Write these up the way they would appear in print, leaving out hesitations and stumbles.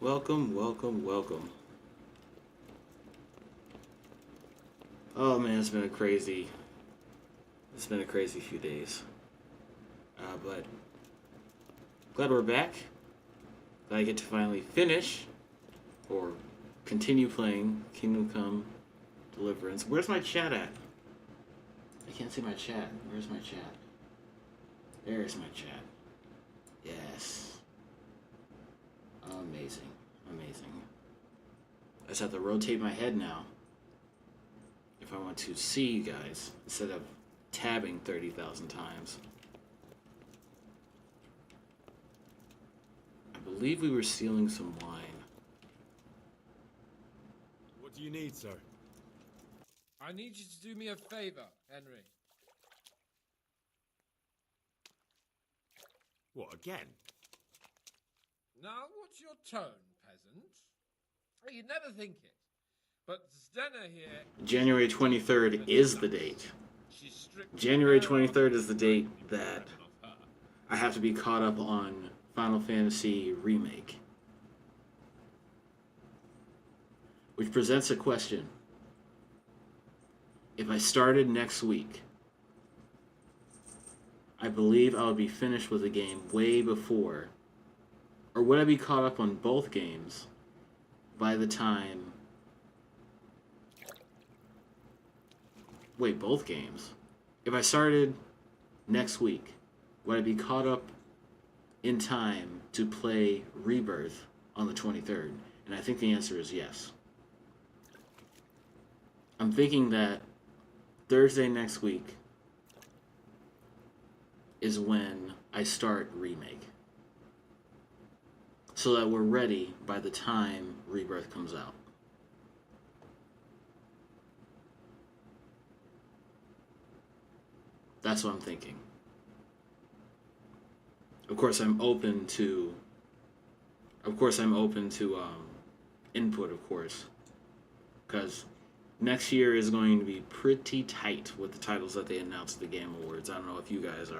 Welcome, welcome, welcome. Oh man, it's been a crazy few days. But glad we're back. Glad I get to finally finish or continue playing Kingdom Come Deliverance. Where's my chat at? I can't see my chat. Where's my chat? There's my chat. Yes. Amazing. Amazing. I just have to rotate my head now if I want to see you guys instead of tabbing 30,000 times. I believe we were stealing some wine. What do you need, sir? I need you to do me a favor, Henry. What, again? Now, what's your tone, peasant? You'd never think it. But Stenna here... January 23rd is the date. January 23rd is the date that I have to be caught up on Final Fantasy Remake. Which presents a question. If I started next week, I believe I would be finished with the game way before. Or would I be caught up on both games by the time... Wait, both games? If I started next week, would I be caught up in time to play Rebirth on the 23rd? And I think the answer is yes. I'm thinking that Thursday next week is when I start Remake. So that we're ready by the time Rebirth comes out. That's what I'm thinking. Of course, I'm open to input, of course, because next year is going to be pretty tight with the titles that they announced at the Game Awards. I don't know if you guys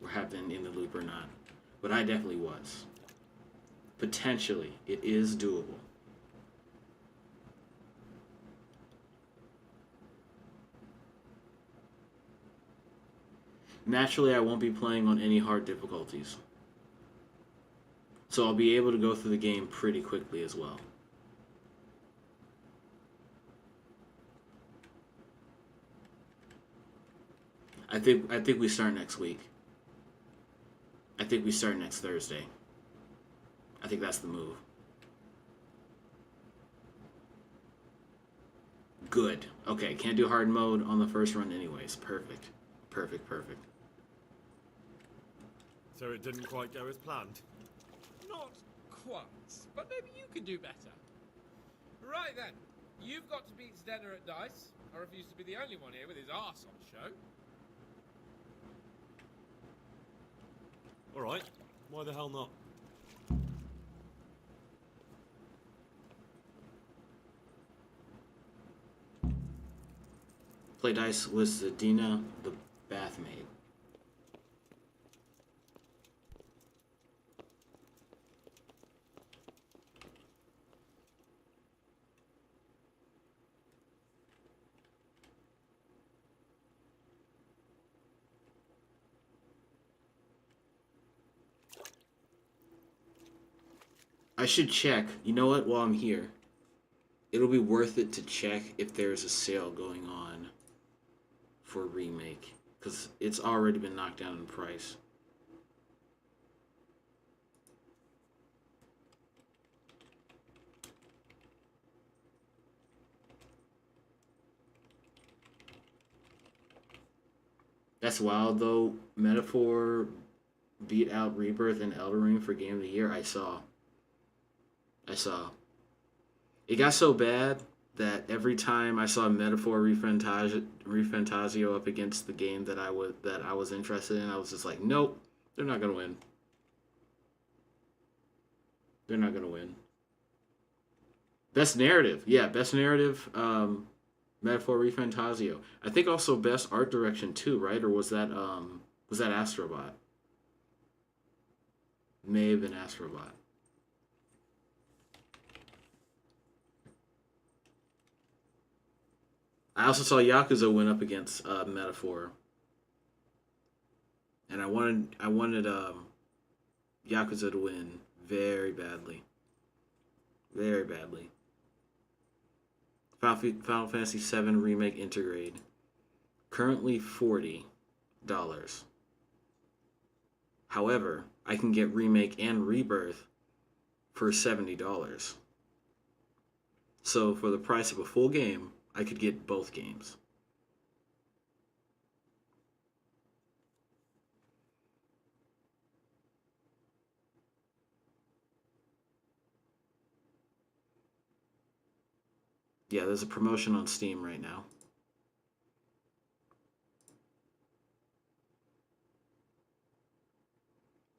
have been in the loop or not, but I definitely was. Potentially, it is doable. Naturally, I won't be playing on any hard difficulties. So I'll be able to go through the game pretty quickly as well. I think we start next week. I think we start next Thursday. I think that's the move. Good. Okay, can't do hard mode on the first run anyways. Perfect. Perfect, perfect. So it didn't quite go as planned? Not quite, but maybe you can do better. Right then, you've got to beat Stenna at dice. I refuse to be the only one here with his arse on show. Alright, why the hell not? Play dice with Zadina, the bath maid. I should check. You know what? While I'm here, it'll be worth it to check if there's a sale going on for Remake, because it's already been knocked down in price. That's wild though. Metaphor beat out Rebirth and Elden Ring for Game of the Year. I saw. It got so bad that every time I saw Metaphor Refantazio up against the game that I was interested in, I was just like, nope, they're not gonna win. They're not gonna win. Best narrative, yeah, best narrative. Metaphor Refantazio. I think also best art direction too, right? Or was that Astrobot? May have been Astrobot. I also saw Yakuza went up against Metaphor, and I wanted Yakuza to win very badly, very badly. Final Fantasy VII Remake Intergrade, currently $40. However, I can get Remake and Rebirth for $70. So for the price of a full game, I could get both games. Yeah, there's a promotion on Steam right now.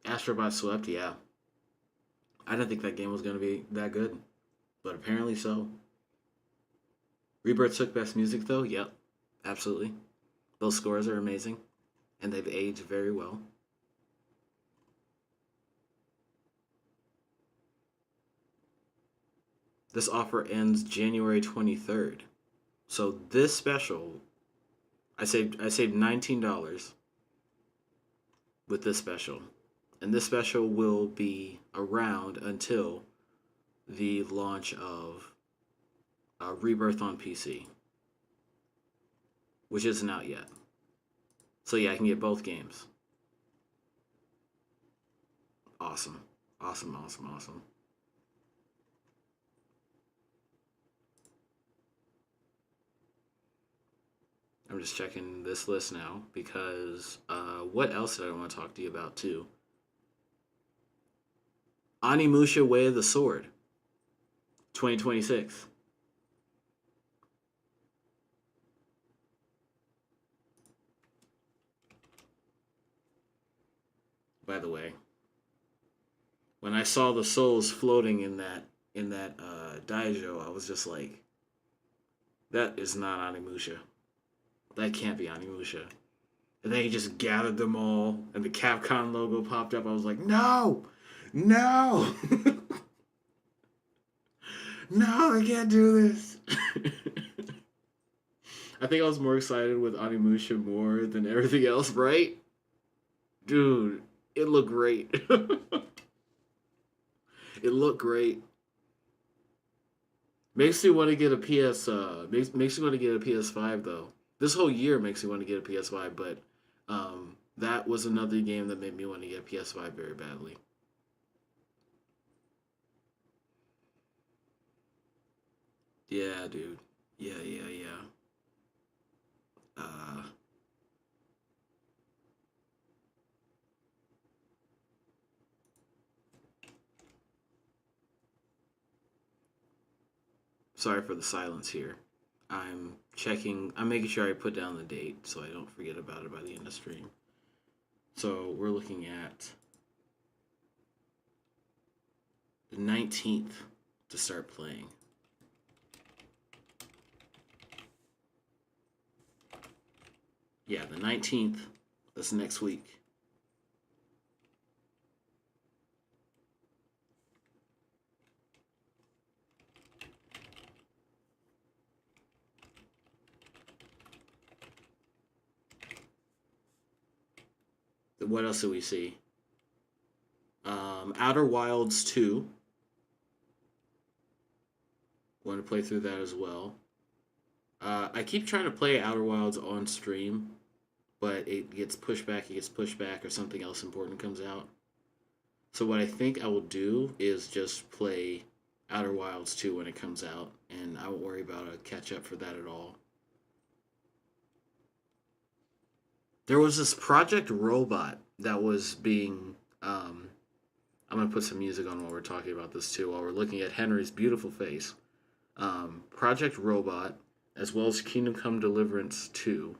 Astrobot Swept, yeah. I didn't think that game was going to be that good, but apparently so. Rebirth took Best Music, though? Yep, absolutely. Those scores are amazing, and they've aged very well. This offer ends January 23rd. So this special, I saved $19 with this special. And this special will be around until the launch of Rebirth on PC, which isn't out yet. So yeah, I can get both games. Awesome. Awesome, awesome, awesome. I'm just checking this list now because what else did I want to talk to you about too? Animusha Way of the Sword, 2026. By the way, when I saw the souls floating in that Daijo, I was just like, that is not Animusha. That can't be Animusha. And then he just gathered them all, and the Capcom logo popped up. I was like, no, no, no, I can't do this. I think I was more excited with Animusha more than everything else, right? Dude, it looked great. It looked great. Makes me want to get a makes me want to get a PS5 though. This whole year makes me want to get a PS5, but that was another game that made me want to get a PS5 very badly. Yeah, dude. Yeah, yeah, yeah. Uh, Sorry for the silence here. I'm making sure I put down the date so I don't forget about it by the end of the stream. So we're looking at the 19th to start playing. Yeah, the 19th. That's next week. What else do we see? Outer Wilds 2. Want to play through that as well. I keep trying to play Outer Wilds on stream, but it gets pushed back, or something else important comes out. So what I think I will do is just play Outer Wilds 2 when it comes out, and I won't worry about a catch up for that at all. There was this Project Robot that was being. I'm going to put some music on while we're talking about this too, while we're looking at Henry's beautiful face. Project Robot, as well as Kingdom Come Deliverance 2.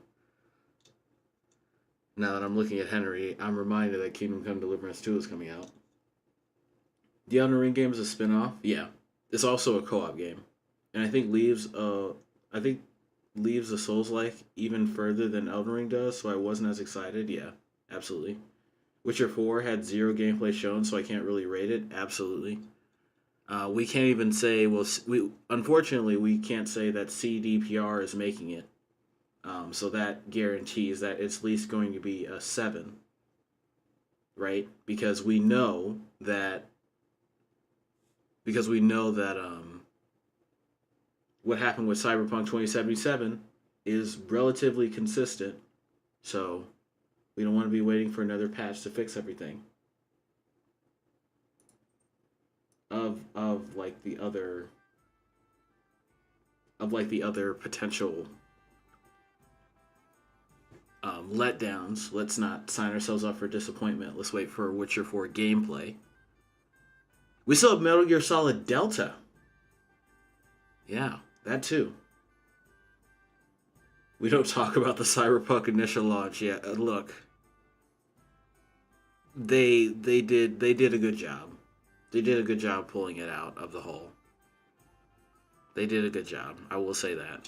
Now that I'm looking at Henry, I'm reminded that Kingdom Come Deliverance 2 is coming out. The Elden Ring game is a spin-off. Yeah. It's also a co-op game. And I think leaves the Souls-like even further than Elden Ring does, so I wasn't as excited. Yeah, absolutely. Witcher 4 had zero gameplay shown, so I can't really rate it. Absolutely. We can't even say, well, we unfortunately we can't say that CDPR is making it. So that guarantees that it's at least going to be a 7, right? Because we know that what happened with Cyberpunk 2077 is relatively consistent. So we don't want to be waiting for another patch to fix everything. Of like the other potential letdowns. Let's not sign ourselves up for disappointment. Let's wait for Witcher 4 gameplay. We still have Metal Gear Solid Delta. Yeah, that too. We don't talk about the Cyberpunk initial launch yet. Look, they did a good job. They did a good job pulling it out of the hole. They did a good job. I will say that.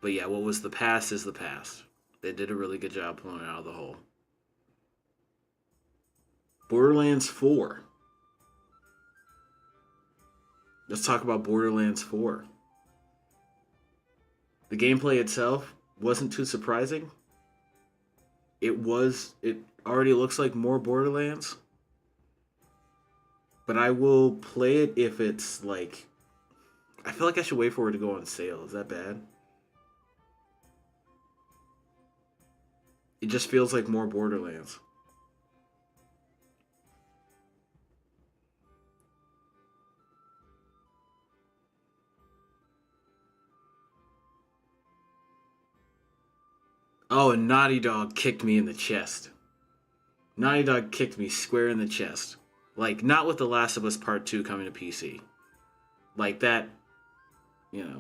But yeah, what was the past is the past. They did a really good job pulling it out of the hole. Borderlands 4. Let's talk about Borderlands 4. The gameplay itself wasn't too surprising. It already looks like more Borderlands. But I will play it if it's like... I feel like I should wait for it to go on sale. Is that bad? It just feels like more Borderlands. Oh, and Naughty Dog kicked me in the chest. Naughty Dog kicked me square in the chest. Like, not with The Last of Us Part 2 coming to PC. Like, that... Yeah,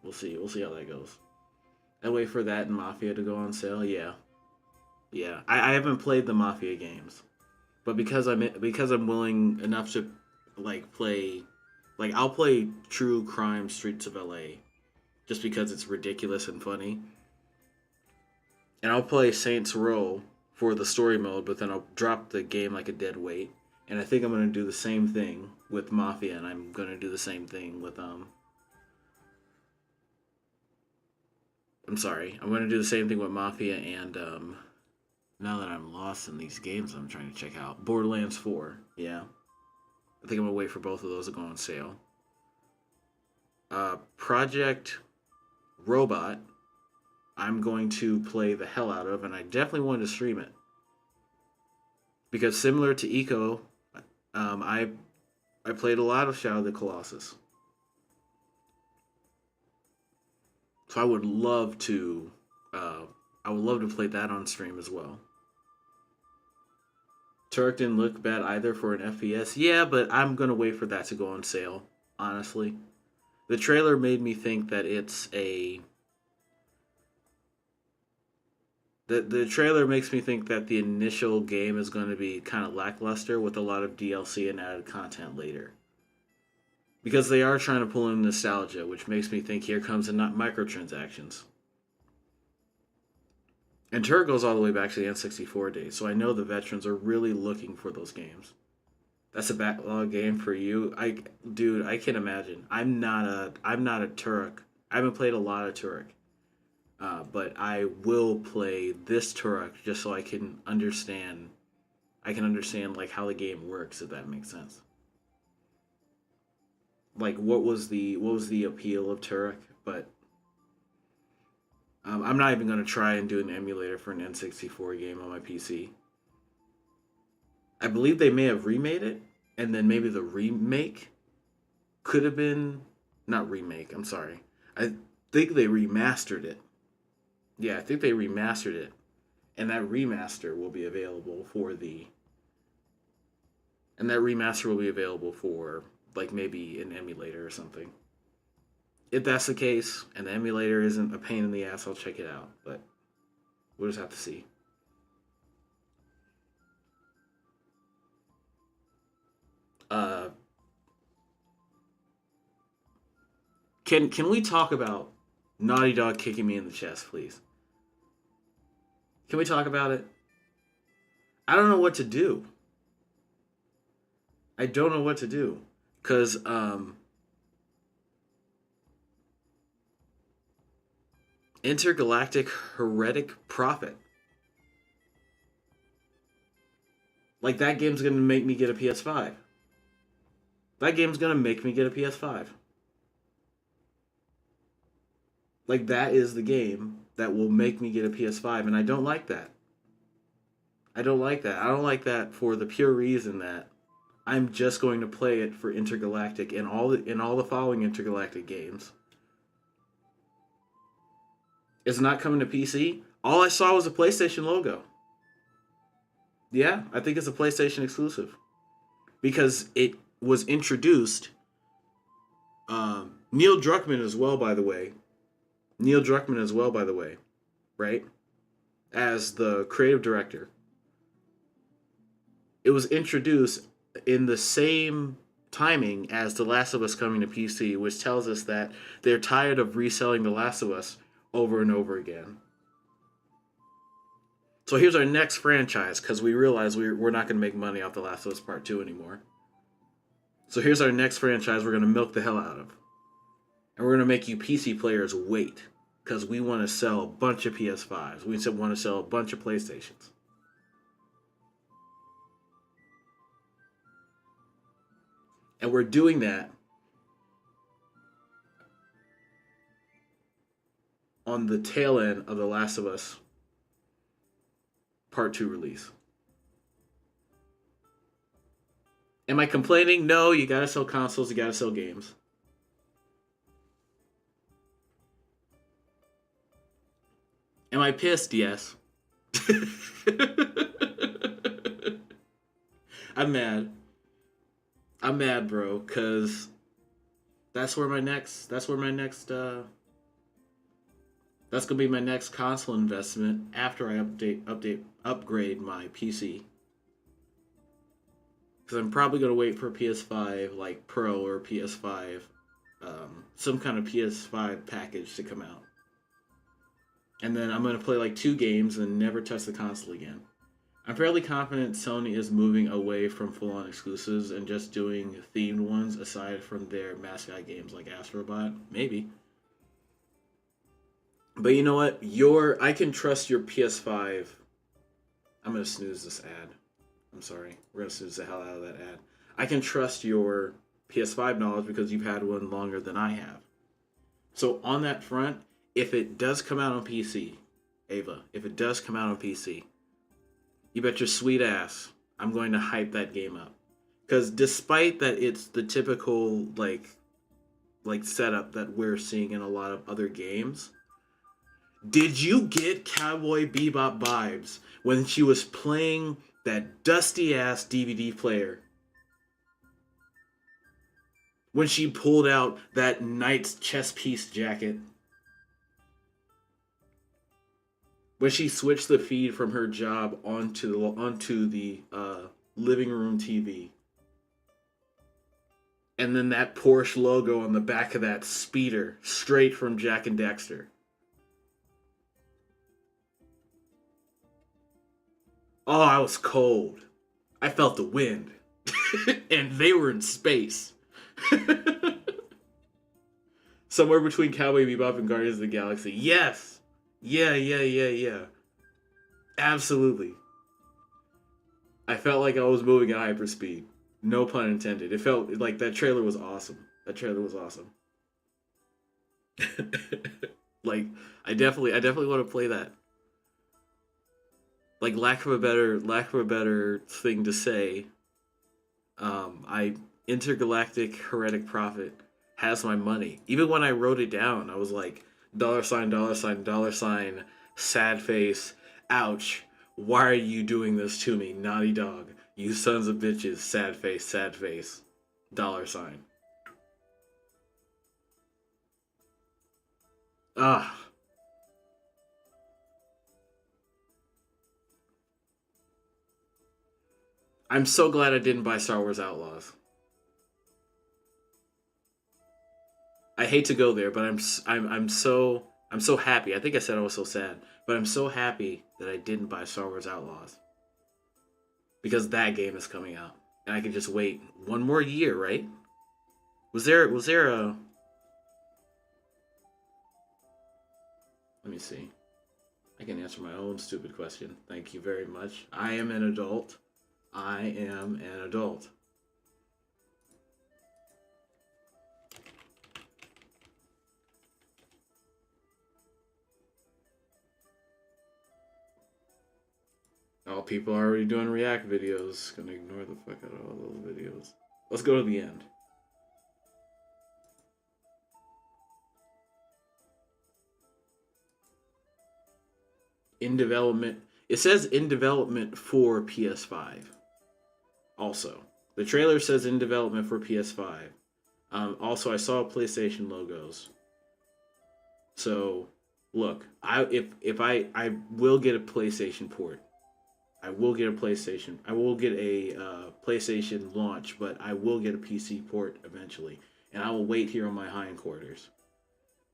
we'll see. We'll see how that goes. I wait for that and Mafia to go on sale. Yeah. I haven't played the Mafia games, but because I'm willing enough to play, I'll play True Crime Streets of LA, just because it's ridiculous and funny. And I'll play Saints Row for the story mode, but then I'll drop the game like a dead weight. And I think I'm gonna do the same thing with Mafia, and I'm gonna do the same thing with I'm gonna do the same thing with Mafia and now that I'm lost in these games I'm trying to check out. Borderlands 4, yeah. I think I'm gonna wait for both of those to go on sale. Project Robot, I'm going to play the hell out of, and I definitely want to stream it. Because similar to Eco, I played a lot of Shadow of the Colossus. So I would love to play that on stream as well. Turk didn't look bad either for an FPS. Yeah, but I'm gonna wait for that to go on sale, honestly. The trailer made me think that it's a... The trailer makes me think that the initial game is going to be kind of lackluster with a lot of DLC and added content later. Because they are trying to pull in nostalgia, which makes me think here comes the microtransactions. And Turk goes all the way back to the N64 days, so I know the veterans are really looking for those games. That's a backlog game for you. Dude, I can imagine. I'm not a Turk. I haven't played a lot of Turk. But I will play this Turok just so I can understand. I can understand like how the game works, if that makes sense. Like what was the appeal of Turok? But I'm not even gonna try and do an emulator for an N64 game on my PC. I believe they may have remade it, and then maybe the remake could have been not remake. I'm sorry. I think they remastered it. Yeah, I think they remastered it, and that remaster will be available for like maybe an emulator or something. If that's the case, and the emulator isn't a pain in the ass, I'll check it out. But we'll just have to see. Can we talk about Naughty Dog kicking me in the chest, please? Can we talk about it? I don't know what to do. I don't know what to do. Because, Intergalactic Heretic Prophet. Like, that game's going to make me get a PS5. That game's going to make me get a PS5. Like, that is the game that will make me get a PS5, and I don't like that. I don't like that. I don't like that for the pure reason that I'm just going to play it for Intergalactic and all the following Intergalactic games. It's not coming to PC. All I saw was a PlayStation logo. Yeah, I think it's a PlayStation exclusive. Because it was introduced. Neil Druckmann as well, by the way. Right? As the creative director. It was introduced in the same timing as The Last of Us coming to PC, which tells us that they're tired of reselling The Last of Us over and over again. So here's our next franchise, because we realize we're not going to make money off The Last of Us Part 2 anymore. So here's our next franchise we're going to milk the hell out of. And we're going to make you PC players wait, because we want to sell a bunch of PS5s. We want to sell a bunch of PlayStations. And we're doing that on the tail end of The Last of Us Part 2 release. Am I complaining? No, you gotta sell consoles, you gotta sell games. Am I pissed? Yes. I'm mad. I'm mad, bro, cause that's gonna be my next console investment after I upgrade my PC. Cause I'm probably gonna wait for PS5 like Pro or PS5, some kind of PS5 package to come out, and then I'm gonna play like 2 games and never touch the console again. I'm fairly confident Sony is moving away from full-on exclusives and just doing themed ones aside from their mascot games like Astrobot. Maybe. But you know what? I can trust your PS5. I'm going to snooze this ad. I'm sorry. We're going to snooze the hell out of that ad. I can trust your PS5 knowledge because you've had one longer than I have. So on that front, if it does come out on PC, Ava, if it does come out on PC, you bet your sweet ass I'm going to hype that game up. Because despite that it's the typical like setup that we're seeing in a lot of other games, did you get Cowboy Bebop vibes when she was playing that dusty ass DVD player? When she pulled out that knight's chest piece jacket? When she switched the feed from her job onto the living room TV. And then that Porsche logo on the back of that speeder, straight from Jak and Daxter. Oh, I was cold. I felt the wind. And they were in space. Somewhere between Cowboy Bebop and Guardians of the Galaxy. Yes! Yeah. Absolutely. I felt like I was moving at hyperspeed. No pun intended. It felt like that trailer was awesome. Like, I definitely want to play that. Like, lack of a better thing to say, Intergalactic Heretic Prophet has my money. Even when I wrote it down, I was like, $, sad face, ouch, why are you doing this to me, Naughty Dog, you sons of bitches, sad face, $. Ah. I'm so glad I didn't buy Star Wars Outlaws. I hate to go there, but I'm so happy. I think I said I was so sad, but I'm so happy that I didn't buy Star Wars Outlaws because that game is coming out. And I could just wait one more year, right? Was there a let me see. I can answer my own stupid question. Thank you very much. I am an adult. I am an adult. Oh, people are already doing react videos. Gonna ignore the fuck out of all those videos. Let's go to the end. In development. It says in development for PS5. Also, the trailer says in development for PS5. Also, I saw PlayStation logos. So, look, I will get a PlayStation port. I will get a PlayStation. I will get a PlayStation launch, but I will get a PC port eventually, and I will wait here on my hindquarters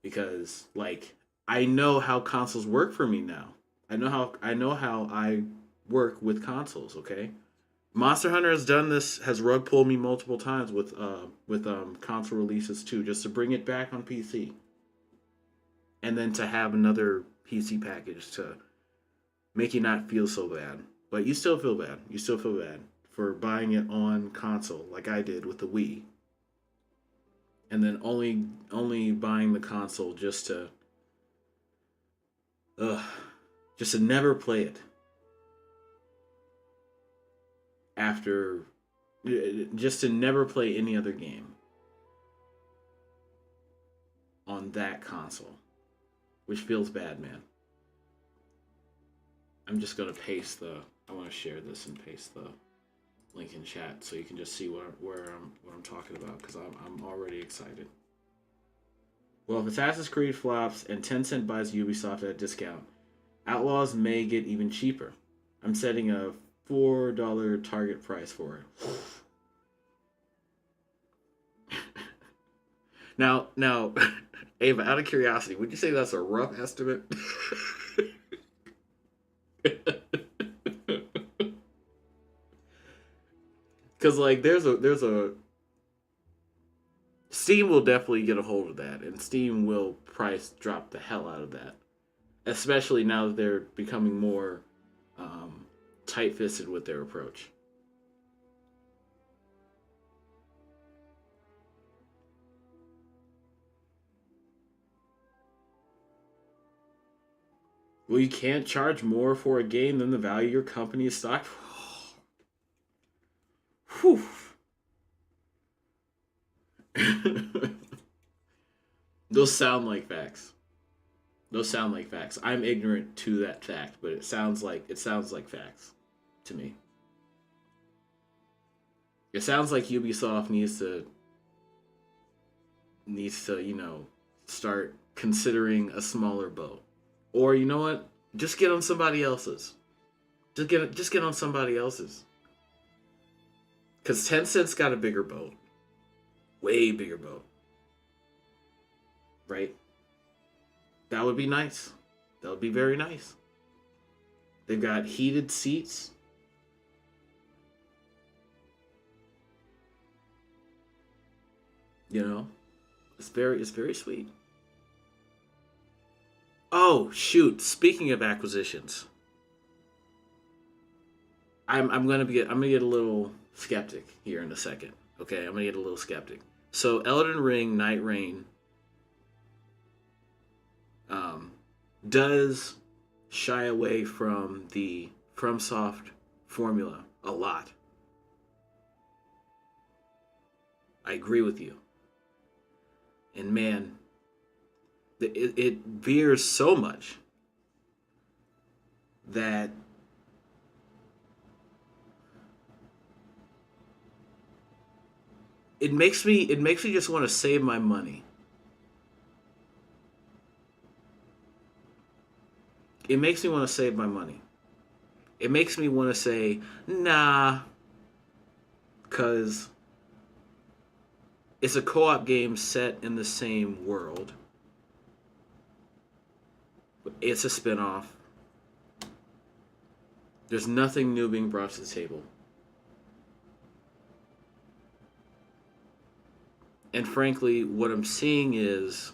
because, like, I know how consoles work for me now. I know how I work with consoles. Okay, Monster Hunter has done this, has rug pulled me multiple times with console releases too, just to bring it back on PC, and then to have another PC package to make you not feel so bad. But you still feel bad. You still feel bad for buying it on console, like I did with the Wii, and then only buying the console ugh, just to never play it after, just to never play any other game on that console, which feels bad, man. I'm just gonna paste the. I want to share this and paste the link in chat so you can just see what I'm talking about because I'm already excited. Well, if Assassin's Creed flops and Tencent buys Ubisoft at a discount, Outlaws may get even cheaper. I'm setting a $4 target price for it. Now, Ava, out of curiosity, would you say that's a rough estimate? Because like there's a Steam will definitely get a hold of that, and Steam will price drop the hell out of that, especially now that they're becoming more tight-fisted with their approach. Well, you can't charge more for a game than the value your company is stocked for. Whew. Those sound like facts. Those sound like facts. I'm ignorant to that fact, but it sounds like facts to me. It sounds like Ubisoft needs to start considering a smaller boat, or you know what? Just get on somebody else's. Just get on somebody else's. Cause Tencent's got a bigger boat, way bigger boat, right? That would be nice. That would be very nice. They've got heated seats. You know, it's very sweet. Oh shoot! Speaking of acquisitions, I'm gonna get a little skeptic here in a second. Okay, I'm gonna get a little skeptic. So Elden Ring Night Rain um, does shy away from the FromSoft formula a lot. I agree with you. And man, it veers so much that it makes me just want to save my money. It makes me want to save my money. It makes me want to say nah, cause it's a co-op game set in the same world. It's a spin-off. There's nothing new being brought to the table. And frankly, what I'm seeing is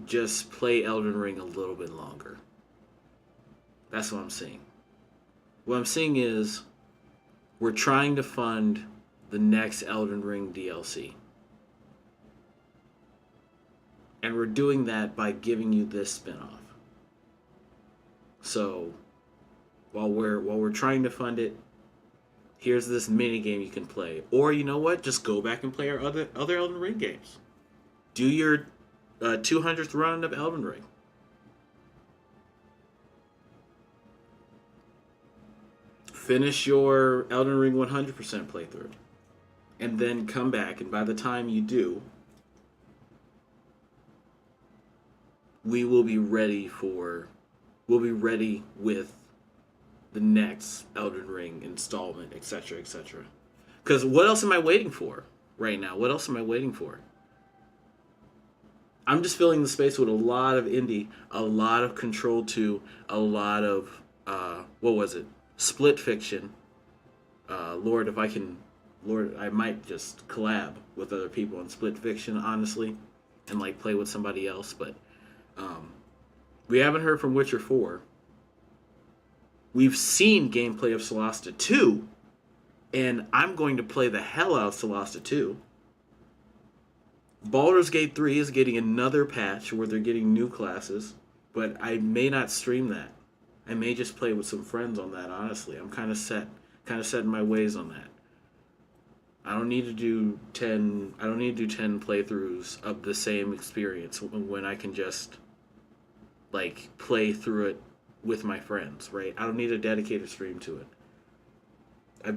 just play Elden Ring a little bit longer. That's what I'm seeing. What I'm seeing is we're trying to fund the next Elden Ring DLC. And we're doing that by giving you this spinoff. So while we're trying to fund it, here's this mini game you can play. Or you know what? Just go back and play our other Elden Ring games. Do your 200th run of Elden Ring. Finish your Elden Ring 100% playthrough. And then come back, and by the time you do, we'll be ready with the next Elden Ring installment, etc., etc. Because what else am I waiting for right now? What else am I waiting for? I'm just filling the space with a lot of indie, a lot of Control 2, a lot of, what was it? Split Fiction. Lord, I might just collab with other people on Split Fiction, honestly, and like play with somebody else, but we haven't heard from Witcher 4. We've seen gameplay of Solasta 2, and I'm going to play the hell out of Solasta 2. Baldur's Gate 3 is getting another patch where they're getting new classes, but I may not stream that. I may just play with some friends on that, honestly. I'm kind of set in my ways on that. I don't need to do 10 playthroughs of the same experience when I can just like play through it with my friends, right? I don't need a dedicated stream to it. I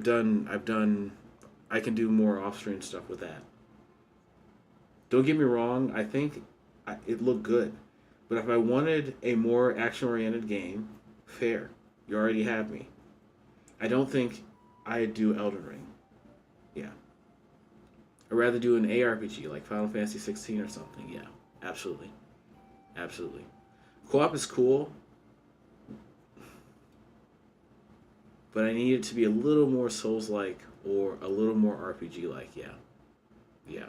can do more off-stream stuff with that. Don't get me wrong, I think it looked good. But if I wanted a more action-oriented game, fair. You already have me. I don't think I'd do Elden Ring. Yeah. I'd rather do an ARPG like Final Fantasy 16 or something. Yeah, absolutely. Absolutely. Co-op is cool, but I need it to be a little more Souls-like or a little more RPG-like. Yeah. Yeah.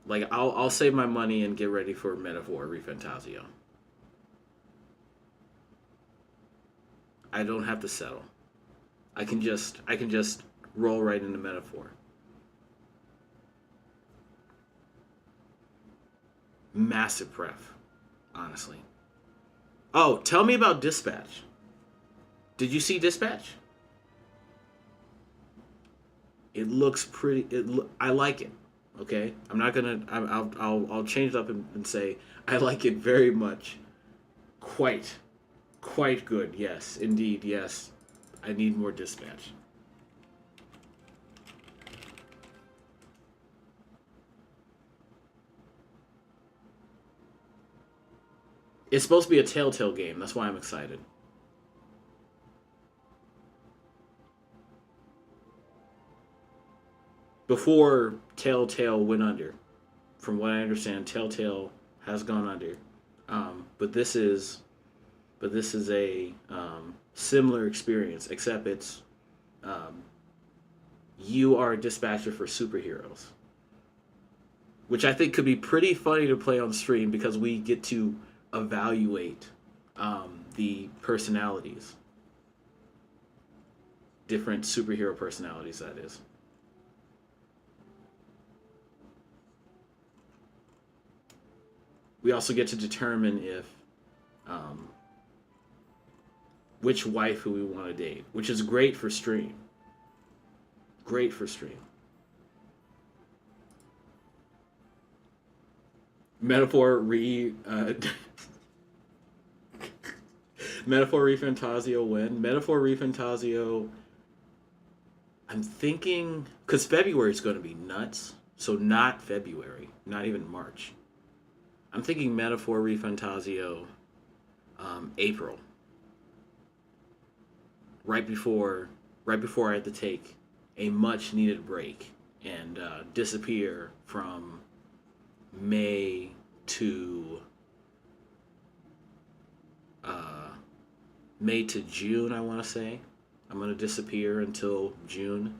Like, I'll save my money and get ready for Metaphor ReFantazio. I don't have to settle. I can just roll right into Metaphor. Massive pref, honestly. Oh, tell me about Dispatch. Did you see Dispatch? It looks pretty. I like it. Okay, I'm not gonna. I'll change it up and say I like it very much. Quite good. Yes, indeed. Yes, I need more Dispatch. It's supposed to be a Telltale game. That's why I'm excited. Before Telltale went under, from what I understand, Telltale has gone under. But this is a similar experience, except it's you are a dispatcher for superheroes, which I think could be pretty funny to play on stream because we get to evaluate the personalities, different superhero personalities, that is. We also get to determine if which waifu we want to date, which is great for stream. Great for stream. Metaphor ReFantazio when? Metaphor ReFantazio, I'm thinking, because February is going to be nuts, so not February, not even March. I'm thinking Metaphor ReFantazio, April. Right before I had to take a much needed break and disappear from May to June, I want to say. I'm going to disappear until June.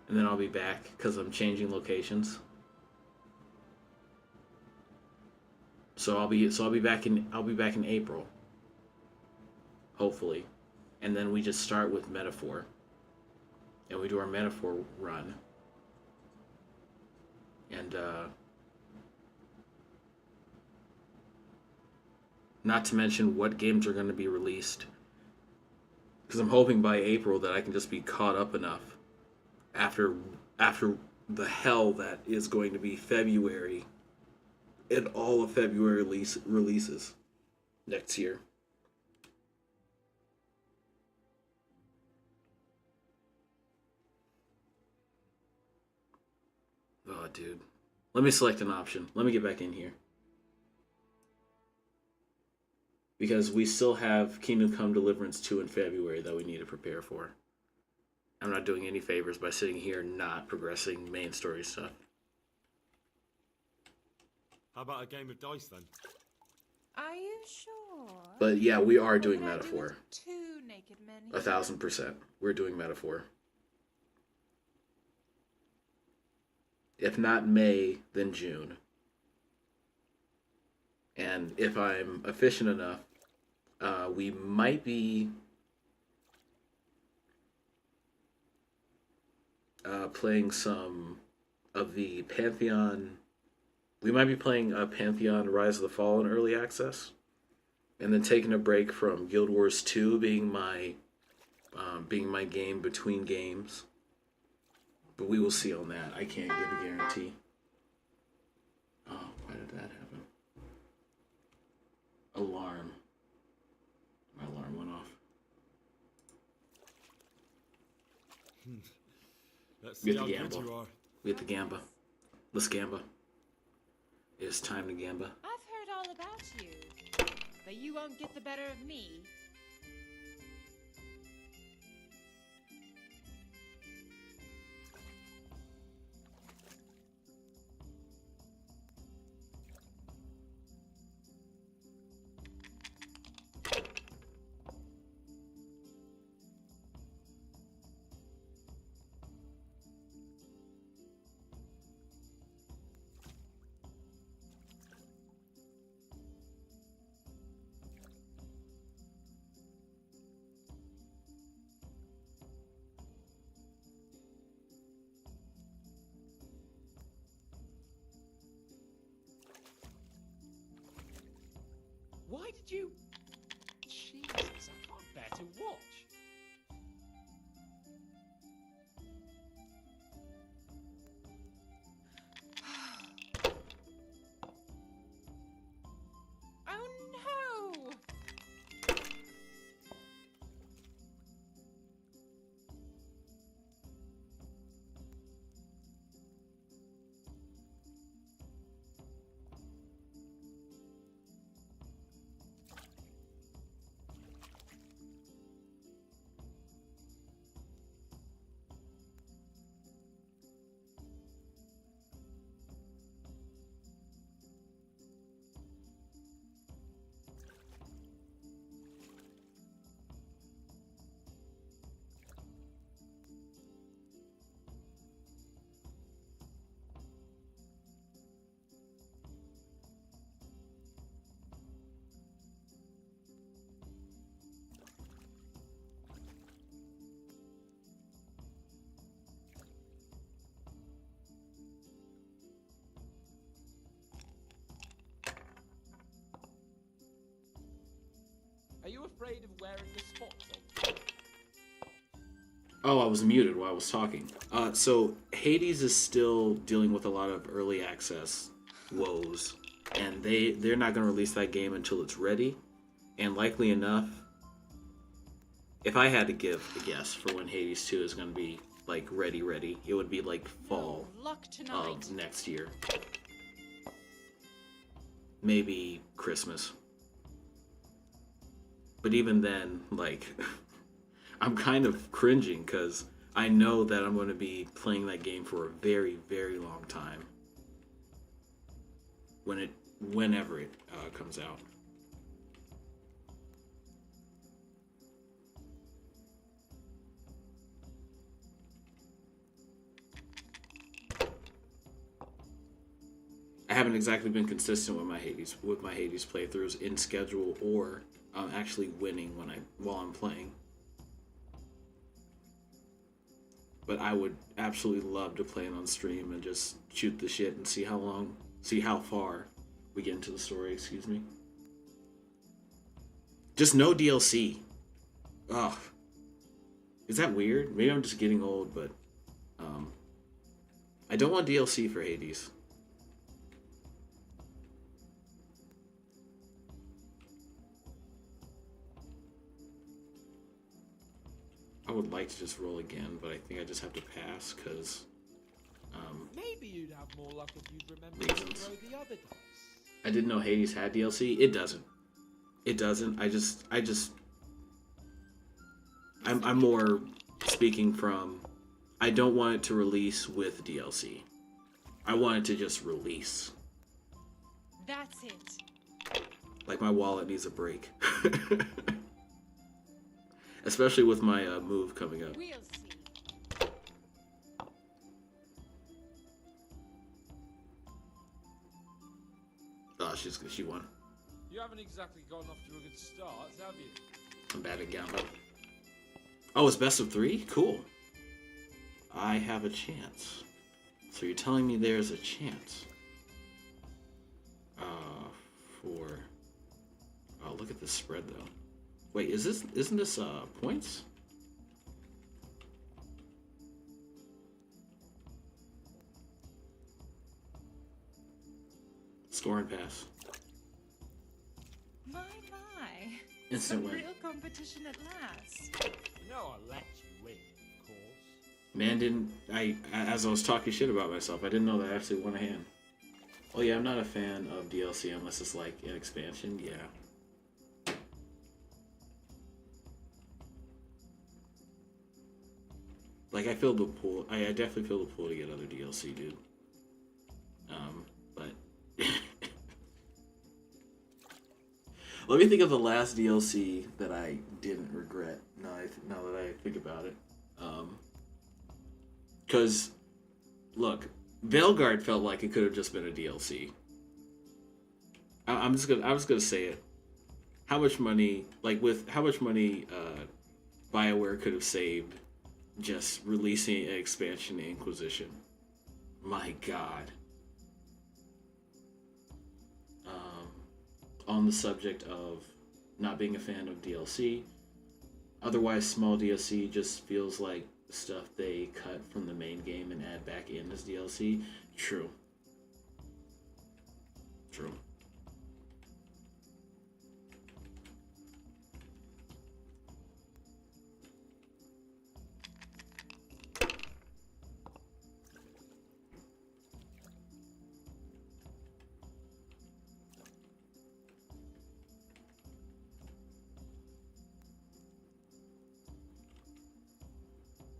and then I'll be back because I'm changing locations. So I'll be back in April, hopefully, and then we just start with Metaphor, and we do our Metaphor run, and not to mention what games are going to be released, because I'm hoping by April that I can just be caught up enough after the hell that is going to be February and all of February releases next year. Oh, dude. Let me select an option. Let me get back in here. Because we still have Kingdom Come Deliverance 2 in February that we need to prepare for. I'm not doing any favors by sitting here not progressing main story stuff. How about a game of dice then? Are you sure? But yeah, we are What doing would I do Metaphor. with two naked men here? 1,000%. We're doing Metaphor. If not May, then June. And if I'm efficient enough, we might be playing some of the Pantheon. We might be playing Pantheon Rise of the Fallen early access, and then taking a break from Guild Wars 2 being my game between games. But we will see on that. I can't give a guarantee. Oh, why did that happen? Alarm. My alarm went off. Let's We see have how to good gamble. you are. We have to gamba. Let's gamba. It's time to gamba. I've heard all about you, but you won't get the better of me. Why did you... Jesus, I can't bear to watch. Oh no! Are you afraid of wearing the spots on? Oh, I was muted while I was talking. So Hades is still dealing with a lot of early access woes, and they're not going to release that game until it's ready. And likely enough, if I had to give a guess for when Hades 2 is going to be like ready, it would be like fall No luck tonight. of next year. Maybe Christmas. But even then, like, I'm kind of cringing because I know that I'm going to be playing that game for a very, very long time. Whenever it comes out. haven't exactly been consistent with my Hades playthroughs in schedule or actually winning while I'm playing. But I would absolutely love to play it on stream and just shoot the shit and see how far we get into the story. Excuse me. Just no DLC. Ugh. Is that weird? Maybe I'm just getting old, but I don't want DLC for Hades. I would like to just roll again, but I think I just have to pass because Maybe you'd have more luck if you'd remember to reasons. throw the other dice. I didn't know Hades had DLC. It doesn't. It doesn't. I'm more speaking from I don't want it to release with DLC. I want it to just release. That's it. Like my wallet needs a break. Especially with my move coming up. We'll see. Oh, she won. You haven't exactly gotten off to a good start, have you? I'm bad at Gamba. Oh, it's best of 3? Cool. I have a chance. So you're telling me there's a chance. For... Oh, look at this spread, though. Wait, isn't this points? Score and pass. My. Instant Some win. real competition at last. You know I'll let you win, of course. Man, as I was talking shit about myself, I didn't know that I actually won a hand. Oh yeah, I'm not a fan of DLC unless it's like an expansion, yeah. Like I filled the pool, I definitely filled the pool to get other DLC, dude. But... Let me think of the last DLC that I didn't regret, now that I think about it. Because, look, Veilguard felt like it could have just been a DLC. I was gonna say it. How much money BioWare could have saved just releasing an expansion to Inquisition? My God. On the subject of not being a fan of DLC, otherwise small DLC just feels like stuff they cut from the main game and add back in as DLC. True.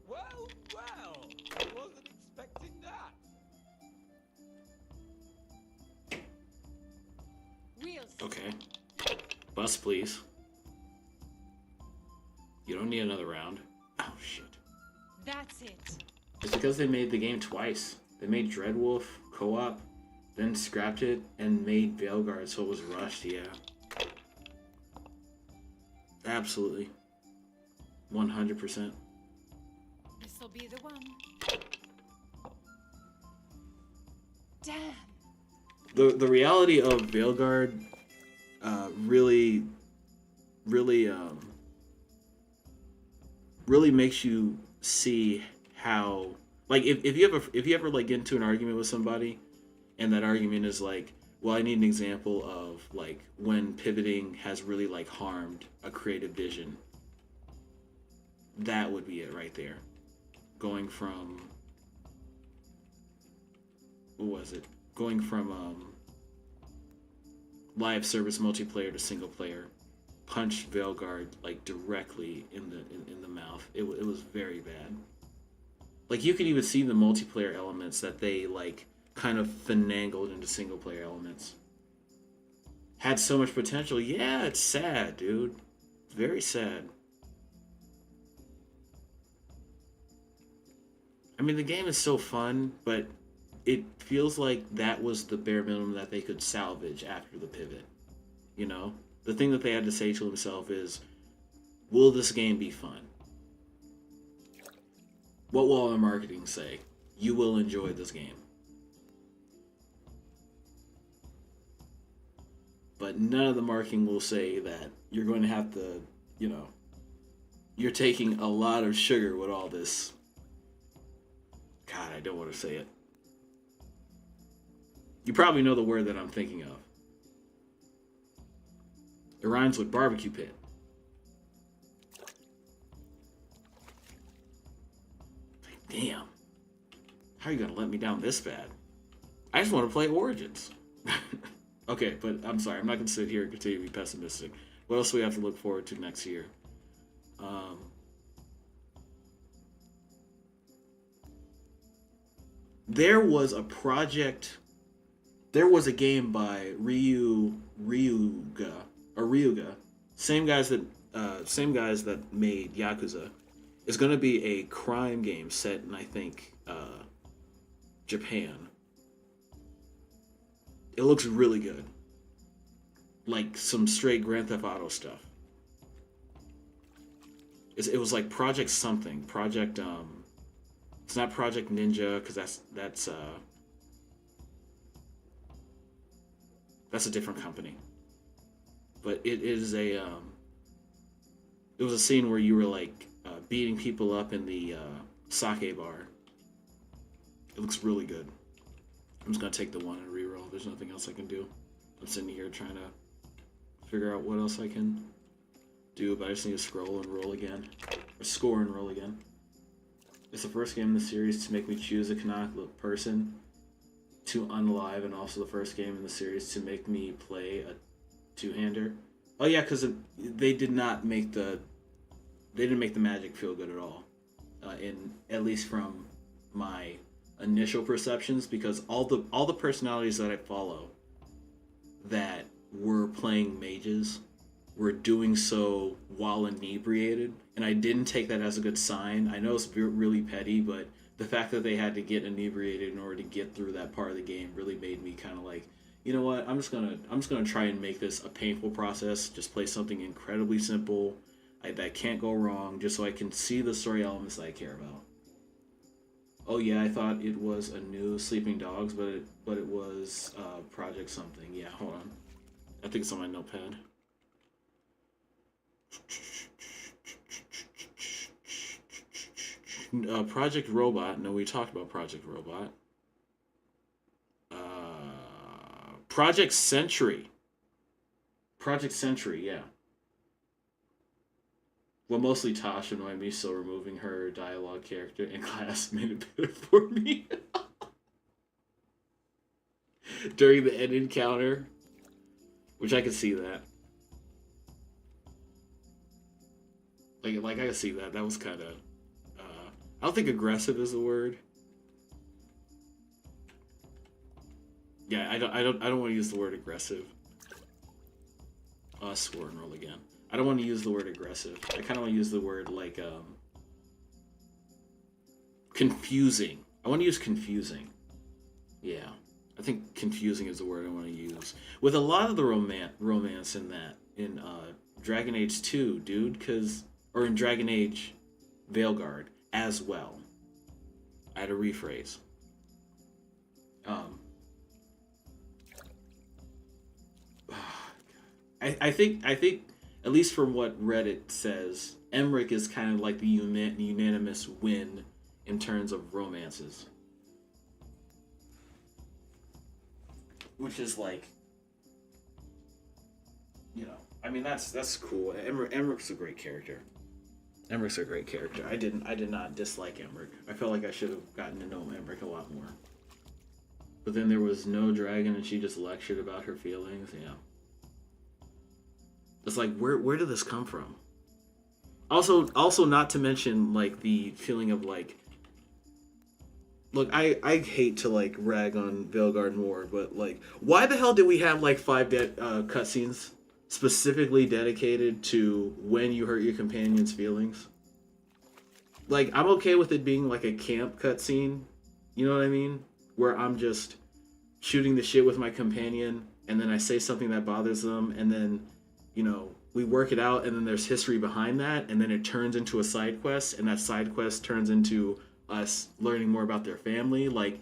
Well, I wasn't expecting that. We'll see. Okay. Bus, please. You don't need another round. Oh, shit. That's it. It's because they made the game twice. They made Dreadwolf co-op, then scrapped it, and made Veilguard, so it was rushed, yeah. Absolutely. 100%. This'll be the one. Damn. The reality of Veilguard really makes you see how, like, if you ever like get into an argument with somebody and that argument is like, well, I need an example of like when pivoting has really like harmed a creative vision, that would be it right there. Going from live service multiplayer to single player, punched Veilguard like directly in the mouth. It was very bad. Like you could even see the multiplayer elements that they like kind of finagled into single player elements. Had so much potential. Yeah, it's sad, dude. It's very sad. I mean, the game is so fun, but it feels like that was the bare minimum that they could salvage after the pivot. You know, the thing that they had to say to themselves is, will this game be fun? What will our marketing say? You will enjoy this game. But none of the marketing will say that you're going to have to, you know, you're taking a lot of sugar with all this. God, I don't want to say it. You probably know the word that I'm thinking of. It rhymes with barbecue pit. Damn. How are you going to let me down this bad? I just want to play Origins. Okay, but I'm sorry. I'm not going to sit here and continue to be pessimistic. What else do we have to look forward to next year? There was a project. There was a game by Ryuga, same guys that made Yakuza. It's going to be a crime game set in, I think, Japan. It looks really good. Like some straight Grand Theft Auto stuff. It was like Project something. Project, it's not Project Ninja, because that's a different company. But it is a, it was a scene where you were like beating people up in the sake bar. It looks really good. I'm just gonna take the one and reroll. There's nothing else I can do. I'm sitting here trying to figure out what else I can do, but I just need to scroll and roll again. Or score and roll again. It's the first game in the series to make me choose a canonical person to unlive, and also the first game in the series to make me play a two-hander. Oh yeah, because they didn't make the magic feel good at all. At least from my initial perceptions, because all the personalities that I follow that were playing mages were doing so while inebriated, and I didn't take that as a good sign. I know it's really petty, but the fact that they had to get inebriated in order to get through that part of the game really made me kind of like, you know what, I'm just gonna try and make this a painful process. Just play something incredibly simple that can't go wrong, just so I can see the story elements that I care about. Oh yeah, I thought it was a new Sleeping Dogs, but it was Project something. Yeah, hold on. I think it's on my notepad. Project Robot. No, we talked about Project Robot. Project Century. Project Century, yeah. Well, mostly Tosh annoyed me, so removing her dialogue character in class made it better for me. During the end encounter, which I could see that. Like I could see that. That was kind of. I don't think aggressive is the word. Yeah, I don't want to use the word aggressive. Score and roll again. I don't want to use the word aggressive. I kind of want to use the word like confusing. I want to use confusing. Yeah, I think confusing is the word I want to use. With a lot of the romance in that, in Dragon Age 2, dude, or in Dragon Age Veilguard as well. I had to rephrase. I think at least from what Reddit says, Emmerich is kind of like the unanimous win in terms of romances. Which is like, you know, I mean that's cool. Emmerich's a great character. Emmerich's a great character. I did not dislike Emmerich. I felt like I should have gotten to know Emmerich a lot more. But then there was no dragon, and she just lectured about her feelings. Yeah. It's like, where did this come from? Also, not to mention like the feeling of like, look, I hate to like rag on Veilguard more, but like, why the hell did we have like 5 cutscenes specifically dedicated to when you hurt your companion's feelings? Like, I'm okay with it being like a camp cutscene, you know what I mean? where I'm just shooting the shit with my companion, and then I say something that bothers them, and then, you know, we work it out, and then there's history behind that, and then it turns into a side quest, and that side quest turns into us learning more about their family. Like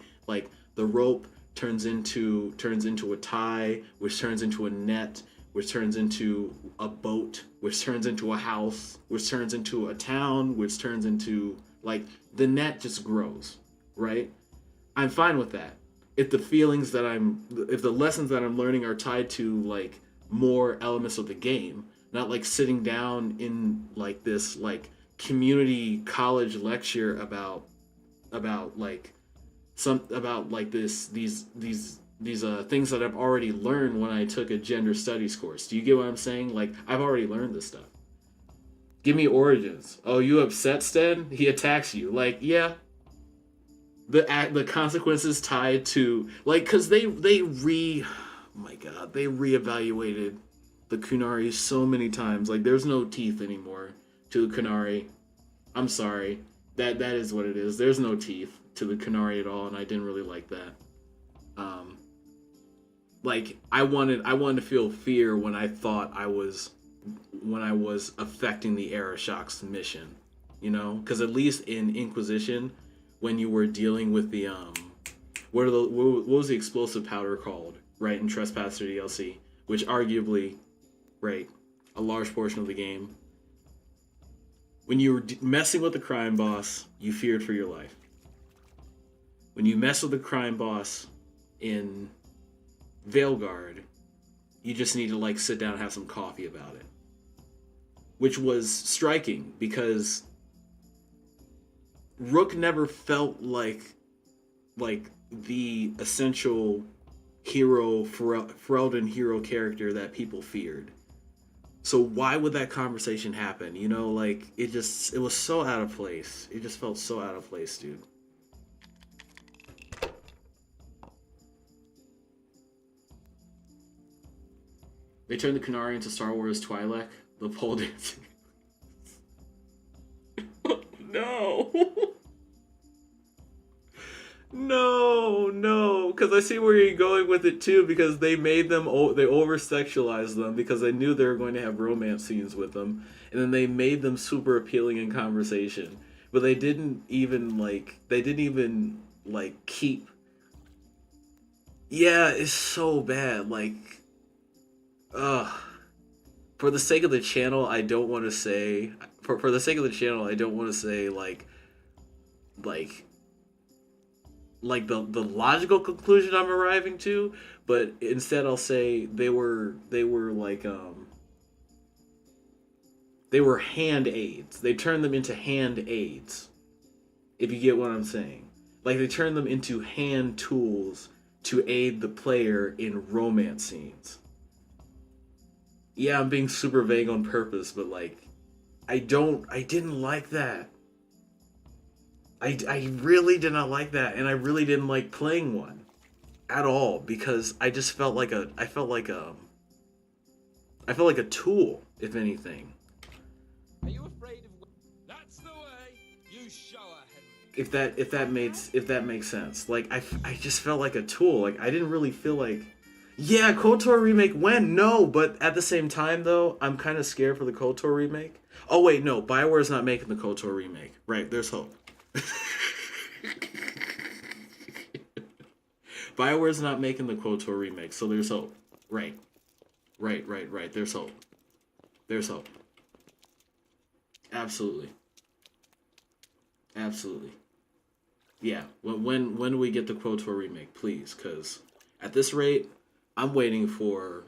the rope turns into a tie, which turns into a net, which turns into a boat, which turns into a house, which turns into a town, which turns into, like, the net just grows, right? I'm fine with that. If the lessons that I'm learning are tied to, like, more elements of the game, not like sitting down in like this like community college lecture about like these things that I've already learned when I took a gender studies course. Do you get what I'm saying? Like, I've already learned this stuff. Give me origins. Oh, you upset, Sten? He attacks you. Like, yeah. The consequences tied to, like, because they reevaluated the Kunari so many times. Like, there's no teeth anymore to the Kunari. I'm sorry. That is what it is. There's no teeth to the Kunari at all, and I didn't really like that. Like, I wanted to feel fear when I was affecting the Arashok's mission, you know? Because at least in Inquisition, when you were dealing with the what was the explosive powder called, right, in Trespasser DLC, which arguably, right, a large portion of the game. When you were messing with the crime boss, you feared for your life. When you mess with the crime boss in Veilguard, you just need to, like, sit down and have some coffee about it. Which was striking, because Rook never felt like the essential hero, Ferelden hero character that people feared. So why would that conversation happen? You know, like, it was so out of place. It just felt so out of place, dude. They turned the Kunari into Star Wars Twi'lek, the pole dancing. No. No, because I see where you're going with it too, because they made them, they over-sexualized them because they knew they were going to have romance scenes with them, and then they made them super appealing in conversation, but they didn't even keep. Yeah, it's so bad, like, ugh. For the sake of the channel, I don't want to say, for the sake of the channel, I don't want to say, like the logical conclusion I'm arriving to, but instead I'll say they were hand aids. They turned them into hand aids, if you get what I'm saying. Like, they turned them into hand tools to aid the player in romance scenes. Yeah, I'm being super vague on purpose, but, like, I didn't like that. I really did not like that, and I really didn't like playing one at all, because I just felt like I felt like a tool, if anything. Are you afraid of? That's the way. You show her, Henry. If that makes sense. Like, I just felt like a tool. Like, I didn't really feel like, yeah, KOTOR remake when? No, but at the same time though, I'm kind of scared for the KOTOR remake. Oh wait, no, BioWare's not making the KOTOR remake. Right, there's hope. BioWare's not making the KOTOR remake, so there's hope. Right. There's hope. There's hope. Absolutely. Yeah. When do we get the KOTOR remake, please? Because at this rate, I'm waiting for.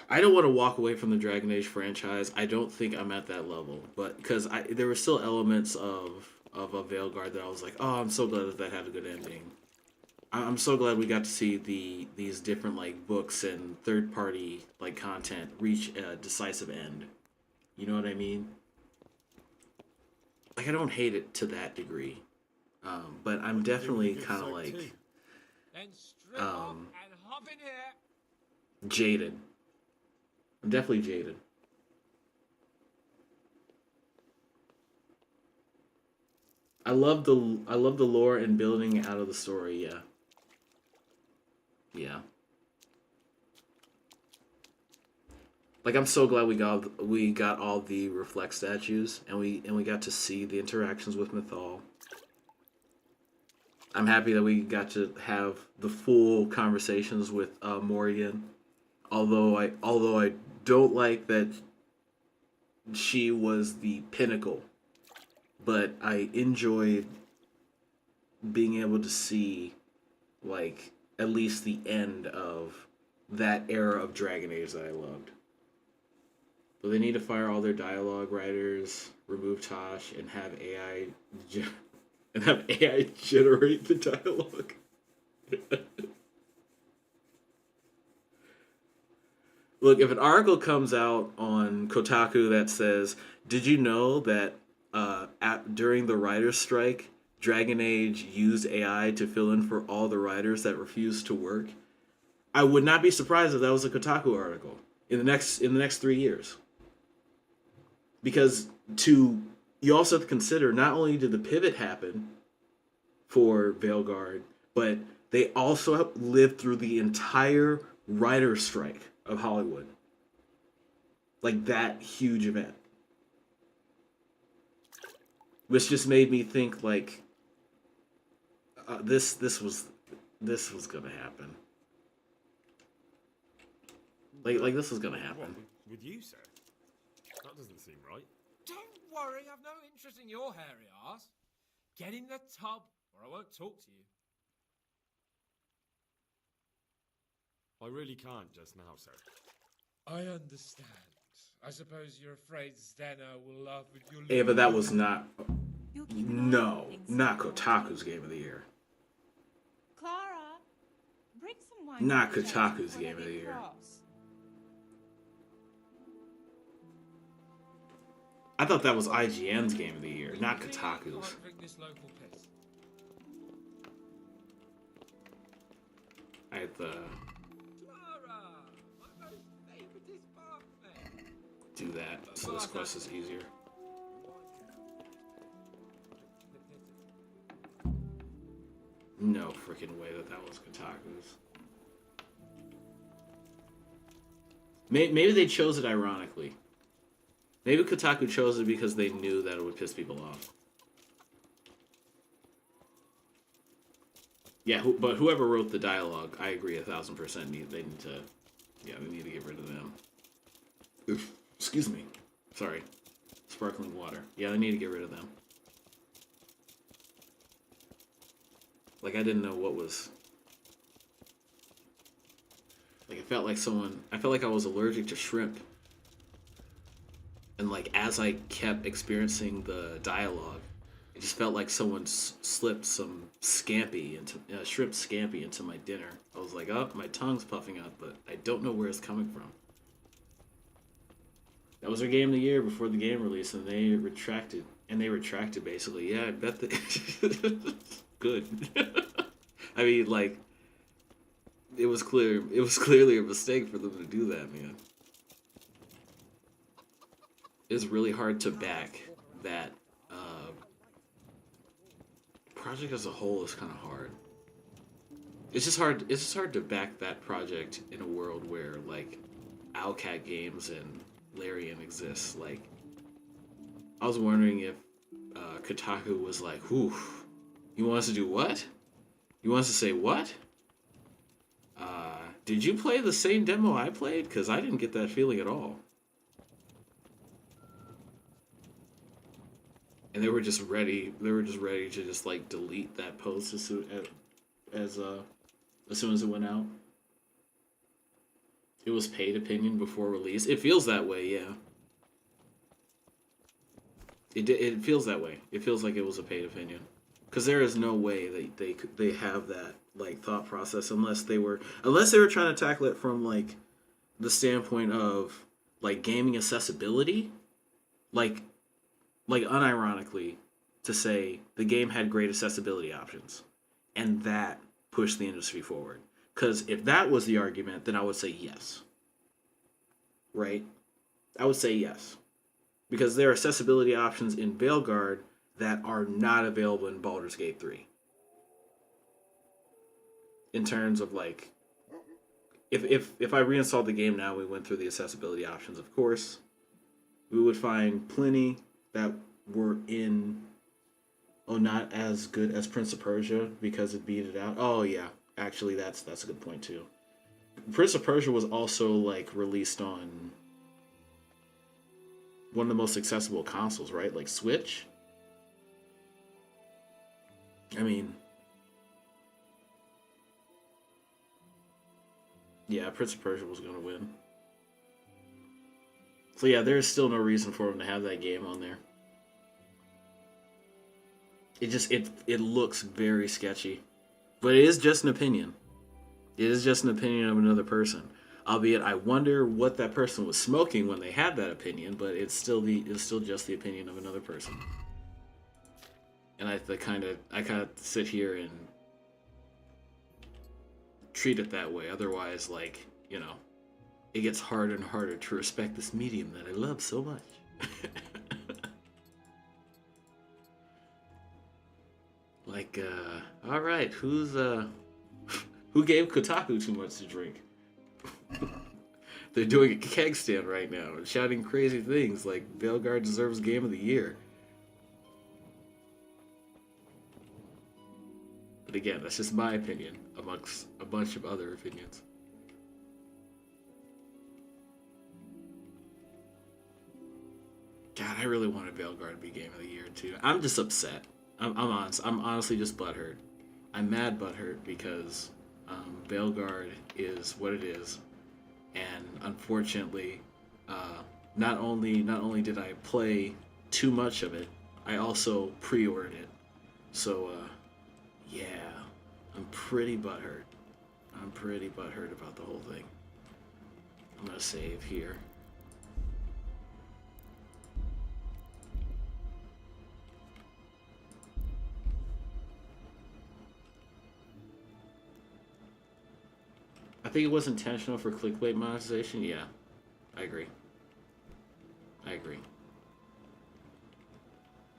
I don't want to walk away from the Dragon Age franchise. I don't think I'm at that level, but because there were still elements of a Veilguard that I was like, oh, I'm so glad that had a good ending. I'm so glad we got to see these different, like, books and third party, like, content reach a decisive end. You know what I mean? Like, I don't hate it to that degree, but I'm definitely kind of like Then strip off and hop in here. jaded. I'm definitely jaded. I love the lore and building out of the story. Yeah. Yeah. Like I'm so glad we got all the reflect statues and we got to see the interactions with Mythal. I'm happy that we got to have the full conversations with Morrigan. Although I don't like that she was the pinnacle, but I enjoyed being able to see like at least the end of that era of Dragon Age that I loved. But they need to fire all their dialogue writers, remove Tosh, and have AI generate the dialogue. Look, if an article comes out on Kotaku that says, "Did you know that during the writers' strike, Dragon Age used AI to fill in for all the writers that refused to work?" I would not be surprised if that was a Kotaku article in the next 3 years. Because you also have to consider not only did the pivot happen for Veilguard, but they also lived through the entire writer's strike of Hollywood. Like that huge event. Which just made me think like this was gonna happen. Like this was gonna What, happen. with you, sir? That doesn't seem right. Don't worry, I've no interest in your hairy ass. Get in the tub, or I won't talk to you. I really can't just now, sir. I understand. I suppose you're afraid Stena will laugh at your... Yeah, but that was not. You'll keep an eye on No, things. not Kotaku's Game of the Year. Clara, bring some wine. Not to the judge Kotaku's before Game they of the get Year. cross. I thought that was IGN's Game of the Year, We not really Kotaku's. can't drink this local piss. I had to Clara, my most favouriteest partner. do that so this quest is easier. No freaking way that was Kotaku's. Maybe they chose it ironically. Maybe Kotaku chose it because they knew that it would piss people off. Yeah, but whoever wrote the dialogue, I agree 1,000%. They need to, they need to get rid of them. Oof, excuse me. Sorry. Sparkling water. Yeah, they need to get rid of them. Like, I didn't know what was... Like, I felt like I was allergic to shrimp. And, like, as I kept experiencing the dialogue, it just felt like someone slipped some shrimp scampi into my dinner. I was like, oh, my tongue's puffing up, but I don't know where it's coming from. That was their Game of the Year before the game release, and they retracted. Basically. Yeah, I bet good. I mean, like, it was clearly a mistake for them to do that, man. It's really hard to back that project as a whole is kind of hard. It's just hard to back that project in a world where like Owlcat Games and Larian exists. Like, I was wondering if Kotaku was like, "Whew, you want us to do what? You want us to say what? Did you play the same demo I played? Because I didn't get that feeling at all." And they were just ready. They were just ready to just like delete that post as soon as it went out. It was paid opinion before release. It feels that way, yeah. It feels that way. It feels like it was a paid opinion, because there is no way they have that like thought process unless they were trying to tackle it from like the standpoint of like gaming accessibility, like unironically, to say the game had great accessibility options, and that pushed the industry forward. Because if that was the argument, then I would say yes. Right? I would say yes. Because there are accessibility options in Veilguard that are not available in Baldur's Gate 3. In terms of like, if I reinstalled the game now, we went through the accessibility options, of course, we would find plenty that were in, oh, not as good as Prince of Persia because it beat it out. Oh yeah, actually that's a good point too. Prince of Persia was also like released on one of the most accessible consoles, right? Like Switch. I mean, yeah, Prince of Persia was gonna win. So yeah, there's still no reason for him to have that game on there. It looks very sketchy, but it is just an opinion. It is just an opinion of another person. Albeit, I wonder what that person was smoking when they had that opinion. But it's still just the opinion of another person. And I kind of sit here and treat it that way. Otherwise, like, you know, it gets harder and harder to respect this medium that I love so much. Like, all right, who gave Kotaku too much to drink? They're doing a keg stand right now and shouting crazy things like Veilguard deserves Game of the Year. But again, that's just my opinion amongst a bunch of other opinions. God, I really wanted Veilguard to be Game of the Year too. I'm just upset. I'm honest. I'm honestly just butthurt. I'm mad butthurt because Veilguard is what it is, and unfortunately, not only did I play too much of it, I also pre-ordered it. So yeah, I'm pretty butthurt. I'm pretty butthurt about the whole thing. I'm gonna save here. I think it was intentional for clickbait monetization. Yeah, I agree. I agree.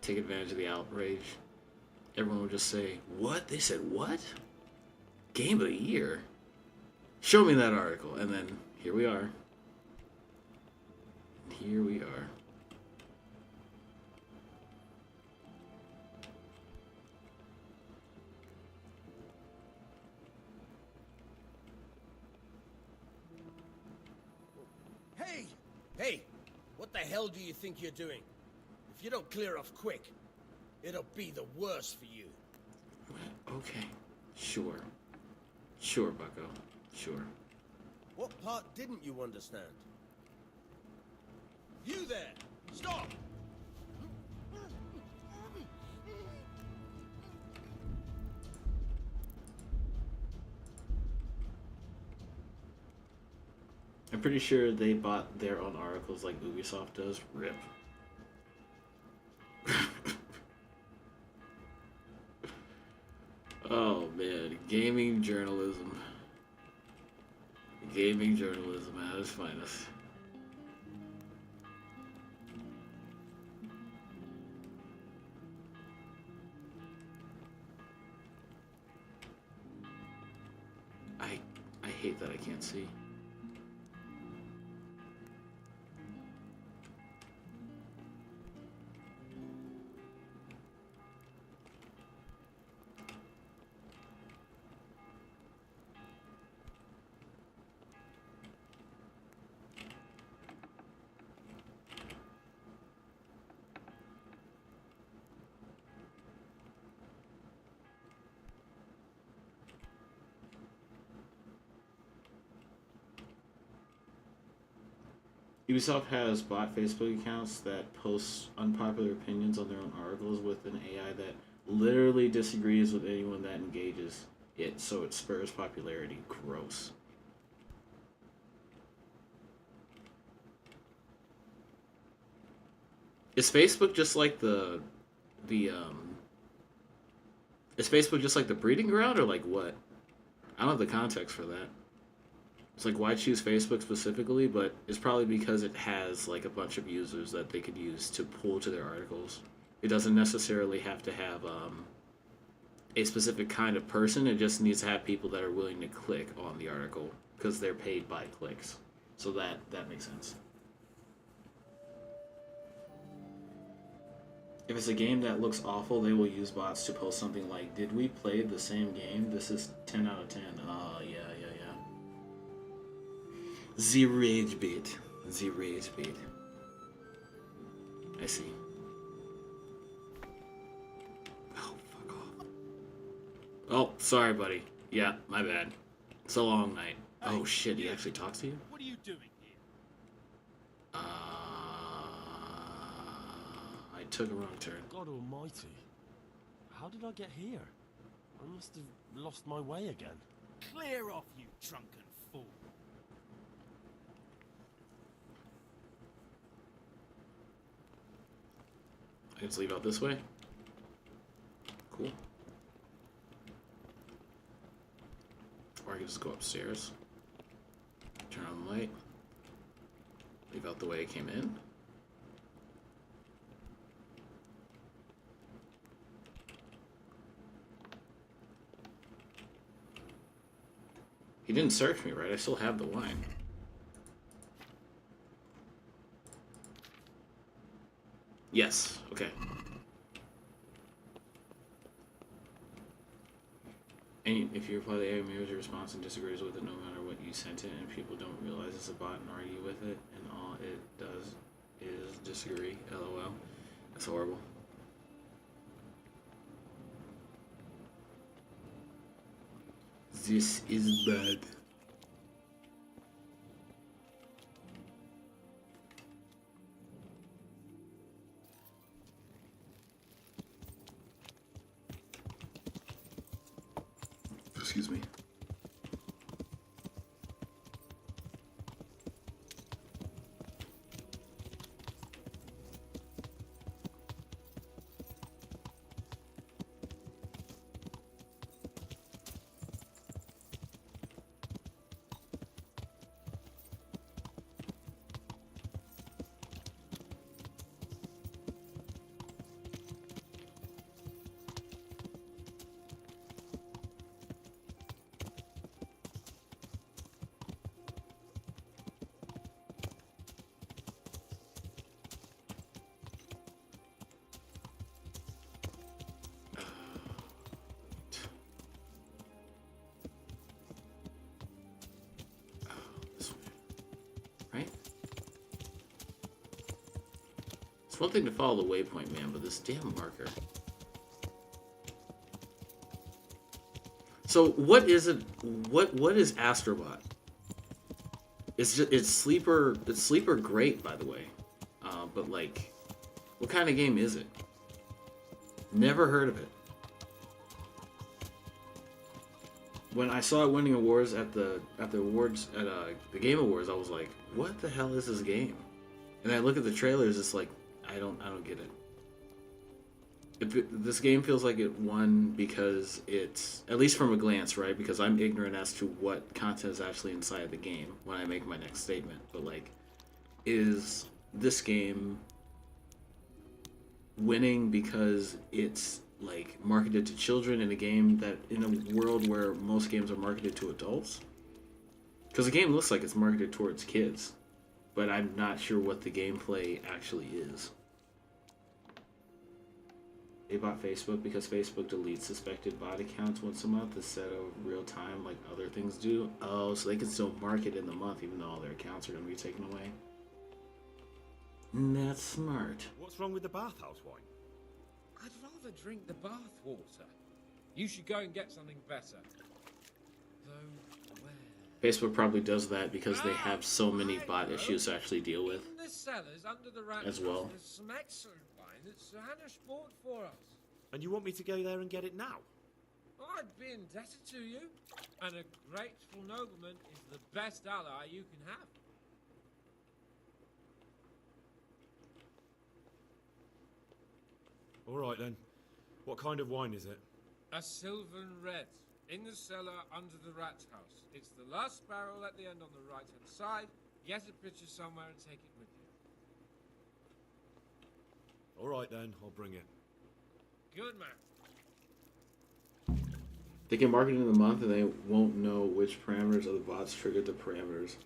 Take advantage of the outrage. Everyone would just say, what? They said what? Game of the Year? Show me that article. And then here we are. Here we are. Hey, what the hell do you think you're doing? If you don't clear off quick, it'll be the worse for you. Okay, sure. Sure, Bucko. Sure. What part didn't you understand? You there! Stop! I'm pretty sure they bought their own articles like Ubisoft does. RIP. Oh man, gaming journalism. Gaming journalism at its finest. I hate that I can't see. Ubisoft has bot Facebook accounts that post unpopular opinions on their own articles with an AI that literally disagrees with anyone that engages it, so it spurs popularity. Gross. Is Facebook just like the is Facebook just like the breeding ground or like what? I don't have the context for that. It's like, why choose Facebook specifically? But it's probably because it has like a bunch of users that they could use to pull to their articles. It doesn't necessarily have to have a specific kind of person. It just needs to have people that are willing to click on the article because they're paid by clicks. So that makes sense. If it's a game that looks awful, they will use bots to post something like, "Did we play the same game? This is 10 out of 10. Yeah. The rage bait. The rage bait. I see. Oh, fuck off. Oh, sorry, buddy. Yeah, my bad. It's a long night. Oh, shit, he actually talks to you? What are you doing here? I took a wrong turn. God almighty. How did I get here? I must have lost my way again. Clear off, you drunken fool. I can just leave out this way. Cool. Or I can just go upstairs. Turn on the light. Leave out the way I came in. He didn't search me, right? I still have the wine. Yes, okay. And if you reply to the AI mirrors your response and disagrees with it no matter what you sent it, and people don't realize it's a bot and argue with it, and all it does is disagree, LOL. That's horrible. This is bad. Excuse me. It's one thing to follow the waypoint, man, but this damn marker. So what is it? What is Astrobot? It's sleeper great, by the way. But like, what kind of game is it? Never heard of it. When I saw it winning awards at the Game Awards, I was like, what the hell is this game? And I look at the trailers, it's like, I don't get it. This game feels like it won because it's, at least from a glance, right? Because I'm ignorant as to what content is actually inside the game when I make my next statement. But like, is this game winning because it's like marketed to children in a game that, in a world where most games are marketed to adults? Because the game looks like it's marketed towards kids, but I'm not sure what the gameplay actually is. They bought Facebook because Facebook deletes suspected bot accounts once a month instead of real time like other things do. Oh, so they can still market in the month even though all their accounts are going to be taken away. That's smart. What's wrong with the bathhouse wine? I'd rather drink the bath water. You should go and get something better. Though, where? Facebook probably does that because they have so many bot issues to actually deal with. In the cellars under the rat as well. There's some excellent wine that Sir Hannah bought for us. And you want me to go there and get it now? I'd be indebted to you. And a grateful nobleman is the best ally you can have. All right then. What kind of wine is it? A Sylvan Red. In the cellar under the rat house. It's the last barrel at the end on the right-hand side. Get a picture somewhere and take it with Alright then, I'll bring it. Good man. They can mark it in the month and they won't know which parameters of the bots triggered the parameters.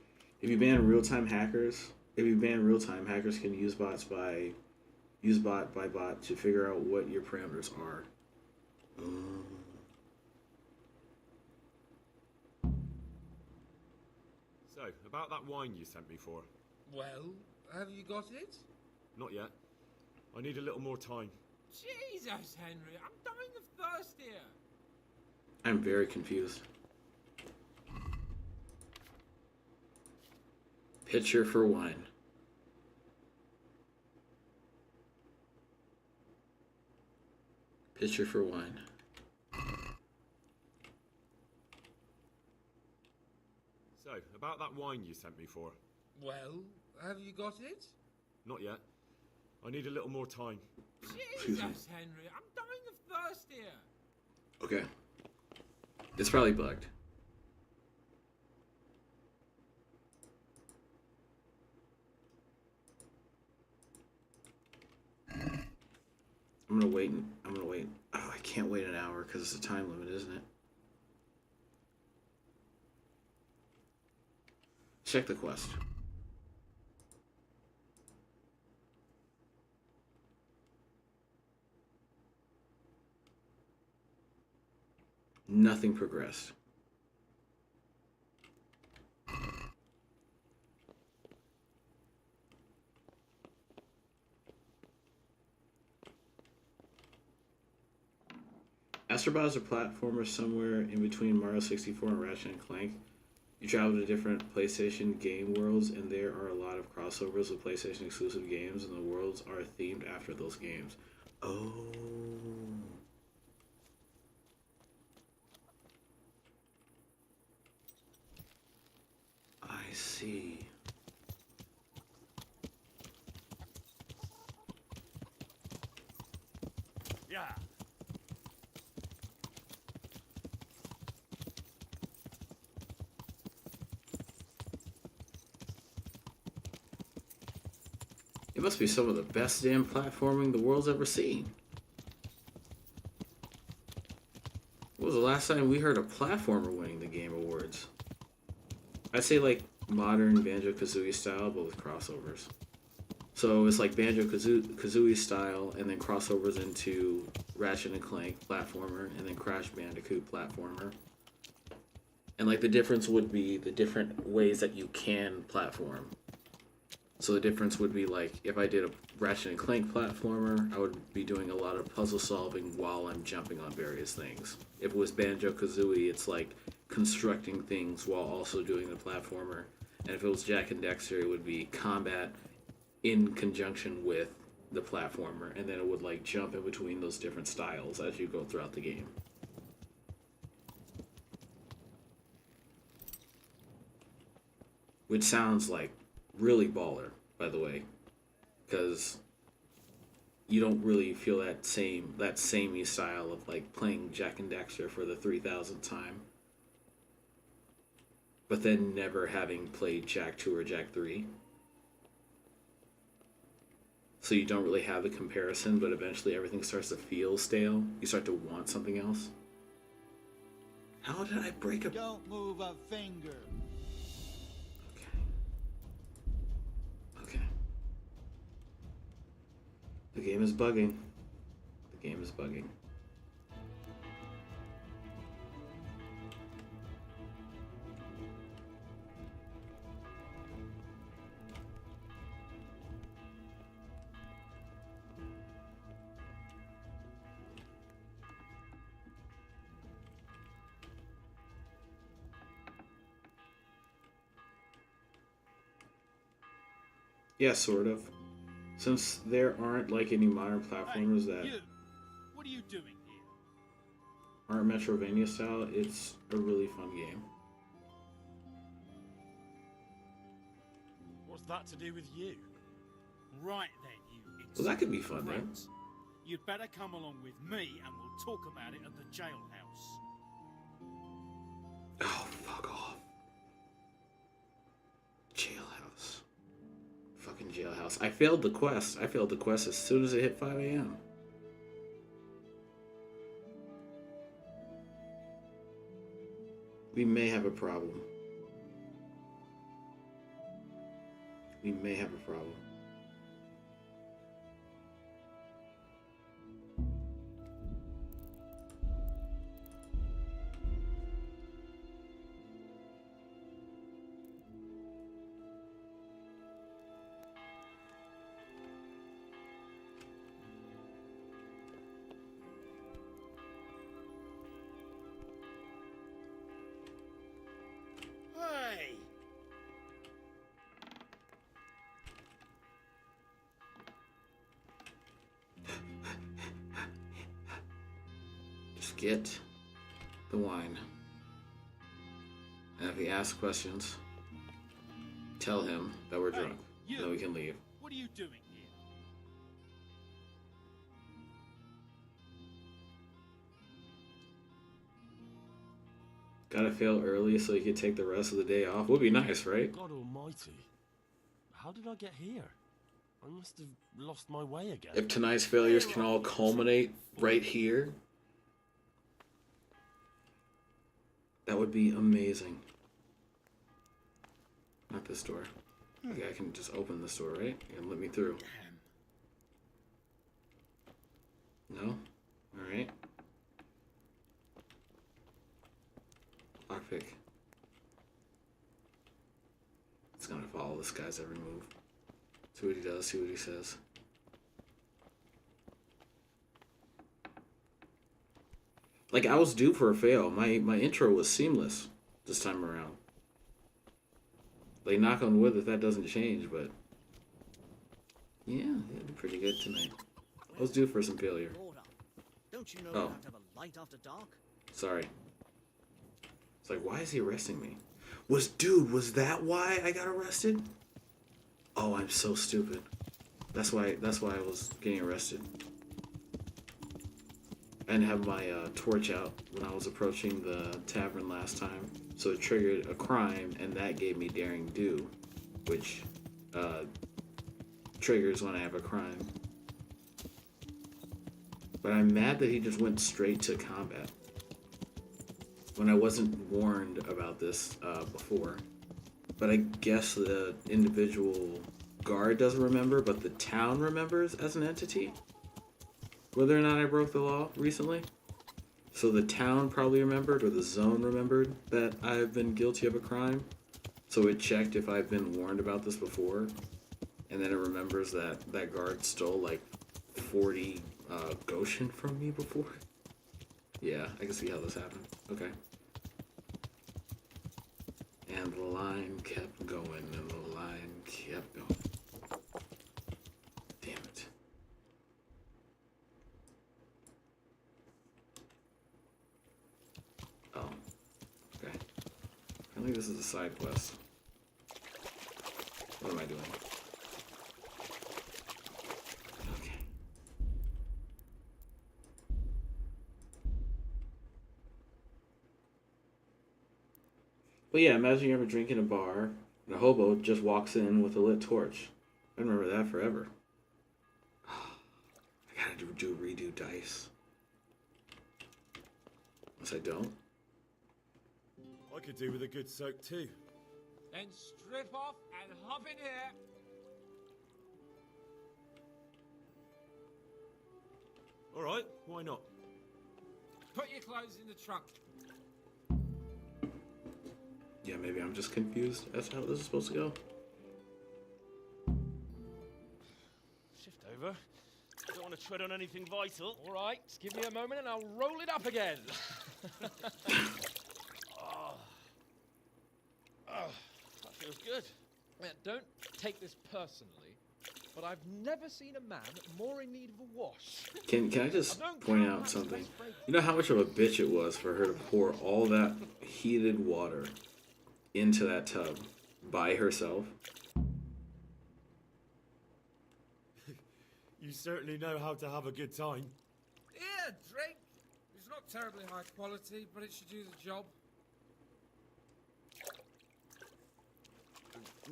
If you ban real-time hackers can use bot by bot to figure out what your parameters are. So, about that wine you sent me for. Well, have you got it? Not yet. I need a little more time. Jesus, Henry, I'm dying of thirst here. I'm very confused. Pitcher for wine. Pitcher for wine. So, about that wine you sent me for. Well, have you got it? Not yet. I need a little more time. Jesus, Henry, I'm dying of thirst here. Okay. It's probably bugged. I'm gonna wait. Oh, I can't wait an hour because it's a time limit, isn't it? Check the quest. Nothing progressed. Astrobot is a platformer somewhere in between Mario 64 and Ratchet and Clank. You travel to different PlayStation game worlds, and there are a lot of crossovers with PlayStation exclusive games, and the worlds are themed after those games. Oh. I see. Yeah. It must be some of the best damn platforming the world's ever seen. When was the last time we heard a platformer winning the Game Awards? I'd say like modern Banjo-Kazooie style, but with crossovers. So it's like Banjo-Kazooie style, and then crossovers into Ratchet and Clank platformer, and then Crash Bandicoot platformer. And like the difference would be the different ways that you can platform. So the difference would be like if I did a Ratchet and Clank platformer, I would be doing a lot of puzzle solving while I'm jumping on various things. If it was Banjo-Kazooie, it's like constructing things while also doing the platformer. And if it was Jak and Daxter, it would be combat in conjunction with the platformer, and then it would like jump in between those different styles as you go throughout the game. Which sounds like really baller, by the way, because you don't really feel that samey style of like playing Jak and Daxter for the 3,000th time, but then never having played Jak 2 or Jak 3. So you don't really have the comparison, but eventually everything starts to feel stale. You start to want something else. How did I break a... Don't move a finger. Okay. The game is bugging. The game is bugging. Yeah, sort of. Since there aren't like any modern platformers that You. What are you doing here? aren't Metrovania style, it's a really fun game. What's that to do with you? Right then, you. Well, that could be fun then. friends. You'd better come along with me, and we'll talk about it at the jailhouse. Oh, fuck off. Jailhouse. Fucking jailhouse I failed the quest. I failed the quest as soon as it hit 5 a.m. We may have a problem. We may have a problem. Hey! Just get the wine. And if he asks questions, tell him that we're drunk. you. Then we can leave. What are you doing here? Gotta fail early so you can take the rest of the day off. Would be nice, right? God almighty. How did I get here? I must have lost my way again. If tonight's failures can all culminate right here, that would be amazing. Not this door. Okay, I can just open this door, right? And let me through. No? Alright. Lockpick. It's gonna follow this guy's every move. See what he does, see what he says. Like, I was due for a fail. My intro was seamless this time around. Like, knock on wood that doesn't change, but... yeah, it did pretty good tonight. I was due for some failure. Don't you know Oh. you have to have a light after dark? Sorry. It's like, why is he arresting me? Was that why I got arrested? Oh, I'm so stupid. That's why I was getting arrested. I didn't have my torch out when I was approaching the tavern last time, so it triggered a crime, and that gave me daring do, which triggers when I have a crime. But I'm mad that he just went straight to combat when I wasn't warned about this before. But I guess the individual guard doesn't remember, but the town remembers as an entity. Whether or not I broke the law recently. So the town probably remembered, or the zone remembered, that I've been guilty of a crime. So it checked if I've been warned about this before. And then it remembers that that guard stole like 40 Goshen from me before. Yeah, I can see how this happened. Okay. And the line kept going, and the line kept going. Damn it. Oh. Okay. Apparently this is a side quest. What am I doing? Okay. But yeah, imagine you're ever drinking a bar, and a hobo just walks in with a lit torch. I remember that forever. I gotta redo dice. Unless I don't. I could do with a good soak too. Then strip off and hop in here. All right, why not? Put your clothes in the trunk. Yeah, maybe I'm just confused as to how this is supposed to go. Shift over. I don't want to tread on anything vital. All right, just give me a moment and I'll roll it up again. That feels good. Don't take this personally, but I've never seen a man more in need of a wash. Can I just point out something? You know how much of a bitch it was for her to pour all that heated water into that tub by herself? You certainly know how to have a good time. Yeah, drink. It's not terribly high quality, but it should do the job.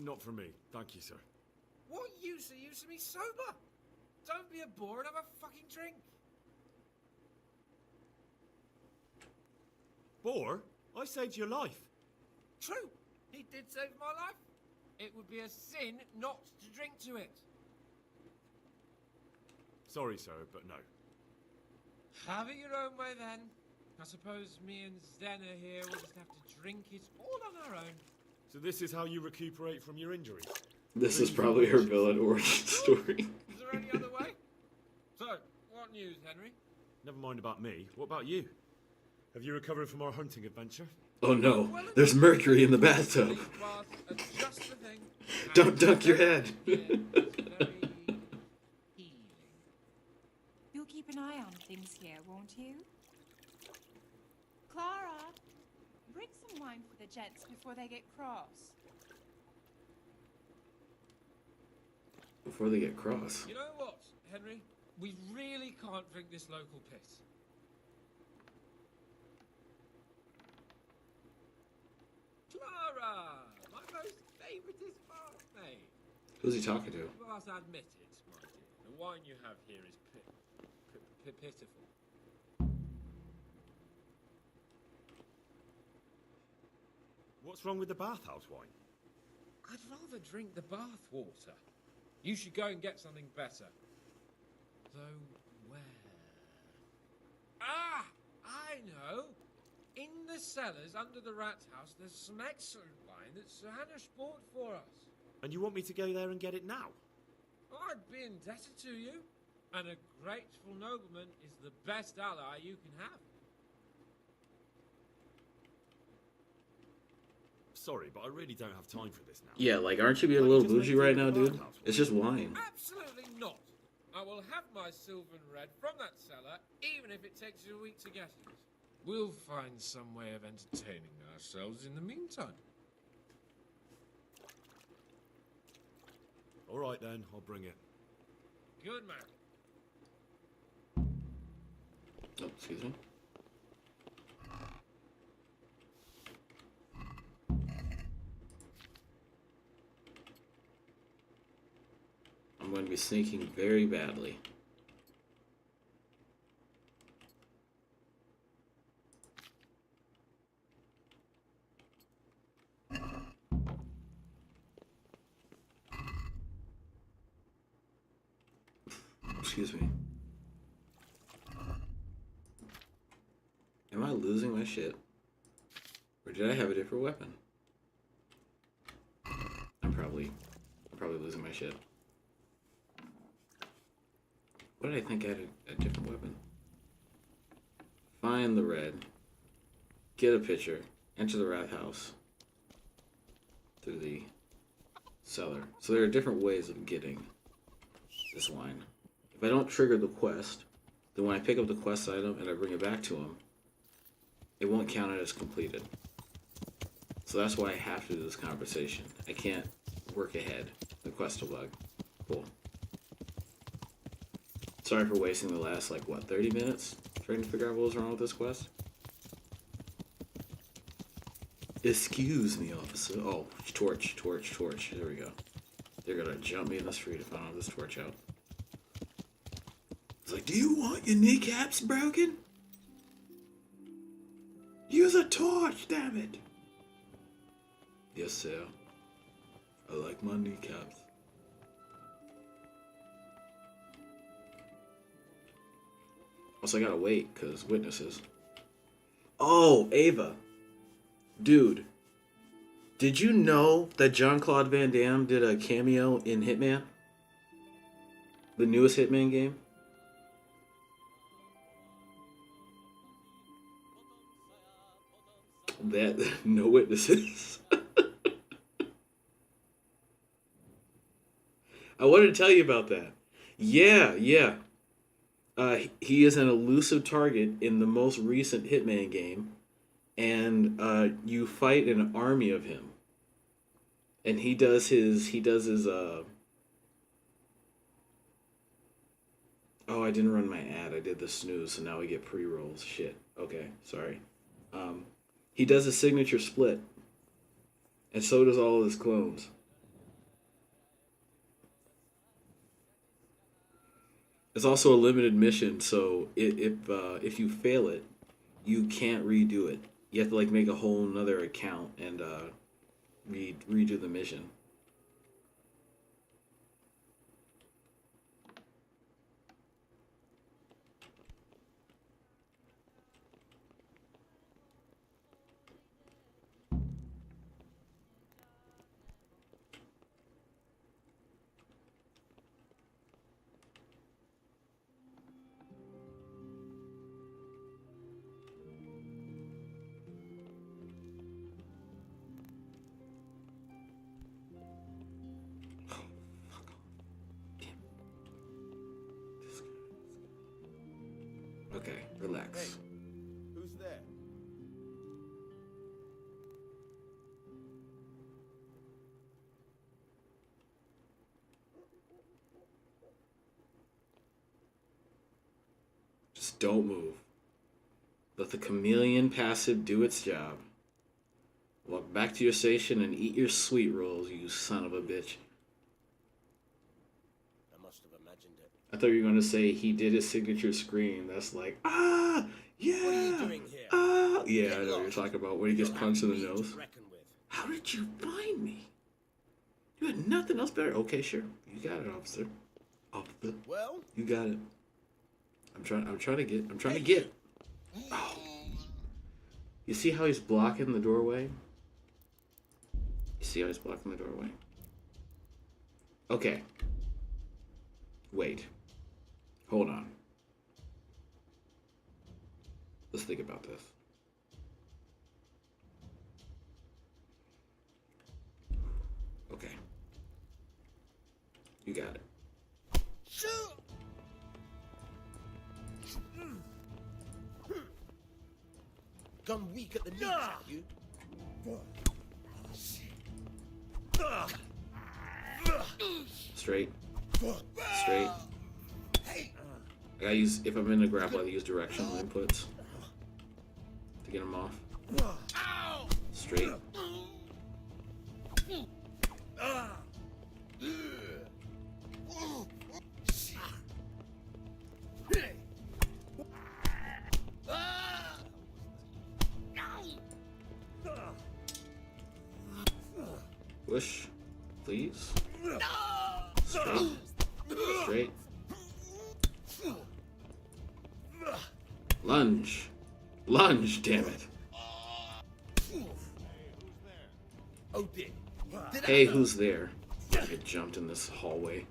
Not for me, thank you, sir. What use are you to me sober? Don't be a bore and have a fucking drink. Boar? I saved your life. True, he did save my life. It would be a sin not to drink to it. Sorry, sir, but no. Have it your own way then. I suppose me and Zena here will just have to drink it all on our own. So this is how you recuperate from your injuries? This is probably her villain origin story. Is there any other way? So, what news, Henry? Never mind about me. What about you? Have you recovered from our hunting adventure? Oh no, there's mercury in the bathtub. These baths are just the thing. Don't dunk your head. Very healing. You'll keep an eye on things here, won't you? Clara, bring some wine for the gents before they get cross. Before they get cross. You know what, Henry? We really can't drink this local piss. Clara! My most favouriteest bathmate. Who's he talking to? You must admit it, my dear. The wine you have here is pitiful. What's wrong with the bathhouse wine? I'd rather drink the bath water. You should go and get something better. Though where? Ah! I know! In the cellars under the rat house, there's some excellent wine that Sir Hannah bought for us. And you want me to go there and get it now? I'd be indebted to you. And a grateful nobleman is the best ally you can have. Sorry, but I really don't have time for this now. Yeah, like, aren't you being a little bougie right now, dude? It's just wine. Absolutely not. I will have my silver and red from that cellar, even if it takes you a week to get it. We'll find some way of entertaining ourselves in the meantime. All right then, I'll bring it. Good man. Oh, excuse me. I'm going to be sneaking very badly. Excuse me. Am I losing my shit? Or did I have a different weapon? I'm probably losing my shit. What did I think I had a different weapon? Find the red. Get a picture. Enter the rat house. Through the cellar. So there are different ways of getting this wine. If I don't trigger the quest, then when I pick up the quest item and I bring it back to him, it won't count it as completed. So that's why I have to do this conversation. I can't work ahead. The quest will bug. Cool. Sorry for wasting the last, 30 minutes trying to figure out what was wrong with this quest? Excuse me, officer. Oh, torch. There we go. They're gonna jump me in the street if I don't have this torch out. It's like, do you want your kneecaps broken? Use a torch, damn it! Yes, sir. I like my kneecaps. Also, I gotta wait, because witnesses. Oh, Ava. Dude. Did you know that Jean-Claude Van Damme did a cameo in Hitman? The newest Hitman game? That, no witnesses. I wanted to tell you about that. Yeah. He is an elusive target in the most recent Hitman game, and you fight an army of him. And he does his oh, I didn't run my ad. I did the snooze, so now we get pre-rolls. Shit. Okay, sorry. He does a signature split, and so does all of his clones. It's also a limited mission, so if you fail it, you can't redo it. You have to like make a whole another account and redo the mission. Okay, relax. Hey, who's there? Just don't move. Let the chameleon passive do its job. Walk back to your station and eat your sweet rolls, you son of a bitch. I must have imagined it. I thought you were going to say he did his signature scream. That's like, ah, yeah. What are you doing here? Ah, yeah, Get I know what you're lost. talking about when he gets You'll punched in have the me to nose. reckon with. How did you find me? You had nothing else better. Okay, sure. You got it, officer. Officer. Well, You got it. I'm trying to get. Oh. You see how he's blocking the doorway? You see how he's blocking the doorway? Okay. Wait. Hold on. Let's think about this. Okay. You got it. gun weak at the knees, have you? Straight. Straight. I gotta use, if I'm in a grapple, I use directional inputs to get him off. Straight. Push, please. Straight. Straight. Lunge. Lunge, damn it. Oh, dear. Hey, who's there? I get jumped in this hallway.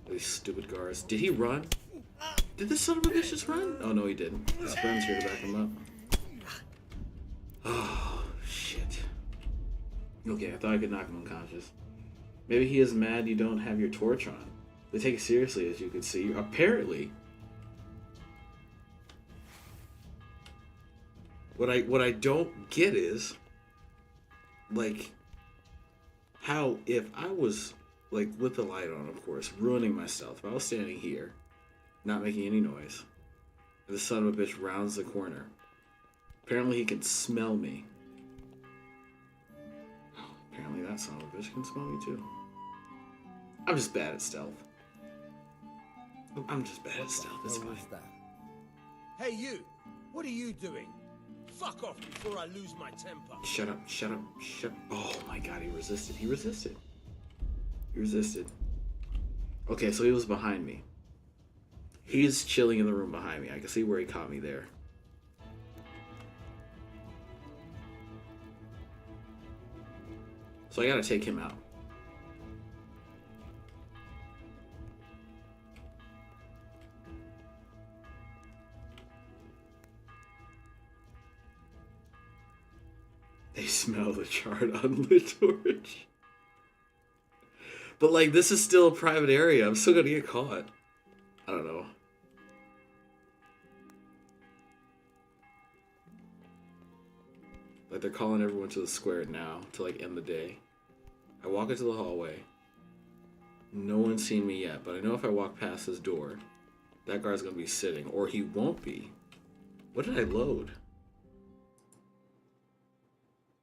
These stupid guards. Did he run? Did this son of a bitch just run? Oh, no, he didn't. His friend's here to back him up. Oh, shit. Okay, I thought I could knock him unconscious. Maybe he is mad you don't have your torch on. They take it seriously, as you can see. Apparently. What I don't get is, like, how if I was, like, with the light on, of course, ruining my stealth, if I was standing here, not making any noise, and the son of a bitch rounds the corner, apparently he can smell me. Apparently that son of a bitch can smell me too. I'm just bad at stealth. I'm just bad at stealth, it's fine. Hey, you! What are you doing? Fuck off before I lose my temper. Shut up, shut up, shut up. Oh my god, he resisted. He resisted. He resisted. Okay, so he was behind me. He's chilling in the room behind me. I can see where he caught me there. So I gotta take him out. They smell the charred unlit torch. But like, this is still a private area. I'm still gonna get caught. I don't know. Like, they're calling everyone to the square now to like end the day. I walk into the hallway. No one's seen me yet, but I know if I walk past his door, that guard's gonna be sitting, or he won't be. What did I load?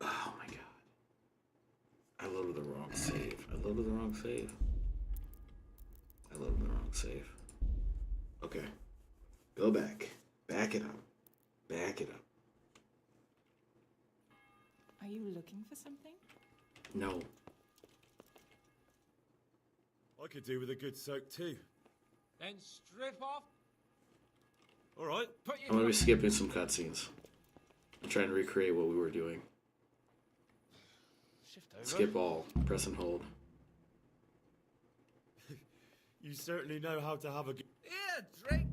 Oh my god. I loaded the wrong save. I loaded the wrong save. I loaded the wrong save. Okay. Go back. Back it up. Back it up. Are you looking for something? No. I could do with a good soak too. Then strip off, All right. put your I'm gonna be skipping some cutscenes. I'm trying to recreate what we were doing. Shift over. Skip all. Press and hold. You certainly know how to have a good... Here, drink.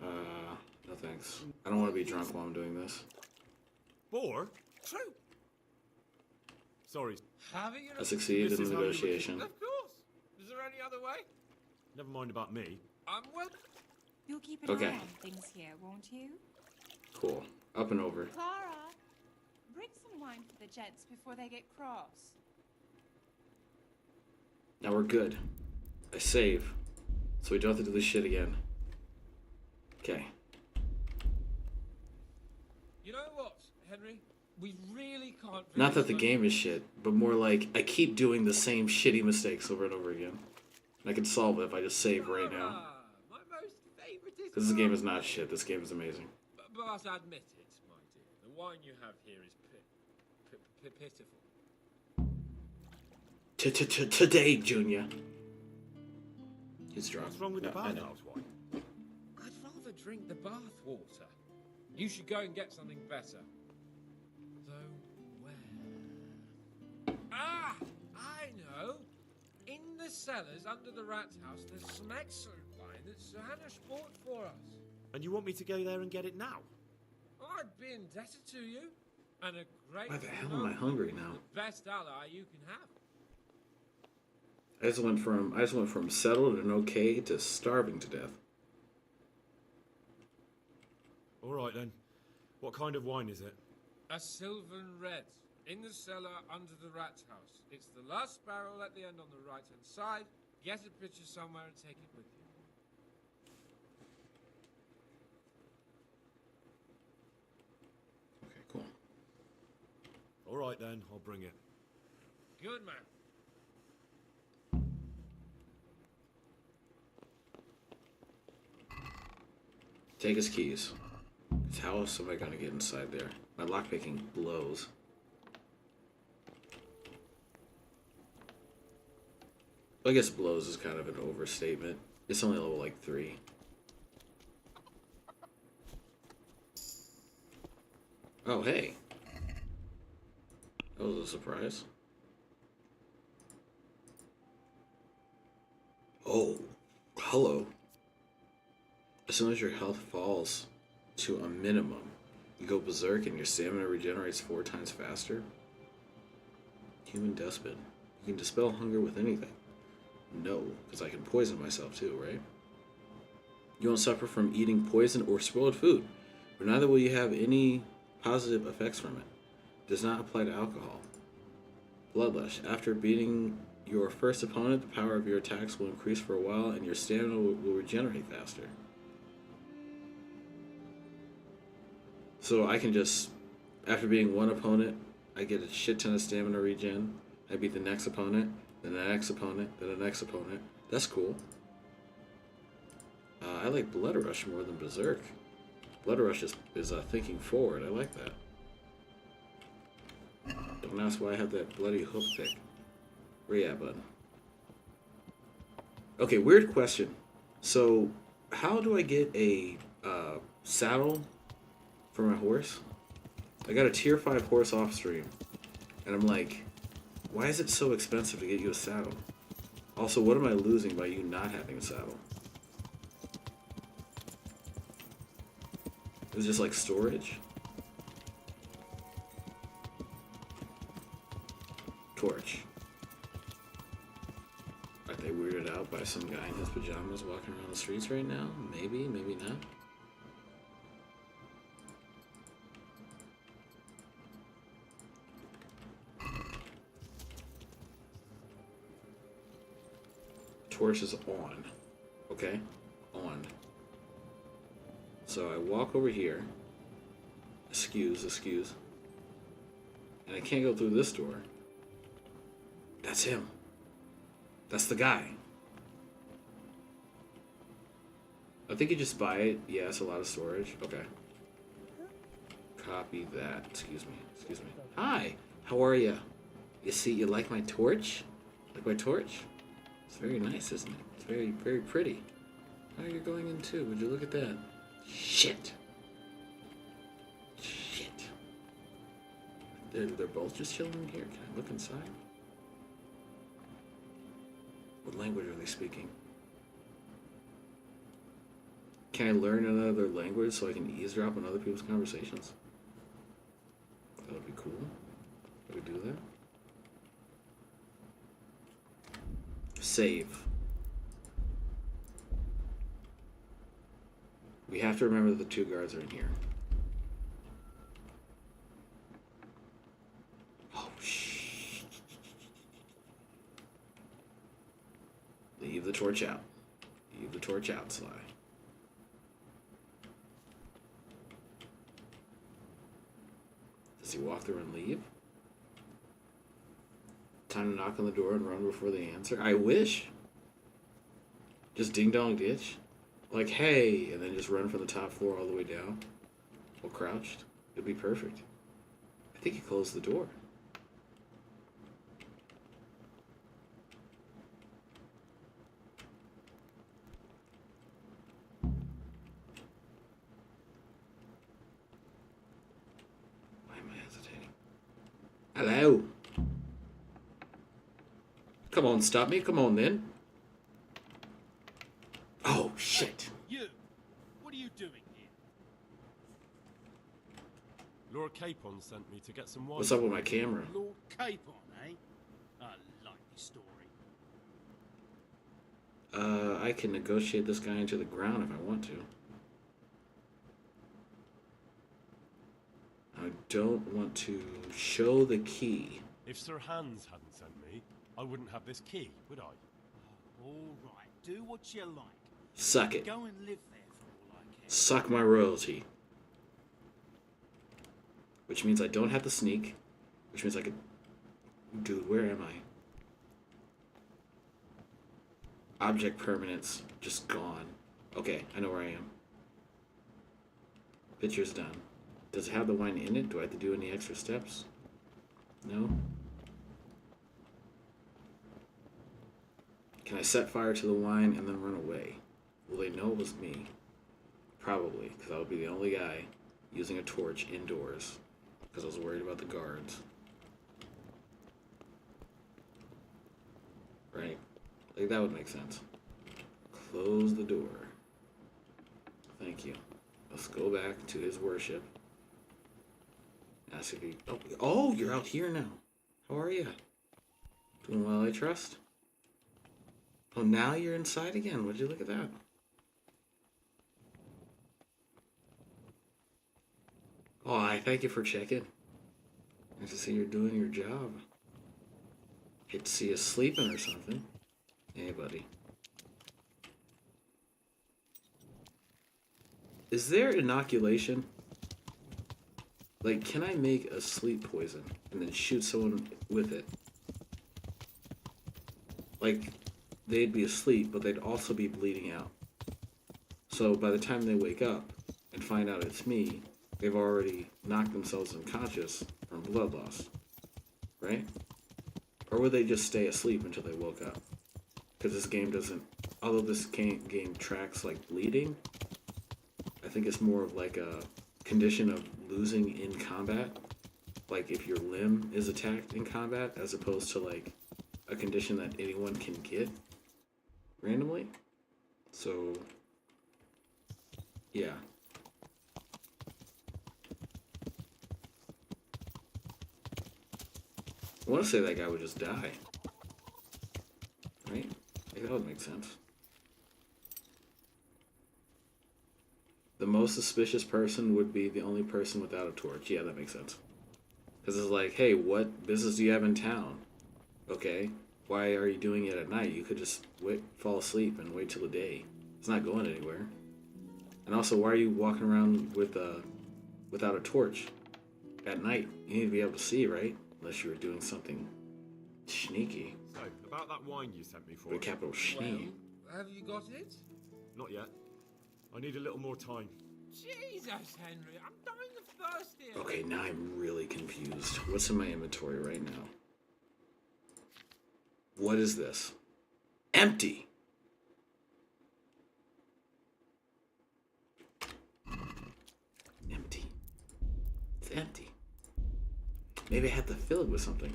No thanks. I don't want to be drunk while I'm doing this. Boar? True. Sorry. Have it your I succeeded This in is the how you would- negotiation. Of course. Is there any other way? Never mind about me. I'm well. You'll keep an Okay. eye on things here, won't you? Cool. Up and over. Clara, bring some wine for the gents before they get cross. Now we're good. I save. So we don't have to do this shit again. Okay. You know what, Henry? We really can't. Not that the finish game is shit, but more like I keep doing the same shitty mistakes over and over again. And I can solve it if I just save right now. My most favourite. Because this game is not shit. This game is amazing. But admit it, my dear. The wine you have here is pitiful. Today, Junior. He's drunk. What's wrong with the Yeah, I know. bathhouse wine? I'd rather drink the bath water. You should go and get something better. Though where? Ah, I know. In the cellars under the rat house, there's some excellent wine that Sir Hanish bought for us. And you want me to go there and get it now? I'd be indebted to you, and a great. Why the hell am I hungry now? The best ally you can have. I just went from settled and okay to starving to death. All right then. What kind of wine is it? A Sylvan Red, in the cellar under the rat house. It's the last barrel at the end on the right-hand side. Get a picture somewhere and take it with you. Okay, cool. All right then, I'll bring it. Good man. Take his keys. 'Cause how else am I gonna get inside there? My lockpicking blows. I guess blows is kind of an overstatement. It's only level like 3. Oh, hey. That was a surprise. Oh, hello. As soon as your health falls to a minimum, you go berserk and your stamina regenerates 4 times faster. Human despot. You can dispel hunger with anything. No, because I can poison myself too, right? You won't suffer from eating poison or spoiled food, but neither will you have any positive effects from it. It does not apply to alcohol. Bloodlust. After beating your first opponent, the power of your attacks will increase for a while and your stamina will regenerate faster. So I can just, after beating one opponent, I get a shit ton of stamina regen. I beat the next opponent, then the next opponent, then the next opponent. That's cool. I like Blood Rush more than Berserk. Blood Rush is thinking forward. I like that. Don't ask why I have that bloody hoof pick. Where you at, bud? Okay, weird question. So, how do I get a saddle for my horse? I got a tier 5 horse off stream, and I'm like, why is it so expensive to get you a saddle? Also, what am I losing by you not having a saddle? It was just like storage. Torch. Are they weirded out by some guy in his pajamas walking around the streets right now? Maybe, maybe not. Torch is on. Okay? On. So I walk over here. Excuse. And I can't go through this door. That's him. That's the guy. think you just buy it. Yeah, it's a lot of storage. Okay. Copy that. Excuse me. Excuse me. Hi. How are you? You see, you like my torch? Like my torch? It's very nice, isn't it? It's very, very pretty. Oh, you're going in too. Would you look at that? Shit. Shit. They're both just chilling in here. Can I look inside? What language are they speaking? Can I learn another language so I can eavesdrop on other people's conversations? That would be cool. Can we do that? Save. We have to remember that the 2 guards are in here. Oh, shh. Leave the torch out. Leave the torch out, Sly. Does he walk through and leave? Time to knock on the door and run before they answer? I wish. Just ding-dong ditch. Like, hey, and then just run from the top floor all the way down. While crouched. It'd be perfect. I think he closed the door. Why am I hesitating? Hello? Come on, stop me. Come on, then. Oh, shit. You! What are you doing here? Lord Capon sent me to get some wine. What's up with my camera? Lord Capon, eh? A likely story. I can negotiate this guy into the ground if I want to. I don't want to show the key. If Sir Hans hadn't sent me, I wouldn't have this key, would I? All right, do what you like. Suck it. Go and live there for all I care. Suck my royalty. Which means I don't have to sneak. Which means I could... Dude, where am I? Object permanence. Just gone. Okay, I know where I am. Picture's done. Does it have the wine in it? Do I have to do any extra steps? No? Can I set fire to the wine and then run away? Will they know it was me? Probably, because I would be the only guy using a torch indoors. Because I was worried about the guards. Right? Like, that would make sense. Close the door. Thank you. Let's go back to his worship. Ask if he... Oh, you're out here now. How are you? Doing well, I trust? Oh, now you're inside again. Would you look at that? Oh, I thank you for checking. Nice to see you're doing your job. Hate to see you sleeping or something. Hey, buddy. Is there inoculation? Like, can I make a sleep poison and then shoot someone with it? Like, they'd be asleep, but they'd also be bleeding out. So by the time they wake up and find out it's me, they've already knocked themselves unconscious from blood loss. Right? Or would they just stay asleep until they woke up? Because this game doesn't... Although this game tracks, like, bleeding, I think it's more of, like, a condition of losing in combat. Like, if your limb is attacked in combat, as opposed to, like, a condition that anyone can get randomly. So, yeah. I want to say that guy would just die. Right? Like, that would make sense. The most suspicious person would be the only person without a torch. Yeah, that makes sense. Because it's like, hey, what business do you have in town? Okay, why are you doing it at night? You could just fall asleep and wait till the day. It's not going anywhere. And also, why are you walking around with without a torch at night? You need to be able to see, right? Unless you were doing something sneaky. So, about that wine you sent me for. With a capital Well, Schnee. have you got it? Not yet. I need a little more time. Jesus, Henry, I'm dying of thirst here. Okay, now I'm really confused. What's in my inventory right now? What is this? Empty! Empty. It's empty. Maybe I had to fill it with something.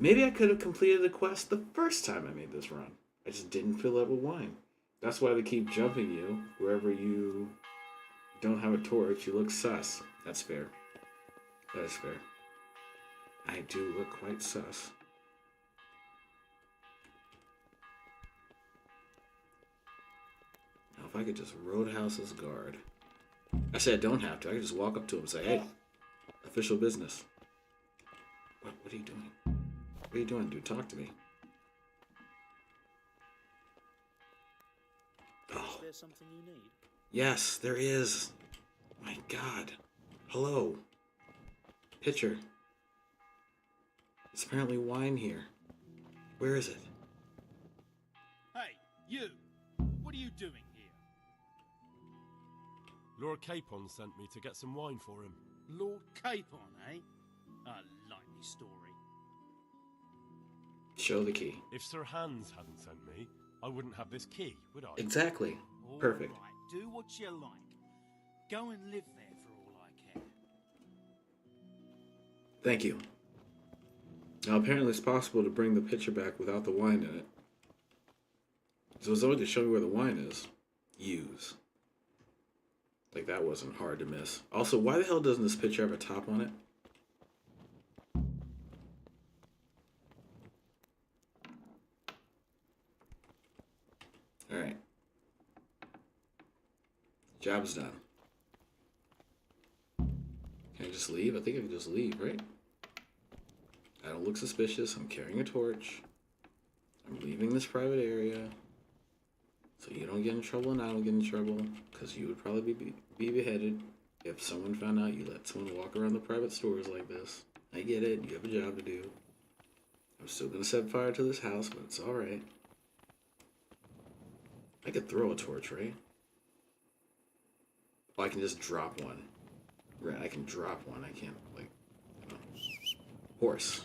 Maybe I could have completed the quest the first time I made this run. I just didn't fill it with wine. That's why they keep jumping you wherever you don't have a torch. You look sus. That's fair. That is fair. I do look quite sus. Now, if I could just roadhouse this guard. I said I don't have to. I could just walk up to him and say, hey, official business. What are you doing? What are you doing, dude? Talk to me. Oh. Is there something you need? Yes, there is. My God. Hello. Pitcher. There's apparently wine here. Where is it? Hey, you! What are you doing here? Lord Capon sent me to get some wine for him. Lord Capon, eh? A likely story. Show the key. If Sir Hans hadn't sent me, I wouldn't have this key, would I? Exactly. Perfect. All right, do what you like. Go and live there for all I care. Thank you. Now, apparently it's possible to bring the pitcher back without the wine in it. So it's only to show me where the wine is. Use. Like, that wasn't hard to miss. Also, why the hell doesn't this pitcher have a top on it? Alright. Job's done. Can I just leave? I think I can just leave, right? I don't look suspicious. I'm carrying a torch. I'm leaving this private area. So you don't get in trouble and I don't get in trouble. Because you would probably be beheaded if someone found out you let someone walk around the private stores like this. I get it. You have a job to do. I'm still going to set fire to this house, but it's alright. I could throw a torch, right? Oh, I can just drop one. Right, I can drop one. I can't, like, you know. Horse.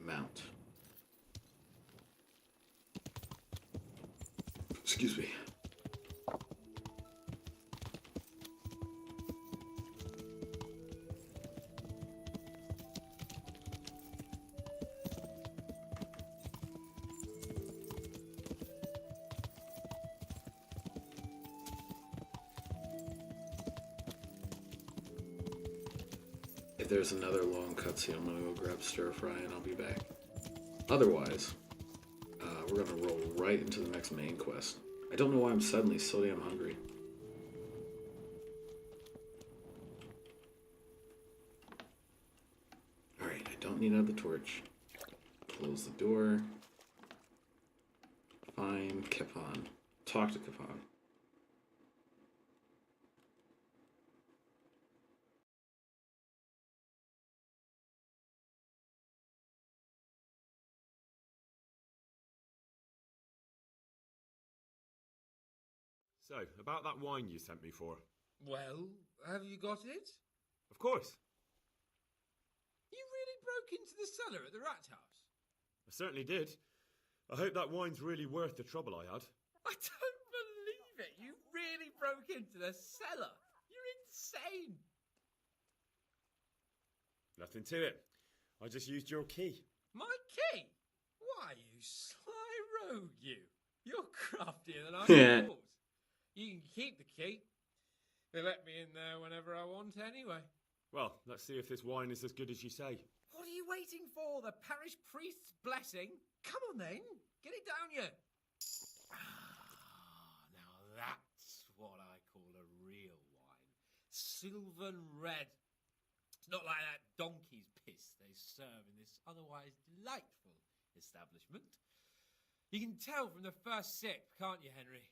Mount. Excuse me. If there's another long cutscene, I'm gonna go grab stir fry and I'll be back. Otherwise, we're gonna roll right into the next main quest. I don't know why I'm suddenly so damn hungry. Alright, I don't need another torch. Close the door. Find Capon. Talk to Capon. So, about that wine you sent me for. Well, have you got it? Of course. You really broke into the cellar at the rat house? I certainly did. I hope that wine's really worth the trouble I had. I don't believe it. You really broke into the cellar. You're insane. Nothing to it. I just used your key. My key? Why, you sly rogue, you. You're craftier than I thought. You can keep the key. They let me in there whenever I want anyway. Well, let's see if this wine is as good as you say. What are you waiting for? The parish priest's blessing? Come on then. Get it down you. Now that's what I call a real wine. Sylvan red. It's not like that donkey's piss they serve in this otherwise delightful establishment. You can tell from the first sip, can't you, Henry?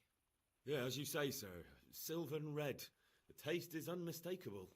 Yeah, as you say, sir. Sylvan red. The taste is unmistakable.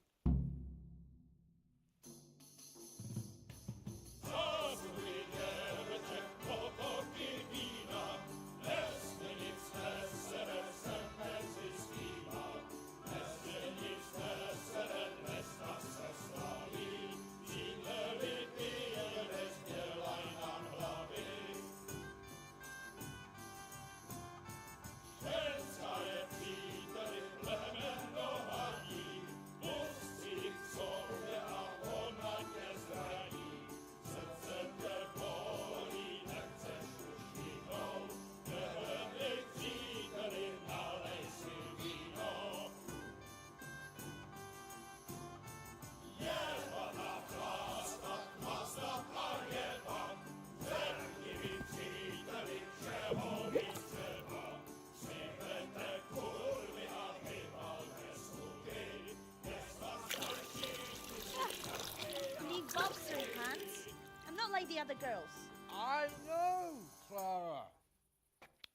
other girls. I know, Clara.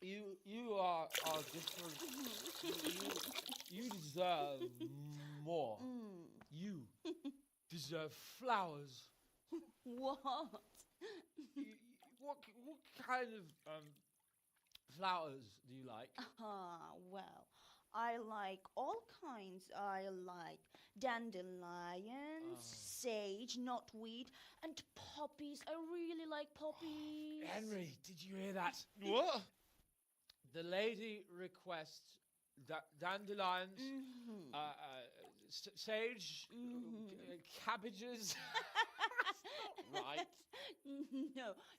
You are different. You deserve more. You deserve flowers. What? What kind of flowers do you like? Well, I like all kinds. I like dandelions, sage, knotweed, and poppies. I really like poppies. Henry, did you hear that? What? The lady requests dandelions, sage, cabbages. Right.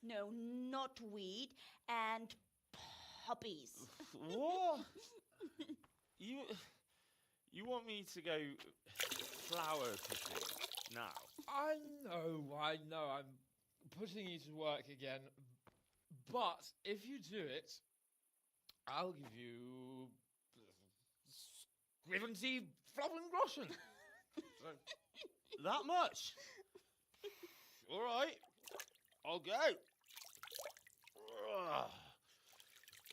No, knotweed and poppies. What? You want me to go flower picking now? I know. I'm putting you to work again. But if you do it, I'll give you 70 Floppen. That much? All right, I'll go.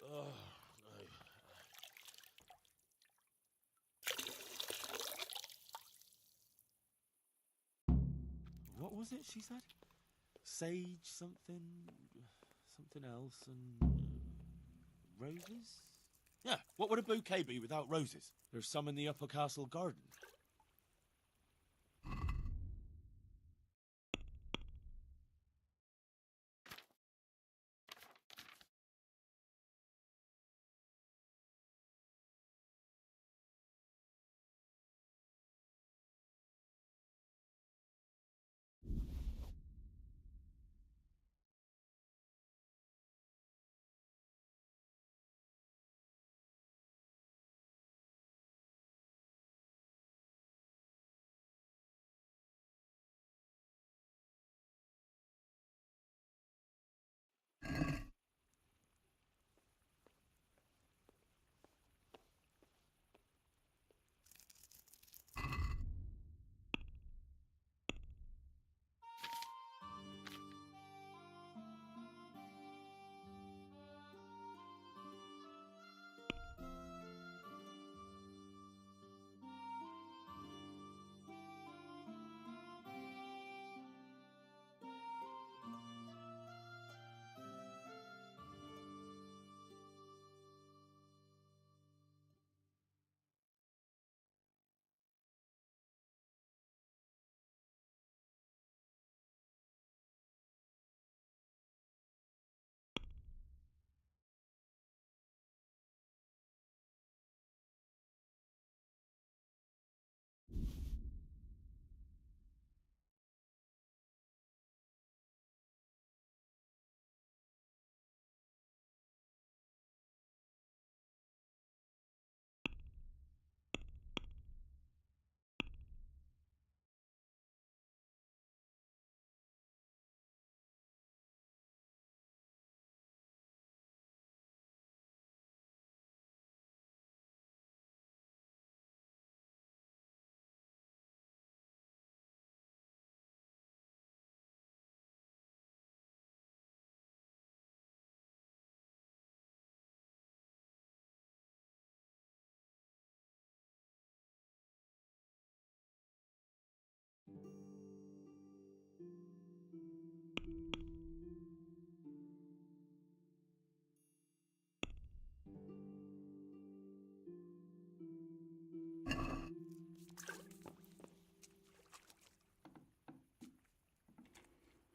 No. What was it she said? Sage something else, and roses? Yeah, what would a bouquet be without roses? There's some in the upper castle garden.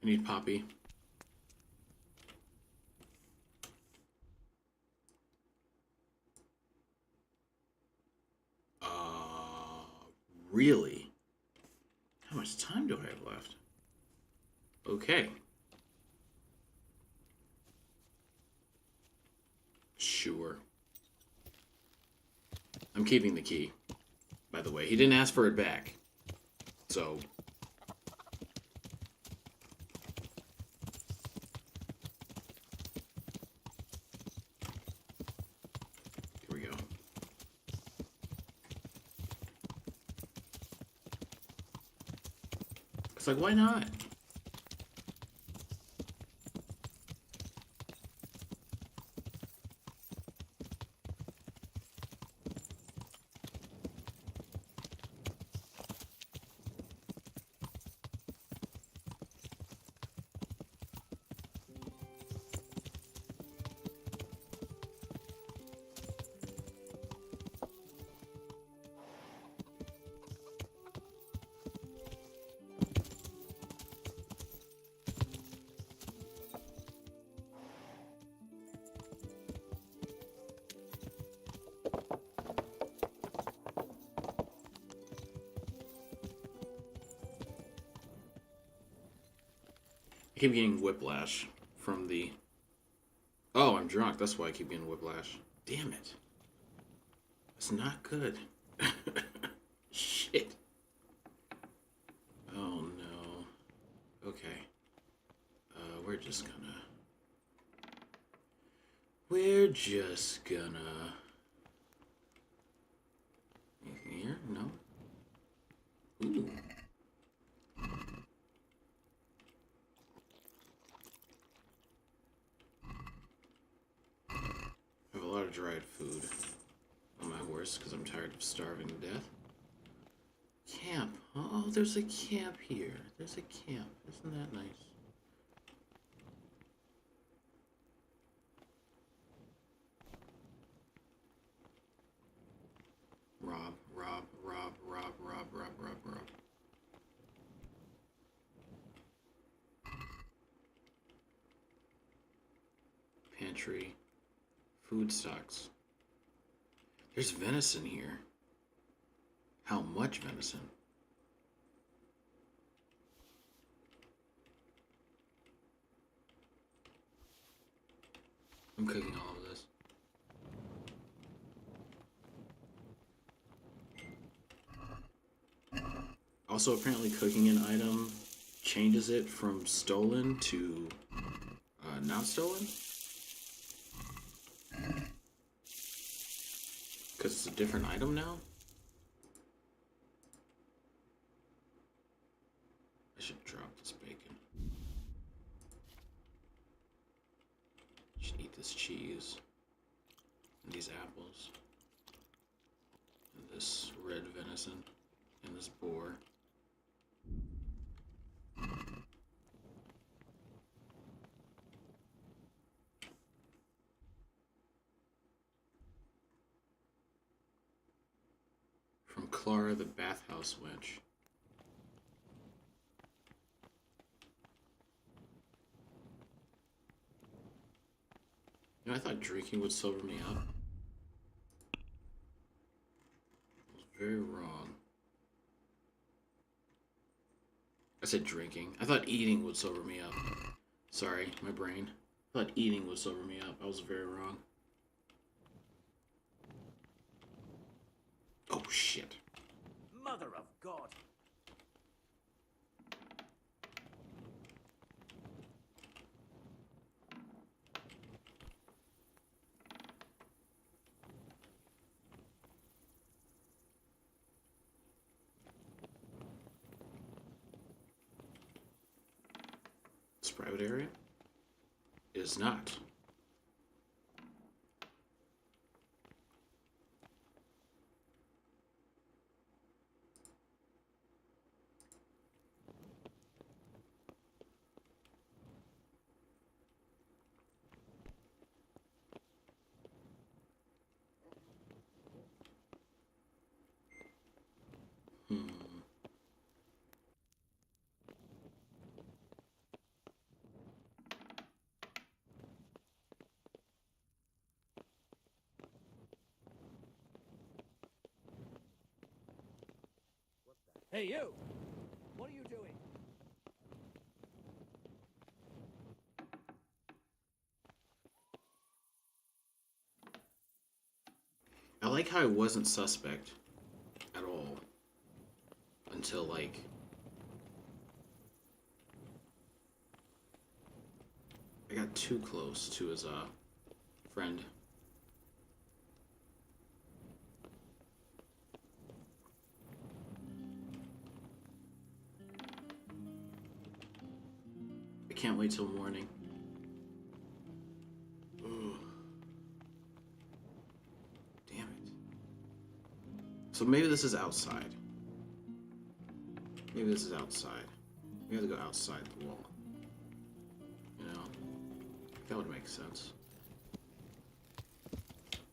I need Poppy. Really? How much time do I have left? Okay. Sure. I'm keeping the key. By the way, he didn't ask for it back. So... here we go. It's like, why not? keep getting whiplash from the... Oh, I'm drunk. That's why I keep getting whiplash. Damn it. It's not good. Shit. Oh, no. Okay. We're just gonna... Anything here? No? Ooh. I have a lot of dried food on my horse because I'm tired of starving to death. Camp. Oh, there's a camp here. There's a camp. Isn't that nice? Rob. Pantry. Food stocks. There's venison here. How much venison? I'm cooking all of this. Also, apparently cooking an item changes it from stolen to not stolen. Because it's a different item now? I should drop this bacon. I should eat this cheese. And these apples. And this red venison. And this boar. From Clara the bathhouse wench. You know, I thought drinking would sober me up. I was very wrong. I said drinking. I thought eating would sober me up. Sorry, my brain. I thought eating would sober me up. I was very wrong. Oh, shit. Mother of God! This private area? It is not. Hey, you! What are you doing? I like how I wasn't suspect at all until, like, I got too close to his friend. I can't wait till morning. Ugh. Damn it. So maybe this is outside. Maybe this is outside. We have to go outside the wall. You know? That would make sense.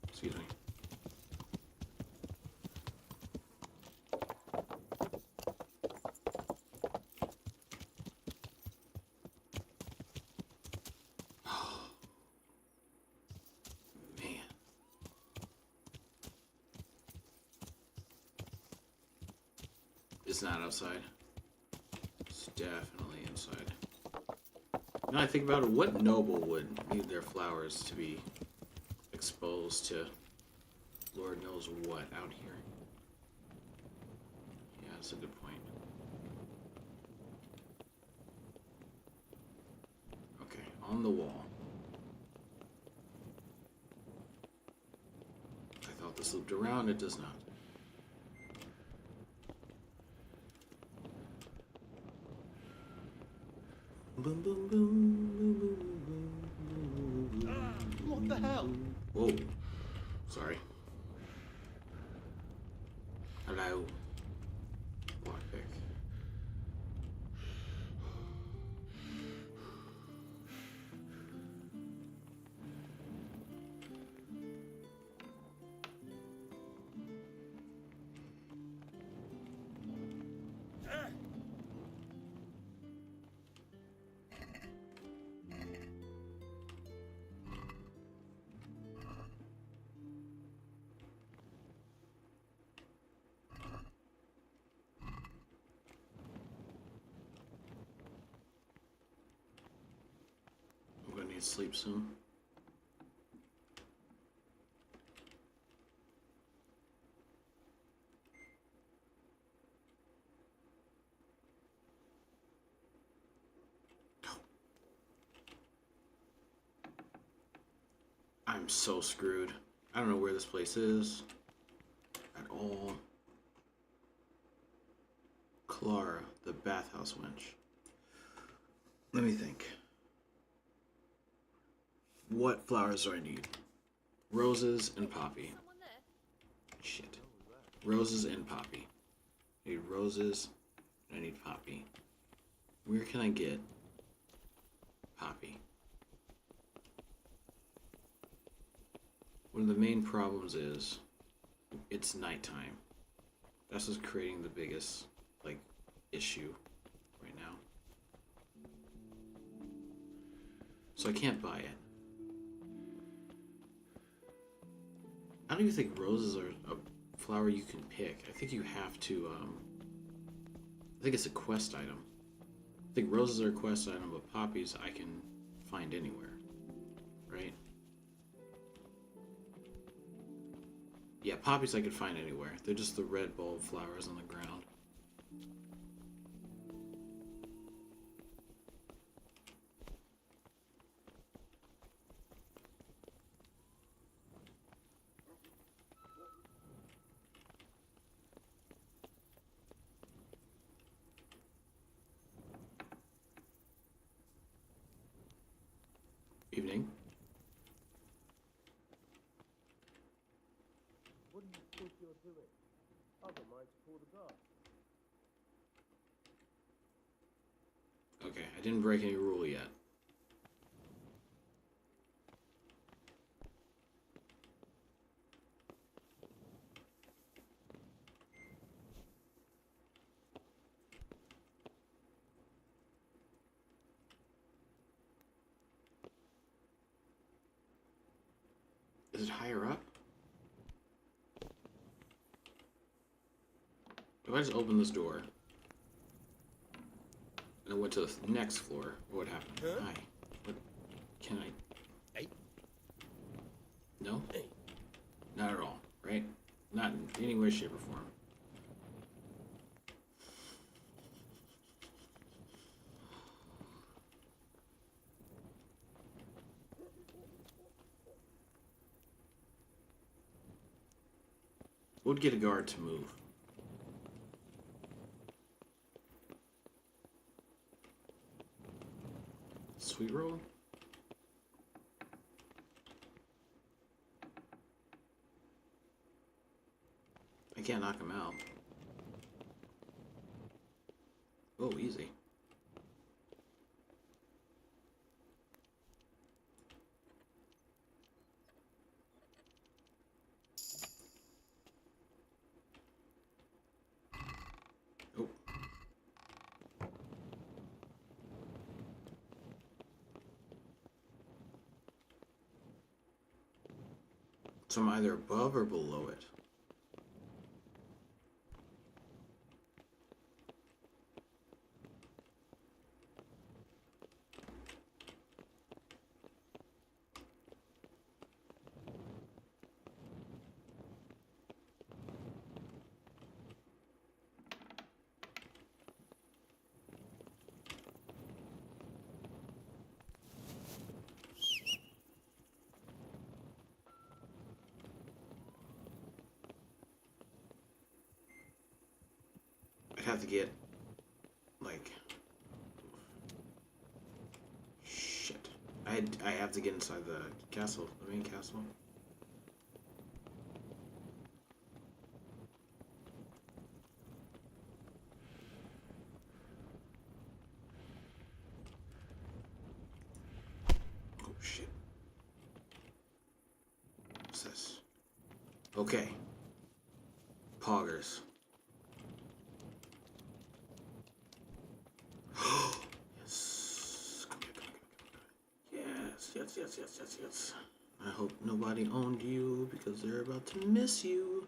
Excuse me. Man. It's not outside. It's definitely inside. Now I think about it, what noble would need their flowers to be exposed to Lord knows what out here? Yeah, that's a good point. Okay, on the wall. I thought this looped around, it does not. Boom, boom, boom, boom, boom, boom, boom, boom. What the hell? Whoa. Sorry. Hello. Lockpick. I'm gonna need sleep soon. I'm so screwed. I don't know where this place is at all. Clara, the bathhouse wench. Let me think. What flowers do I need? Roses and poppy. Shit. Roses and poppy. I need roses and I need poppy. Where can I get poppy? One of the main problems is it's nighttime. That's what's creating the biggest, like, issue right now. So I can't buy it. I don't even think roses are a flower you can pick. I think you have to, I think it's a quest item. I think roses are a quest item, but poppies I can find anywhere. Right? Yeah, poppies I could find anywhere. They're just the red bulb flowers on the ground. Evening. What do you think you're doing? Other minds pull the guard. Okay, I didn't break any rule yet. Is it higher up? If I just open this door and I went to the next floor, what would happen? Huh? Hi. What can I? Hey. No? Hey. Not at all, right? Not in any way, shape, or form. What would get a guard to move? Sweet roll? I can't knock him out. Oh, easy. Oh. So I'm either above or below it. have to get, like, shit. I have to get inside the castle, the main castle. Oh shit. What's this? Okay. Poggers. Yes. Come here, come here, come here, come here. Yes. I hope nobody owned you because they're about to miss you.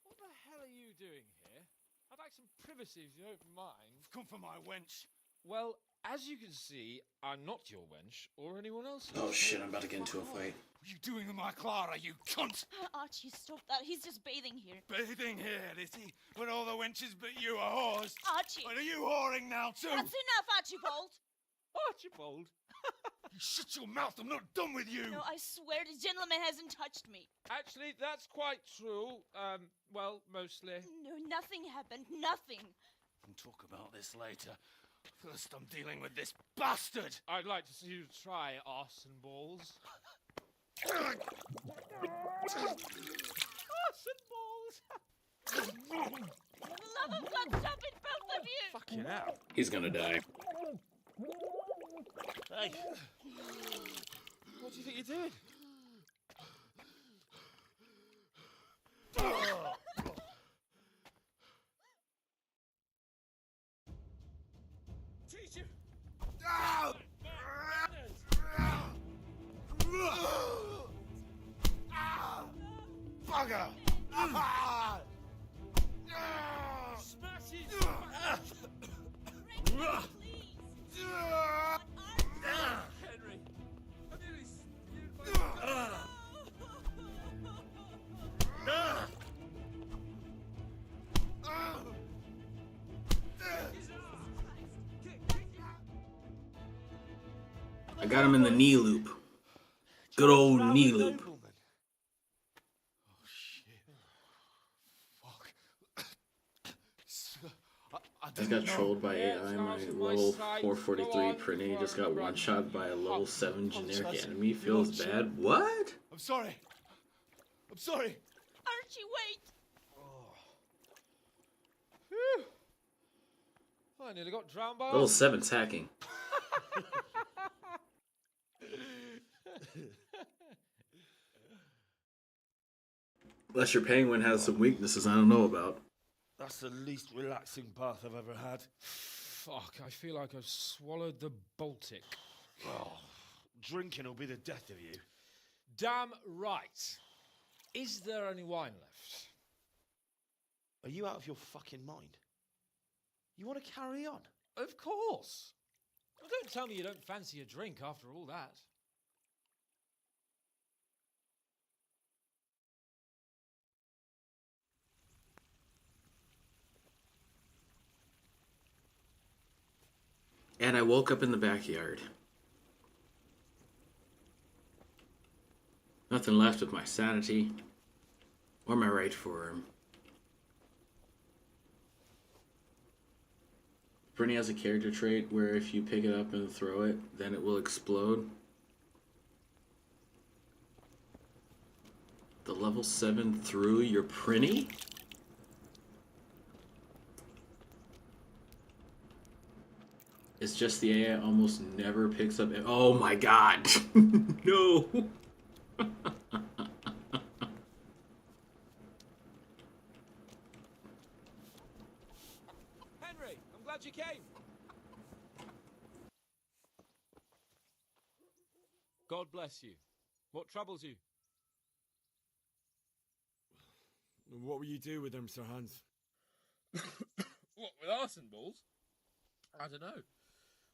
What the hell are you doing here? I'd like some privacy if you don't mind. Come for my wench. Well, as you can see, I'm not your wench or anyone else's. Oh shit, I'm about to get into a fight. What are you doing with my Clara, you cunt? Archie, stop that. He's just bathing here. Bathing here, is he? When all the wenches but you are whores. Archie! What are you whoring now, too? That's enough, Archibald! Archibald? You shut your mouth, I'm not done with you! No, I swear the gentleman hasn't touched me. Actually, that's quite true. Well, mostly. No, nothing happened. Nothing. We'll talk about this later. First, I'm dealing with this bastard! I'd like to see you try arse and balls. Arse and balls! For the love of God, stop it, both of you! Fucking hell. He's gonna die. Hey, what do you think you're doing? Teach him! Bugger! Smash it! Henry, I nearly spewed my... I got him in the knee loop. Good old knee loop. Nobleman. Oh, shit. Fuck. I Just got trolled by Yeah, AI. it's My out of my level sight. 443 Go on, Prinny just got run, one shot by a level run. 7 generic Trust enemy. Feels Lordship. bad. What? I'm sorry. I'm sorry. Archie, wait! Phew. I nearly got drowned by... Level 7's hacking. Unless your penguin has some weaknesses I don't know about. That's the least relaxing bath I've ever had. Fuck, I feel like I've swallowed the Baltic. Oh, drinking will be the death of you. Damn right. Is there any wine left? Are you out of your fucking mind? You want to carry on? Of course. Well, don't tell me you don't fancy a drink after all that. And I woke up in the backyard. Nothing left of my sanity or my right for him. Brittany has a character trait where if you pick it up and throw it, then it will explode. The level 7 threw your Prinny? It's just the AI almost never picks up. Oh my god! No! Henry, I'm glad you came. God bless you. What troubles you? What will you do with them, Sir Hans? What, with arson balls? I don't know.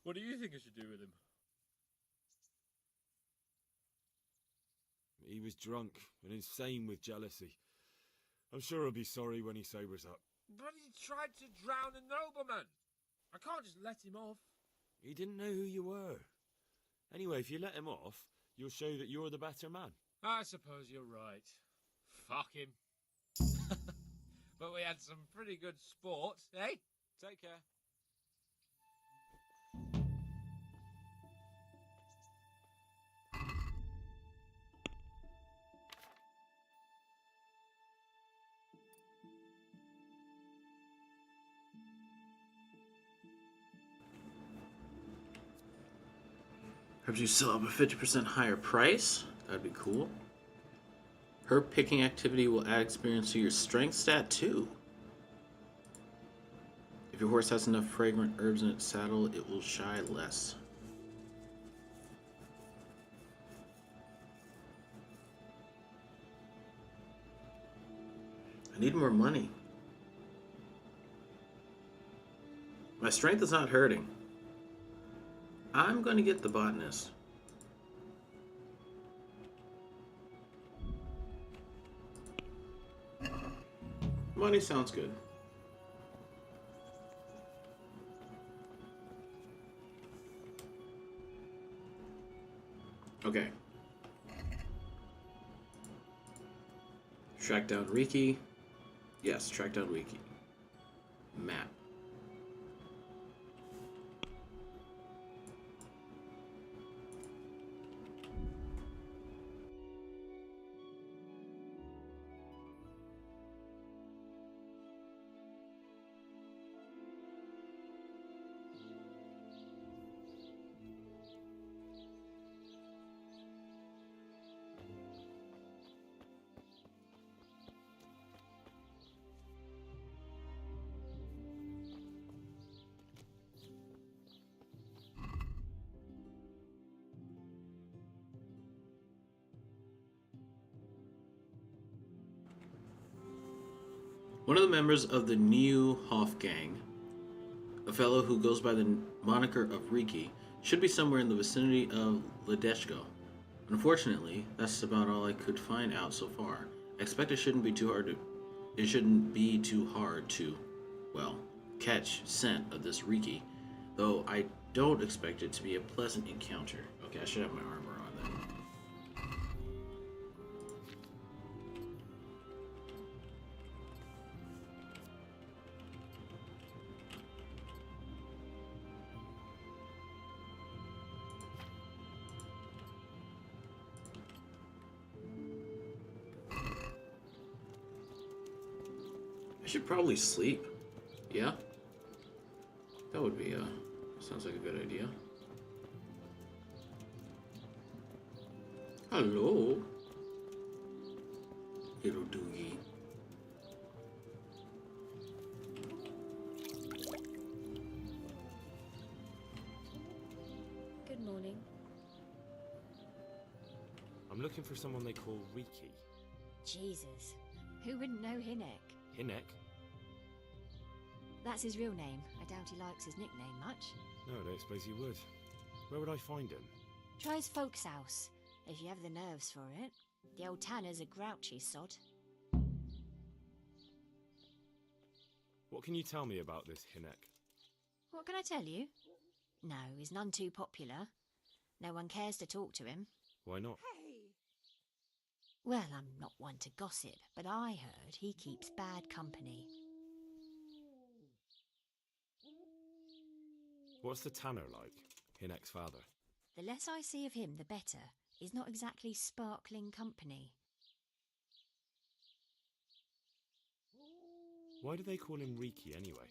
What do you think I should do with him? He was drunk and insane with jealousy. I'm sure he'll be sorry when he sobers up. But he tried to drown a nobleman. I can't just let him off. He didn't know who you were. Anyway, if you let him off, you'll show that you're the better man. I suppose you're right. Fuck him. But we had some pretty good sport, eh? Take care. Perhaps you sell up a 50% higher price. That'd be cool. Her picking activity will add experience to your strength stat too. If your horse has enough fragrant herbs in its saddle, it will shy less. I need more money. My strength is not hurting. I'm going to get the botanist. Money sounds good. Okay. Track down Riki. Yes, track down Riki. Map. One of the members of the new Hoff gang, a fellow who goes by the moniker of Riki, should be somewhere in the vicinity of Ledeshko. Unfortunately, that's about all I could find out so far. I expect it shouldn't be too hard to, well, catch scent of this Riki, though I don't expect it to be a pleasant encounter. Okay, I should have my armor on then. I should probably sleep. Yeah? That would be, sounds like a good idea. Hello? Little doogie. Good morning. I'm looking for someone they call Riki. Jesus. Who wouldn't know Hinek? Hinek? That's his real name. I doubt he likes his nickname much. No, I don't suppose he would. Where would I find him? Try his folks' house, if you have the nerves for it. The old tanner's a grouchy sod. What can you tell me about this Hinek? What can I tell you? No, he's none too popular. No one cares to talk to him. Why not? Well, I'm not one to gossip, but I heard he keeps bad company. What's the tanner like? Hinek's father. The less I see of him, the better. He's not exactly sparkling company. Why do they call him Riki anyway?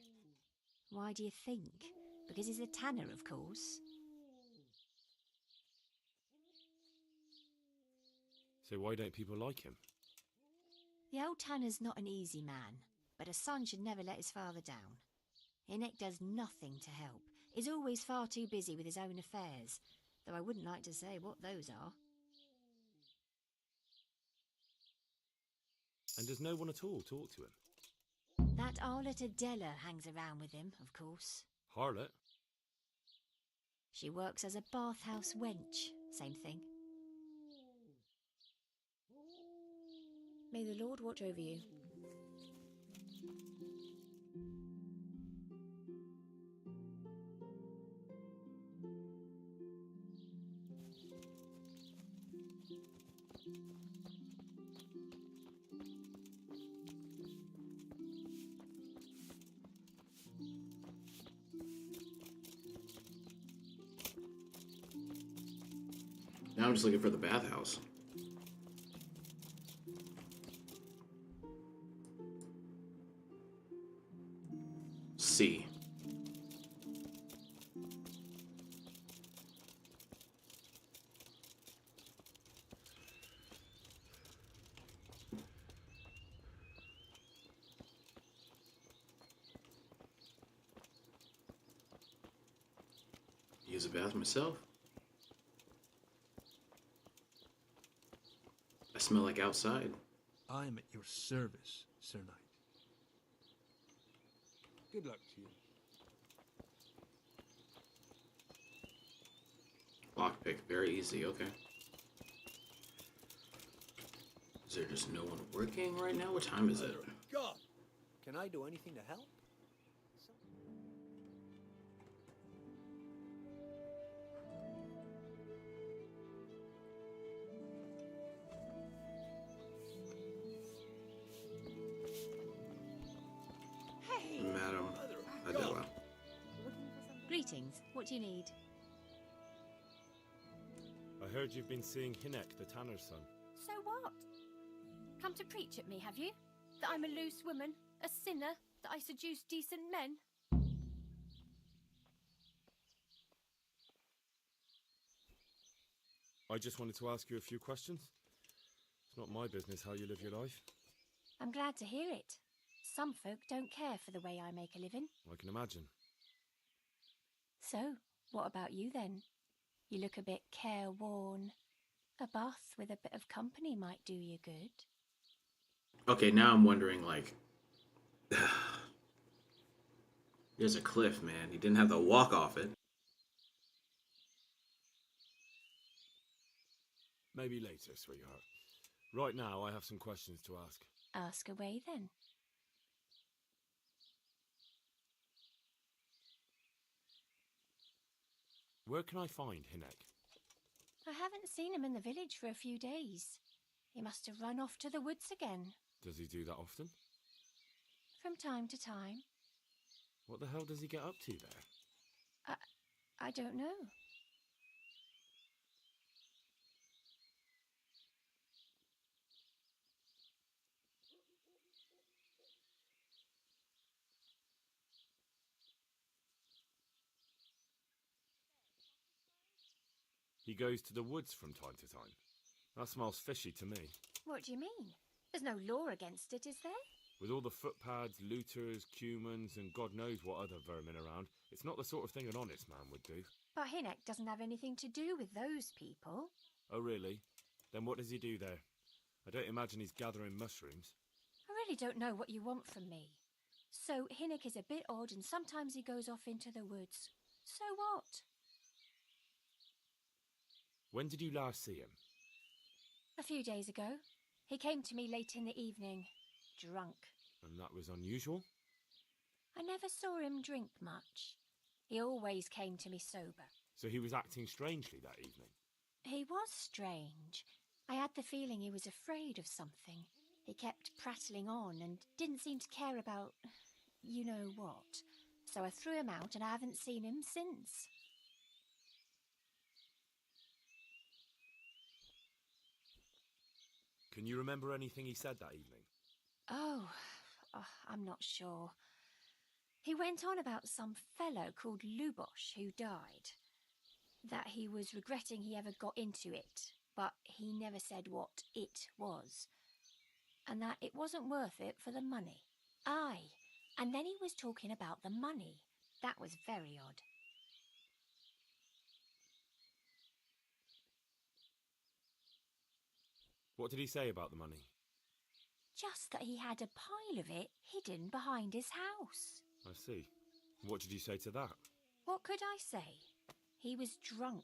Why do you think? Because he's a tanner, of course. So why don't people like him? The old tanner's not an easy man, but a son should never let his father down. Hinek does nothing to help. He's always far too busy with his own affairs, though I wouldn't like to say what those are. And does no one at all talk to him? That harlot Adela hangs around with him, of course. Harlot? She works as a bathhouse wench. Same thing. May the Lord watch over you. Now I'm just looking for the bathhouse. C. Use a bath myself. I smell like outside. I am at your service, Sir Knight. Good luck to you. Lockpick, very easy, okay. Is there just no one working right now? What time is it? God! Can I do anything to help? Hey! Madam Mother of Adela. God. Greetings. What do you need? I heard you've been seeing Hinek, the tanner's son. So what? Come to preach at me, have you? That I'm a loose woman, a sinner, that I seduce decent men? I just wanted to ask you a few questions. It's not my business how you live your life. I'm glad to hear it. Some folk don't care for the way I make a living. I can imagine. So, what about you then? You look a bit careworn. A bath with a bit of company might do you good. Okay, now I'm wondering, like... There's a cliff, man. He didn't have to walk off it. Maybe later, sweetheart. Right now, I have some questions to ask. Ask away then. Where can I find Hinek? I haven't seen him in the village for a few days. He must have run off to the woods again. Does he do that often? From time to time. What the hell does he get up to there? I don't know. He goes to the woods from time to time. That smells fishy to me. What do you mean? There's no law against it, is there? With all the footpads, looters, cumans, and God knows what other vermin around, it's not the sort of thing an honest man would do. But Hinek doesn't have anything to do with those people. Oh, really? Then what does he do there? I don't imagine he's gathering mushrooms. I really don't know what you want from me. So Hinek is a bit odd and sometimes he goes off into the woods. So what? When did you last see him? A few days ago. He came to me late in the evening, drunk. And that was unusual? I never saw him drink much. He always came to me sober. So he was acting strangely that evening? He was strange. I had the feeling he was afraid of something. He kept prattling on and didn't seem to care about you know what. So I threw him out and I haven't seen him since. Can you remember anything he said that evening? Oh, I'm not sure. He went on about some fellow called Lubosh who died. That he was regretting he ever got into it, but he never said what it was. And that it wasn't worth it for the money. Aye, and then he was talking about the money. That was very odd. What did he say about the money? Just that he had a pile of it hidden behind his house. I see. What did you say to that? What could I say? He was drunk.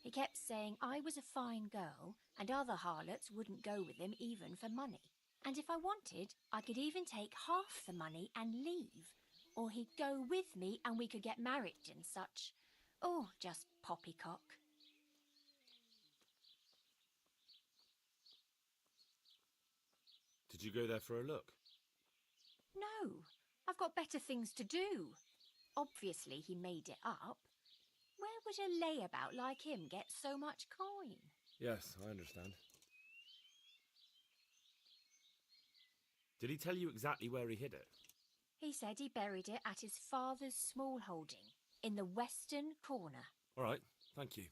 He kept saying I was a fine girl and other harlots wouldn't go with him even for money. And if I wanted, I could even take half the money and leave. Or he'd go with me and we could get married and such. Oh, just poppycock. Did you go there for a look? No, I've got better things to do. Obviously, he made it up. Where would a layabout like him get so much coin? Yes, I understand. Did he tell you exactly where he hid it? He said he buried it at his father's small holding in the western corner. All right, thank you.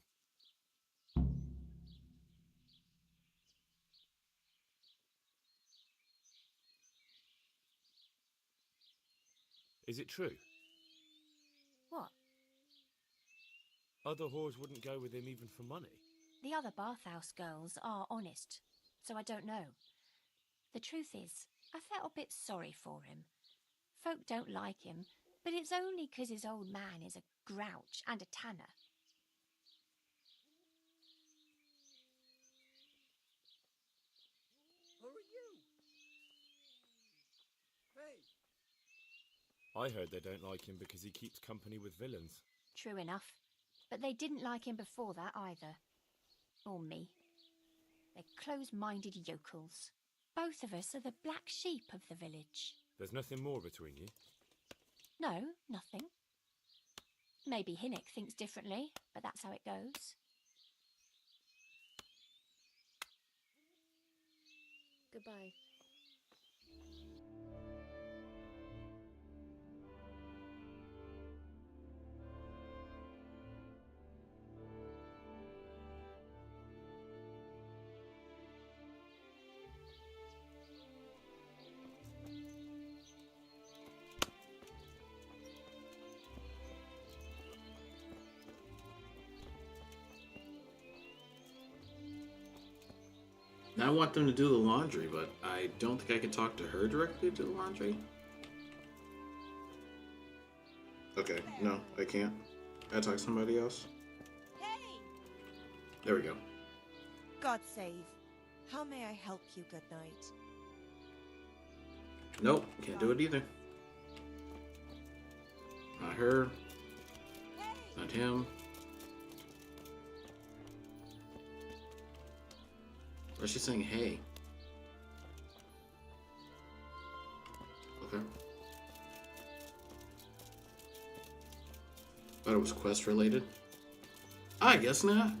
Is it true? What? Other whores wouldn't go with him even for money. The other bathhouse girls are honest, so I don't know. The truth is, I felt a bit sorry for him. Folk don't like him, but it's only 'cause his old man is a grouch and a tanner. Who are you? Hey! I heard they don't like him because he keeps company with villains. True enough, but they didn't like him before that either. Or me. They're close-minded yokels. Both of us are the black sheep of the village. There's nothing more between you? No, nothing. Maybe Hinnock thinks differently, but that's how it goes. Goodbye. I want them to do the laundry, but I don't think I can talk to her directly to do the laundry. Okay, no, I can't. I talk to somebody else. Hey! There we go. God save. How may I help you, good night? Nope, can't do it either. Not her. Not him. Or is she saying hey? Okay. Thought it was quest related. I guess not.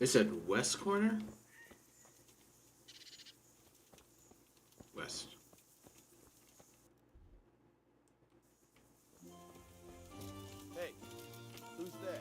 They said west corner? West. Hey, who's there?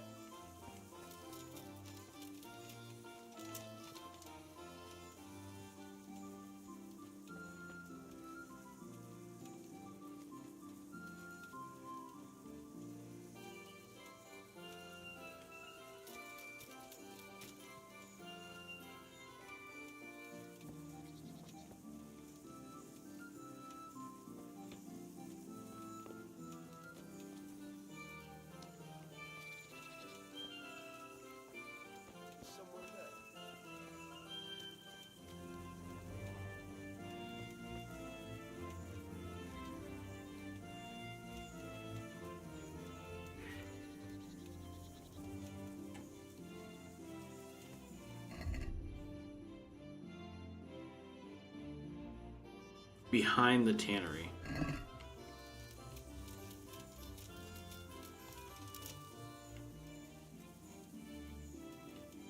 behind the tannery.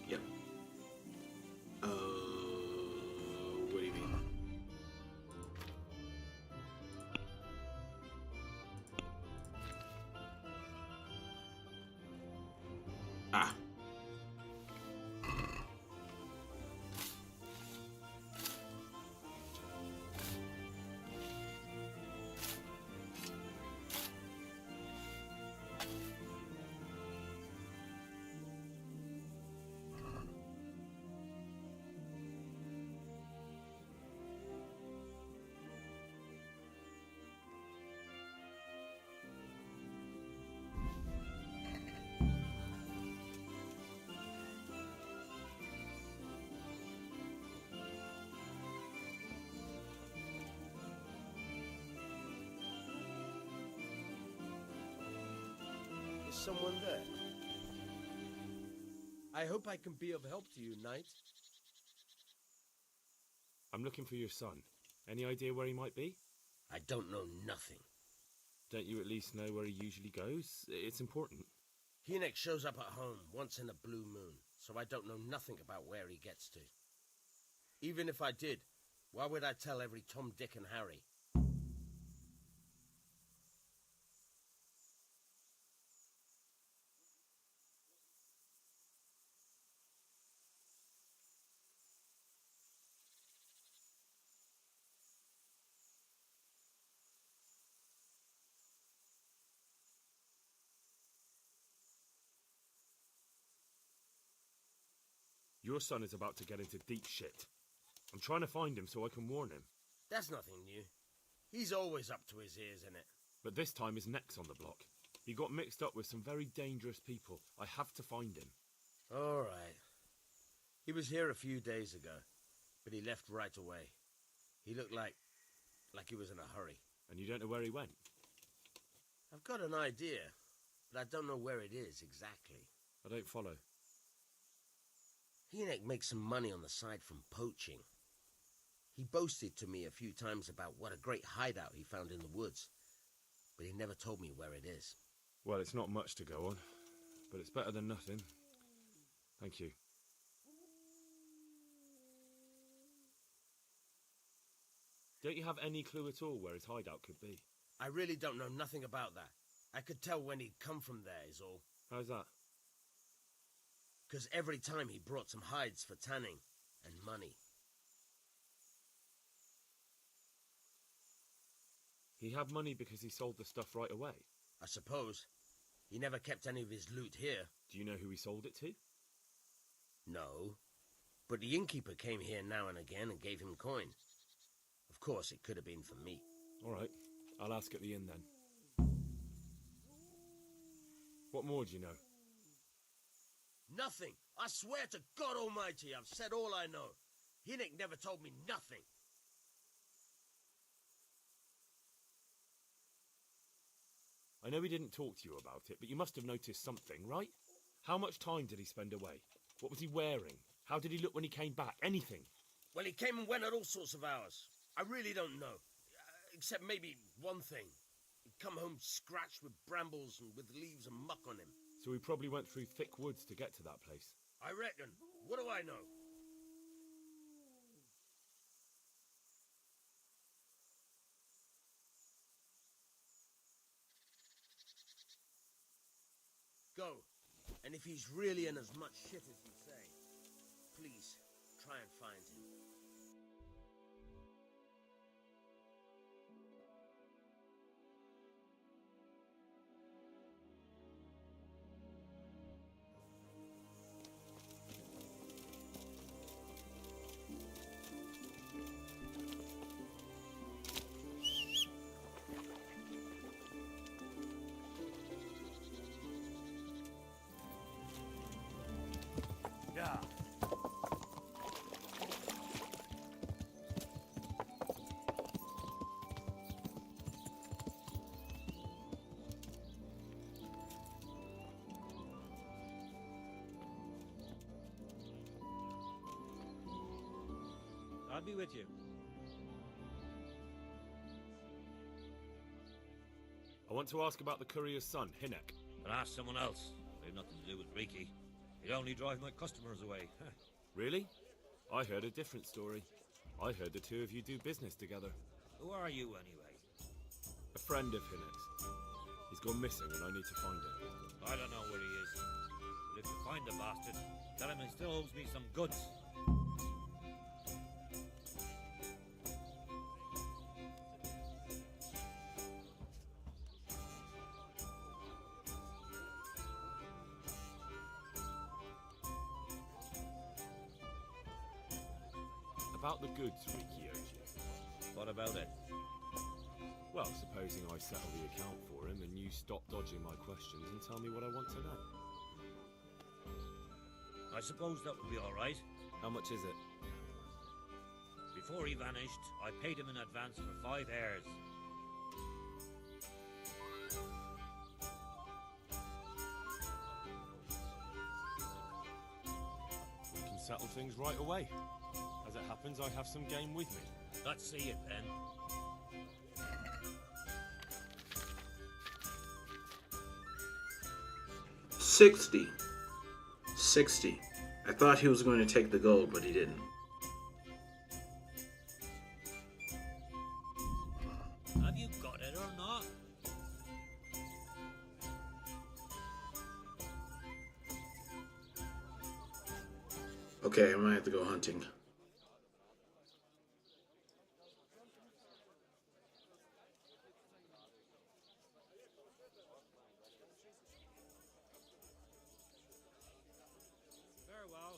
Yep. What do you mean? Ah. Is someone there? I hope I can be of help to you, Knight. I'm looking for your son. Any idea where he might be? I don't know nothing. Don't you at least know where he usually goes? It's important. Hynek shows up at home once in a blue moon, so I don't know nothing about where he gets to. Even if I did, why would I tell every Tom, Dick and Harry? Your son is about to get into deep shit. I'm trying to find him so I can warn him. That's nothing new. He's always up to his ears in it. But this time his neck's on the block. He got mixed up with some very dangerous people. I have to find him. All right. He was here a few days ago, but he left right away. He looked like he was in a hurry. And you don't know where he went? I've got an idea, but I don't know where it is exactly. I don't follow. Hynek makes some money on the side from poaching. He boasted to me a few times about what a great hideout he found in the woods, but he never told me where it is. Well, it's not much to go on, but it's better than nothing. Thank you. Don't you have any clue at all where his hideout could be? I really don't know nothing about that. I could tell when he'd come from there is all. How's that? Because every time he brought some hides for tanning and money. He had money because he sold the stuff right away? I suppose. He never kept any of his loot here. Do you know who he sold it to? No. But the innkeeper came here now and again and gave him coin. Of course, it could have been for me. All right. I'll ask at the inn then. What more do you know? Nothing. I swear to God Almighty, I've said all I know. Hynek never told me nothing. I know he didn't talk to you about it, but you must have noticed something, right? How much time did he spend away? What was he wearing? How did he look when he came back? Anything? Well, he came and went at all sorts of hours. I really don't know. Except maybe one thing. He'd come home scratched with brambles and with leaves and muck on him. So he probably went through thick woods to get to that place. I reckon. What do I know? Go. And if he's really in as much shit as you say, please, try and find him. Yeah. I'll be with you. I want to ask about the courier's son, Hinek. But ask someone else. They've nothing to do with Riki. He'd only drive my customers away. Really? I heard a different story. I heard the two of you do business together. Who are you, anyway? A friend of Hinek's. He's gone missing and I need to find him. I don't know where he is. But if you find the bastard, tell him he still owes me some goods. About the goods Riki owed you. What about it? Well, supposing I settle the account for him and you stop dodging my questions and tell me what I want to know. I suppose that would be all right. How much is it? Before he vanished, I paid him in advance for 5 heirs. We can settle things right away. As it happens, I have some game with me. Let's see it then. $60. I thought he was going to take the gold, but he didn't. Have you got it or not? Okay, I might have to go hunting. Very well.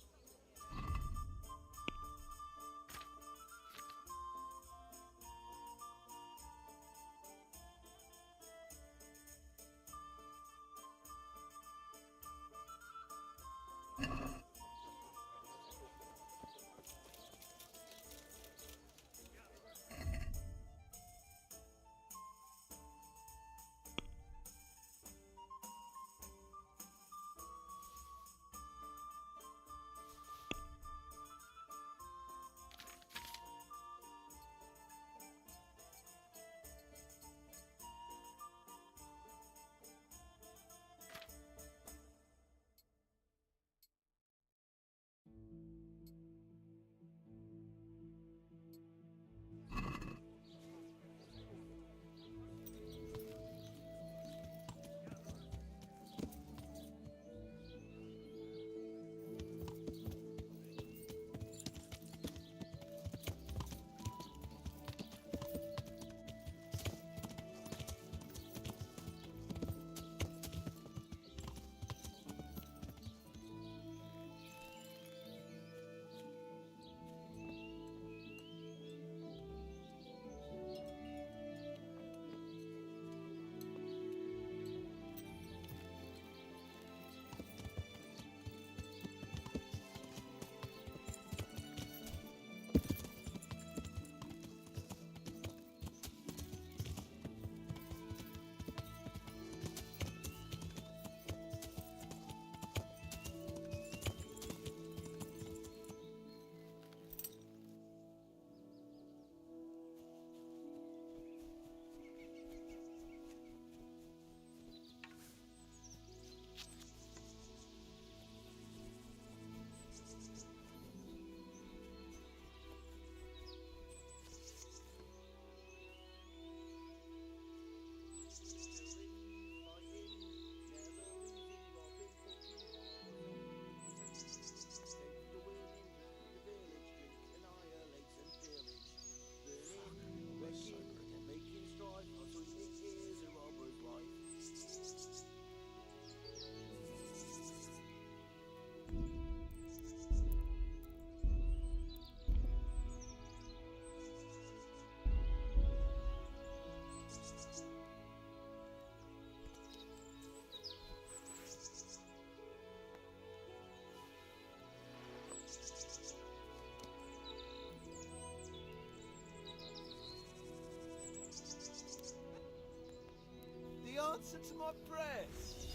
The answer to my prayers.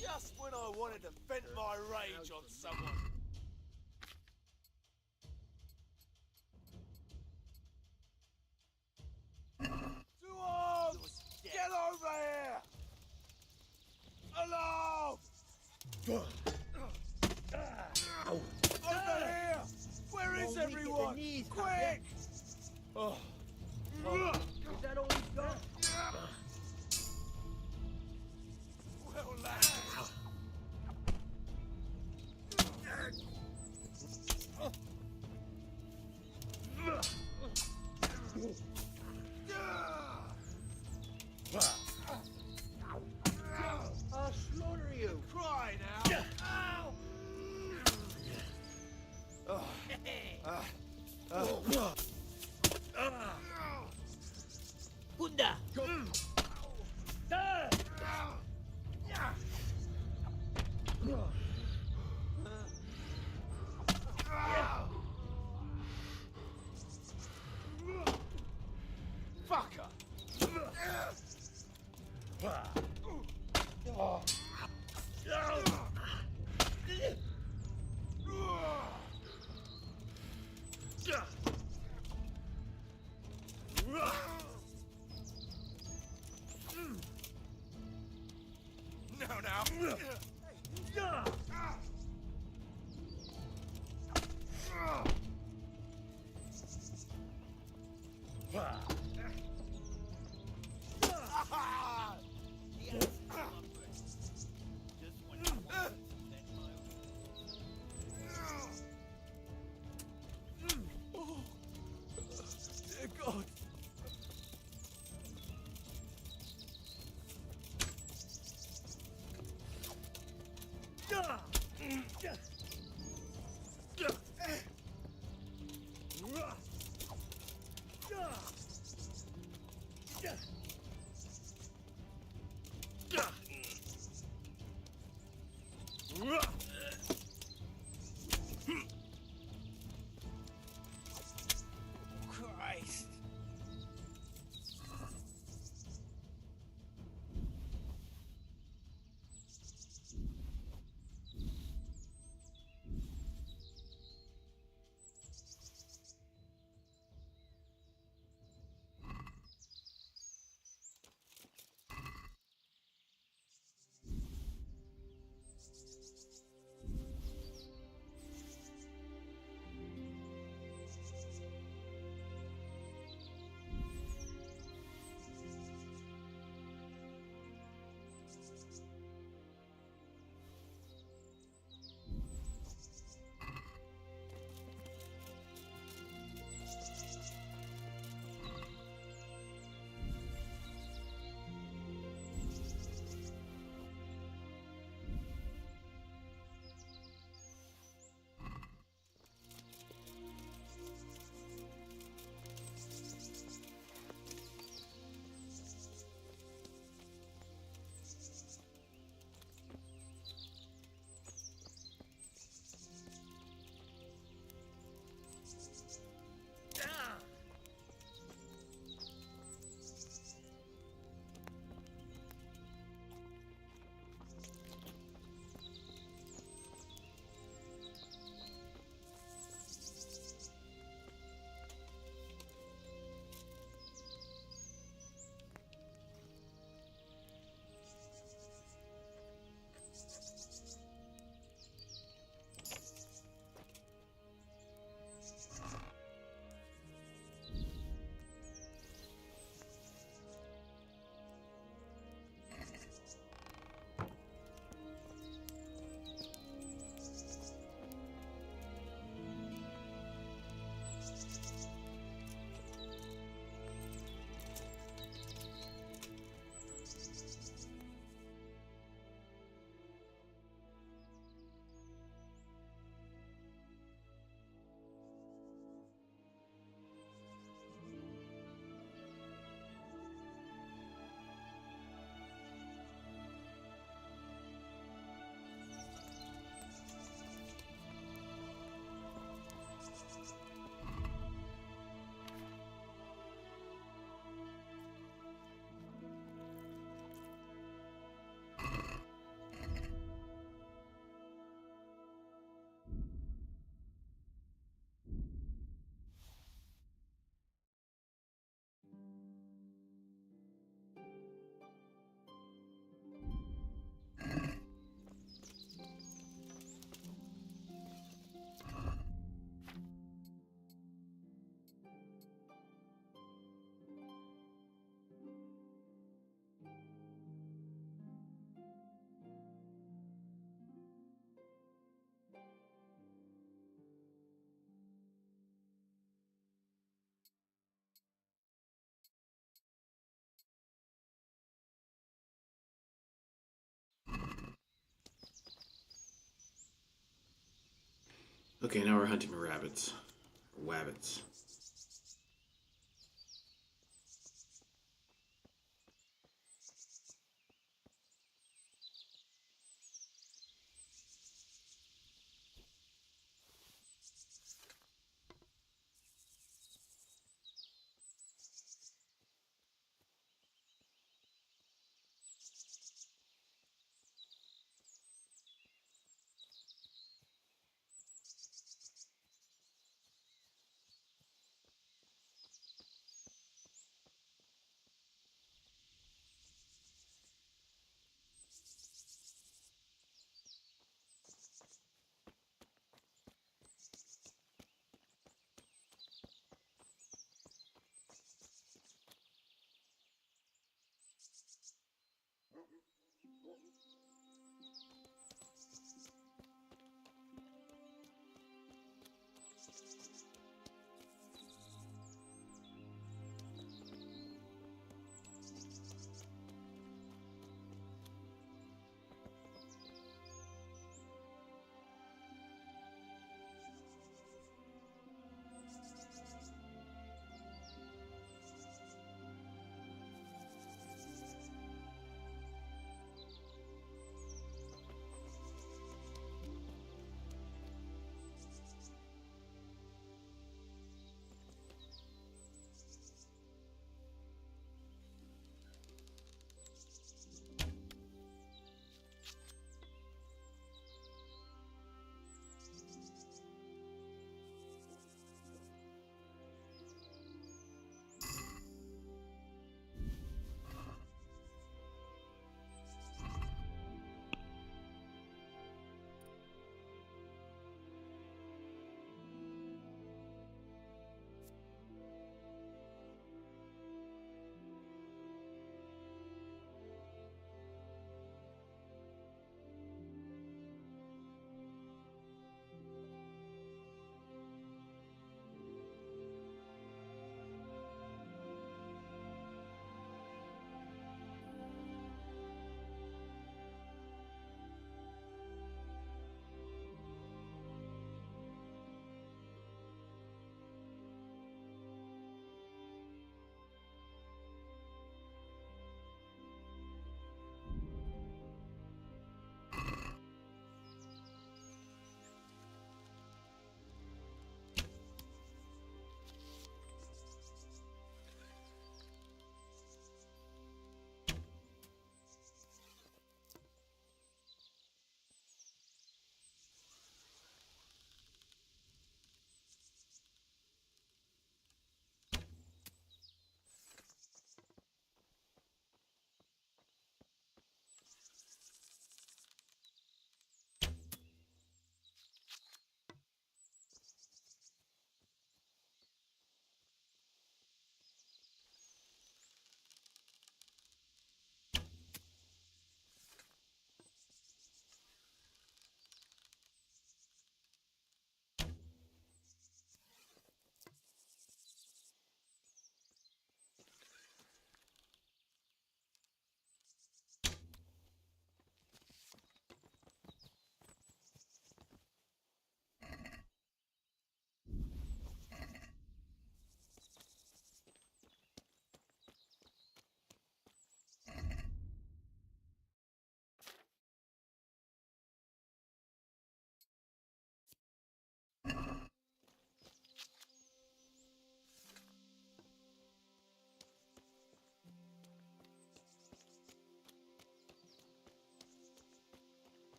Just when I wanted to vent my rage on someone. To arms! Get over here! Over here! Where is everyone? Quick! Oh. Is that all he's got? Well, lads. I'll slaughter you. Cry now. Ow! Gunda! Fucker! No, now. Dear God. Christ. Okay, now we're hunting rabbits. Or wabbits.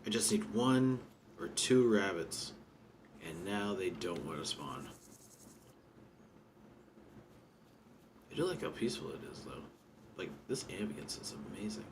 I just need 1 or 2 rabbits. And now they don't want to spawn. I do like how peaceful it is, though. Like, this ambience is amazing.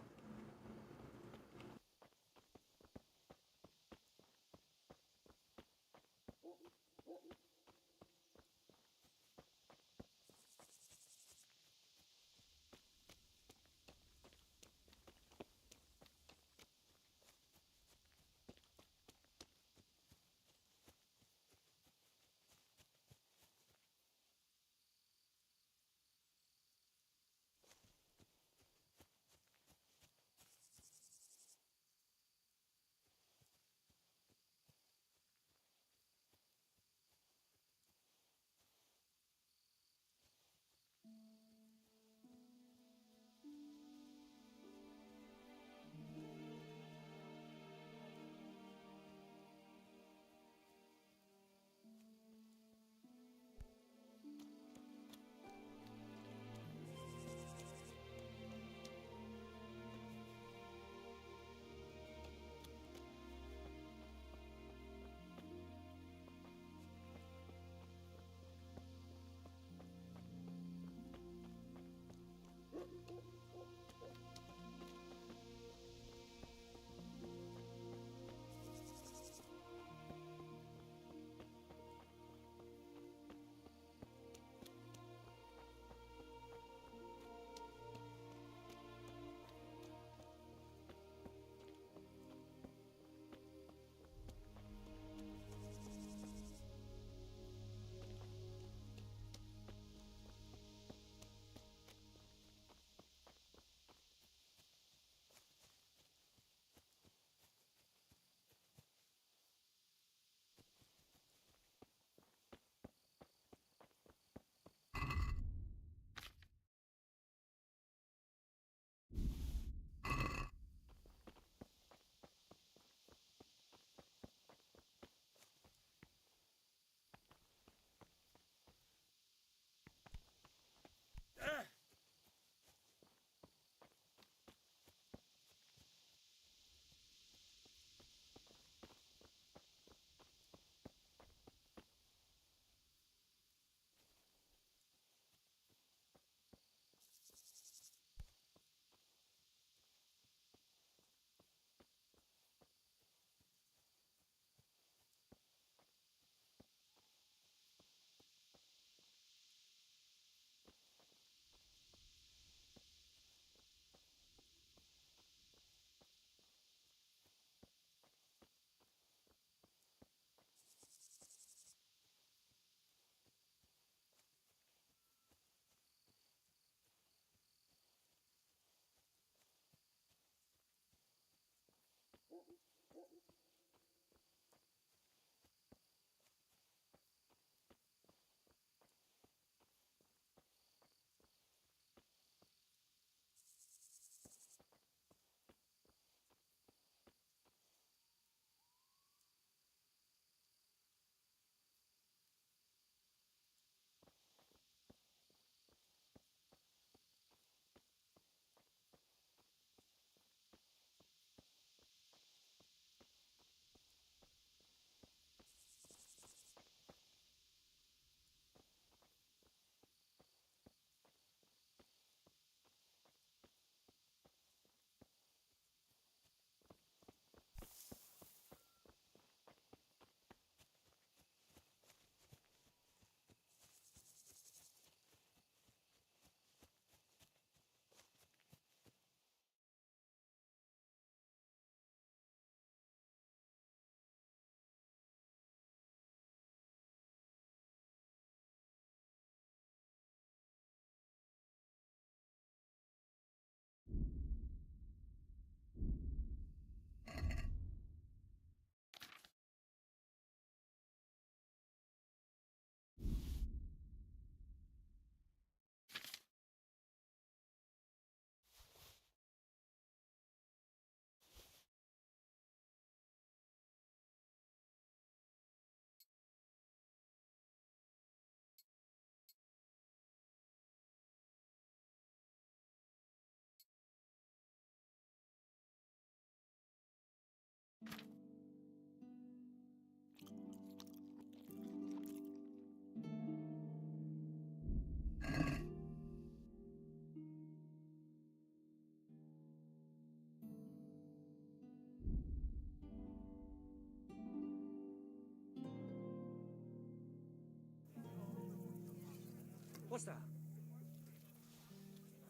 What's that?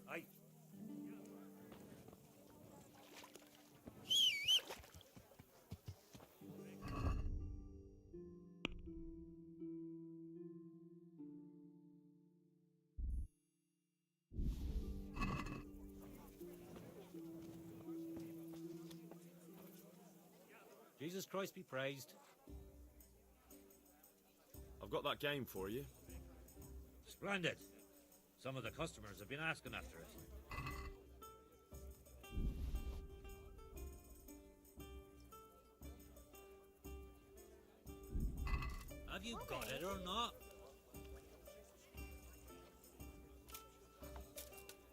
Aye. Jesus Christ be praised. I've got that game for you. Splendid. Some of the customers have been asking after it. Have you got it or not?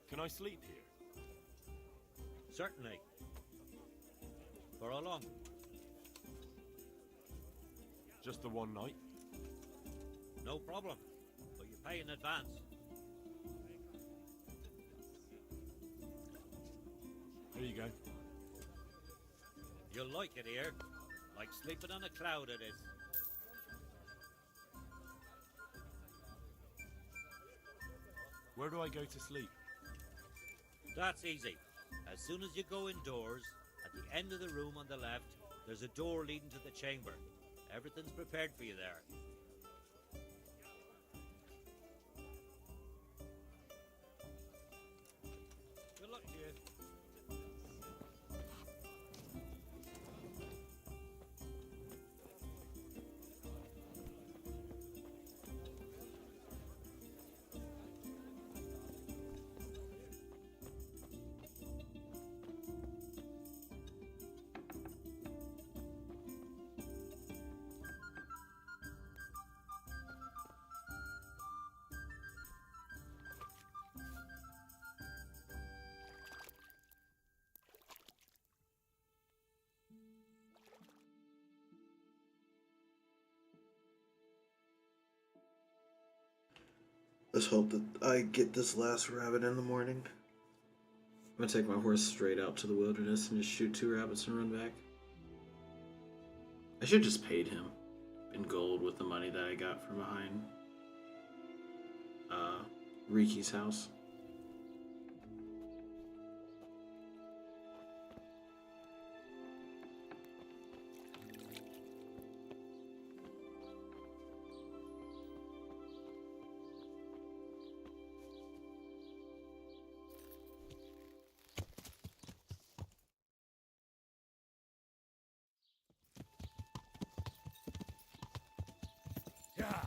Can I sleep here? Certainly. For how long? Just the one night? No problem. But you pay in advance. Here you go. You'll like it here. Like sleeping on a cloud it is. Where do I go to sleep? That's easy. As soon as you go indoors, at the end of the room on the left, there's a door leading to the chamber. Everything's prepared for you there. Good luck to you. Let's hope that I get this last rabbit in the morning. I'm gonna take my horse straight out to the wilderness and just shoot 2 rabbits and run back. I should just paid him in gold with the money that I got from behind Riki's house. Yeah.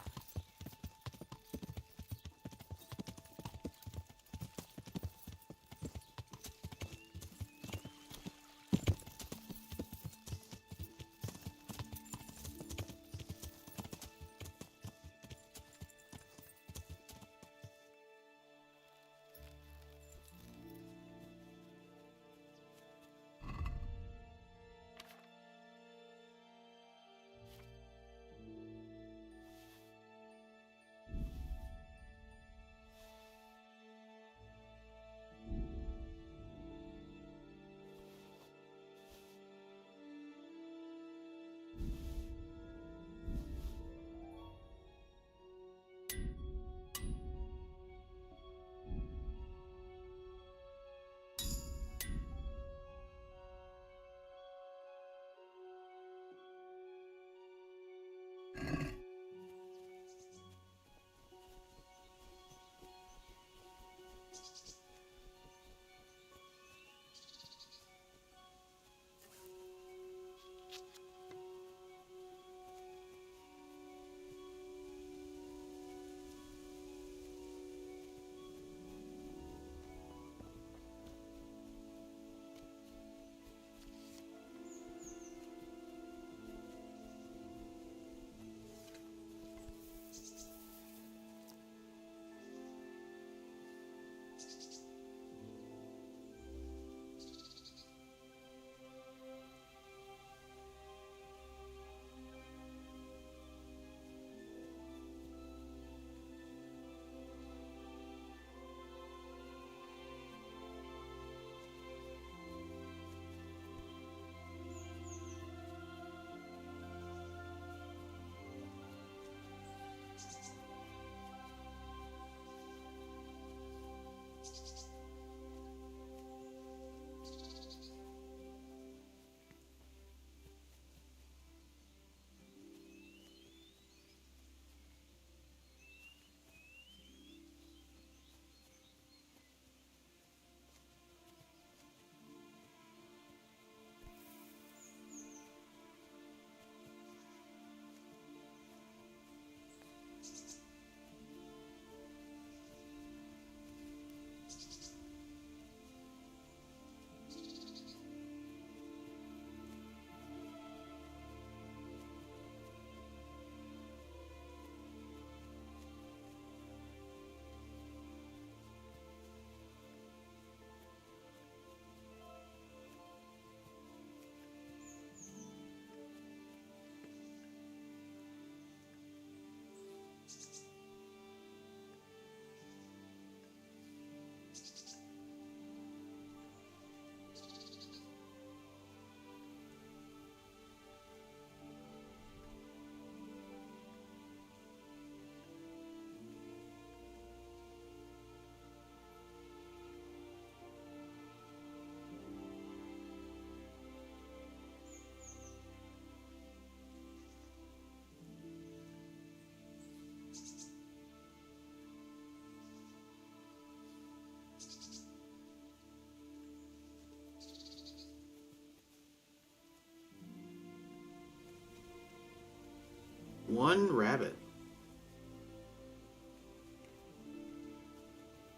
One rabbit.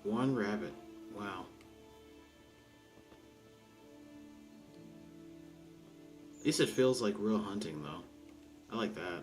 One rabbit. Wow. At least it feels like real hunting, though. I like that.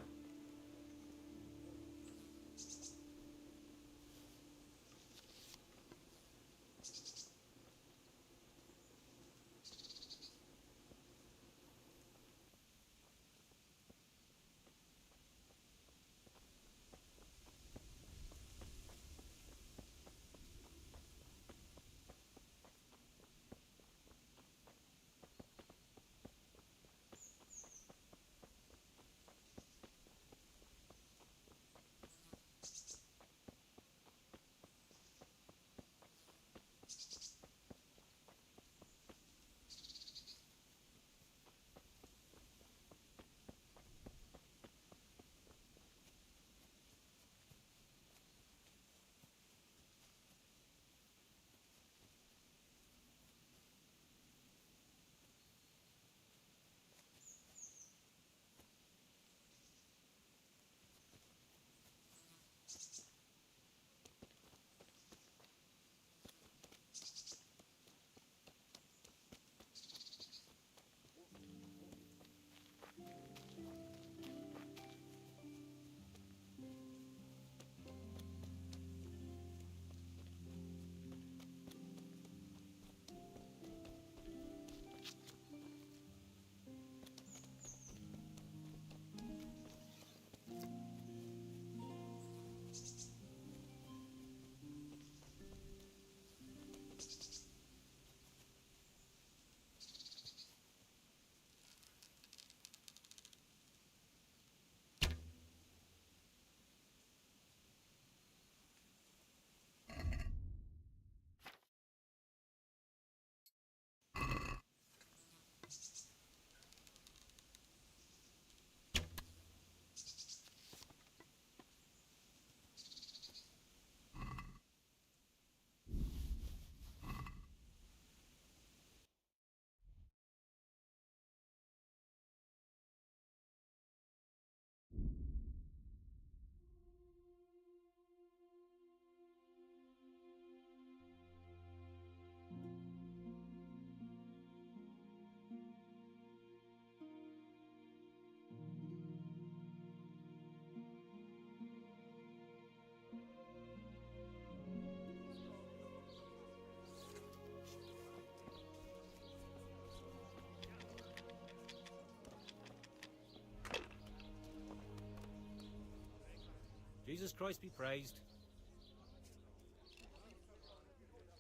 Jesus Christ be praised.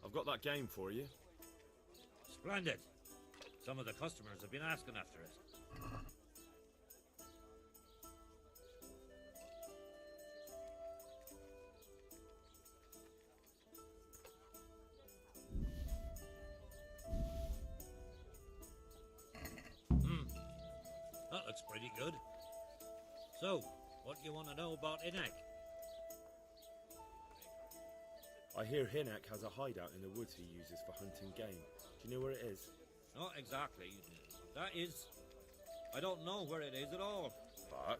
I've got that game for you. Splendid. Some of the customers have been asking after it. That looks pretty good. So, what do you want to know about Inek? I hear Hinek has a hideout in the woods he uses for hunting game. Do you know where it is? Not exactly. That is... I don't know where it is at all. But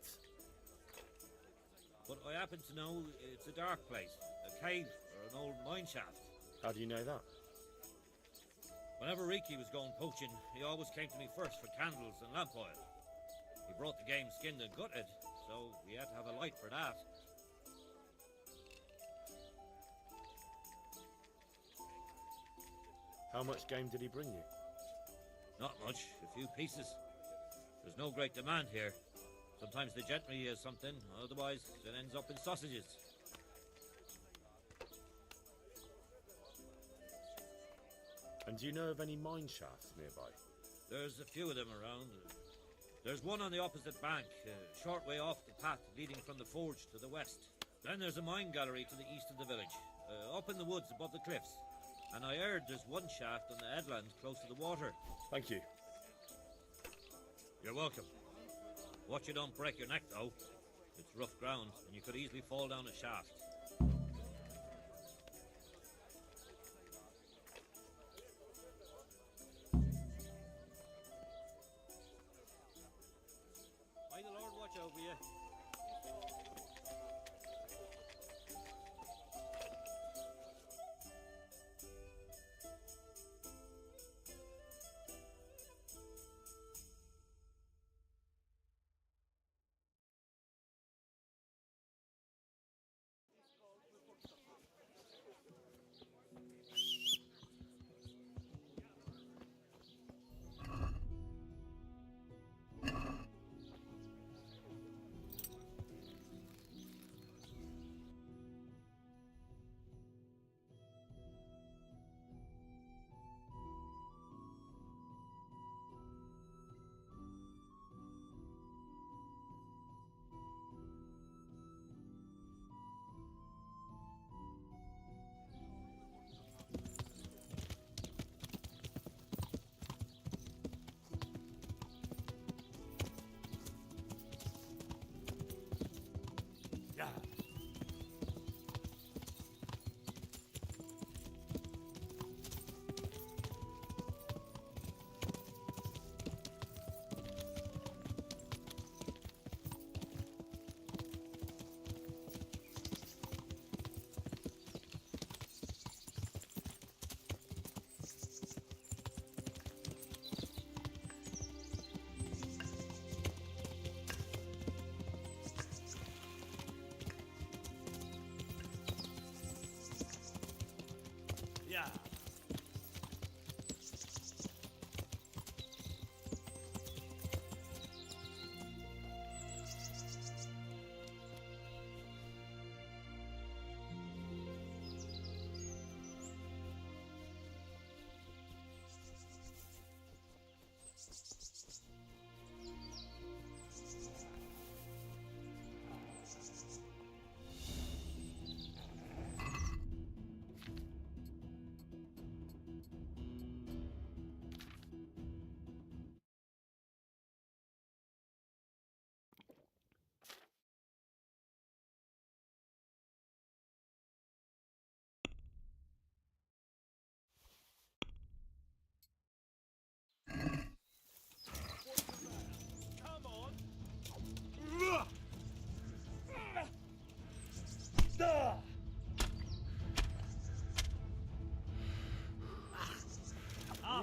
I happen to know it's a dark place. A cave or an old mine shaft. How do you know that? Whenever Riki was going poaching, he always came to me first for candles and lamp oil. He brought the game skinned and gutted, so we had to have a light for that. How much game did he bring you? Not much, a few pieces. There's no great demand here. Sometimes the gentry has something, otherwise it ends up in sausages. And do you know of any mine shafts nearby? There's a few of them around. There's one on the opposite bank, a short way off the path leading from the forge to the west. Then there's a mine gallery to the east of the village, up in the woods above the cliffs. And I heard there's one shaft on the headland close to the water. Thank you. You're welcome. Watch you don't break your neck, though. It's rough ground, and you could easily fall down a shaft. May the Lord watch over you.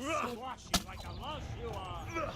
squash you like a mouse you are.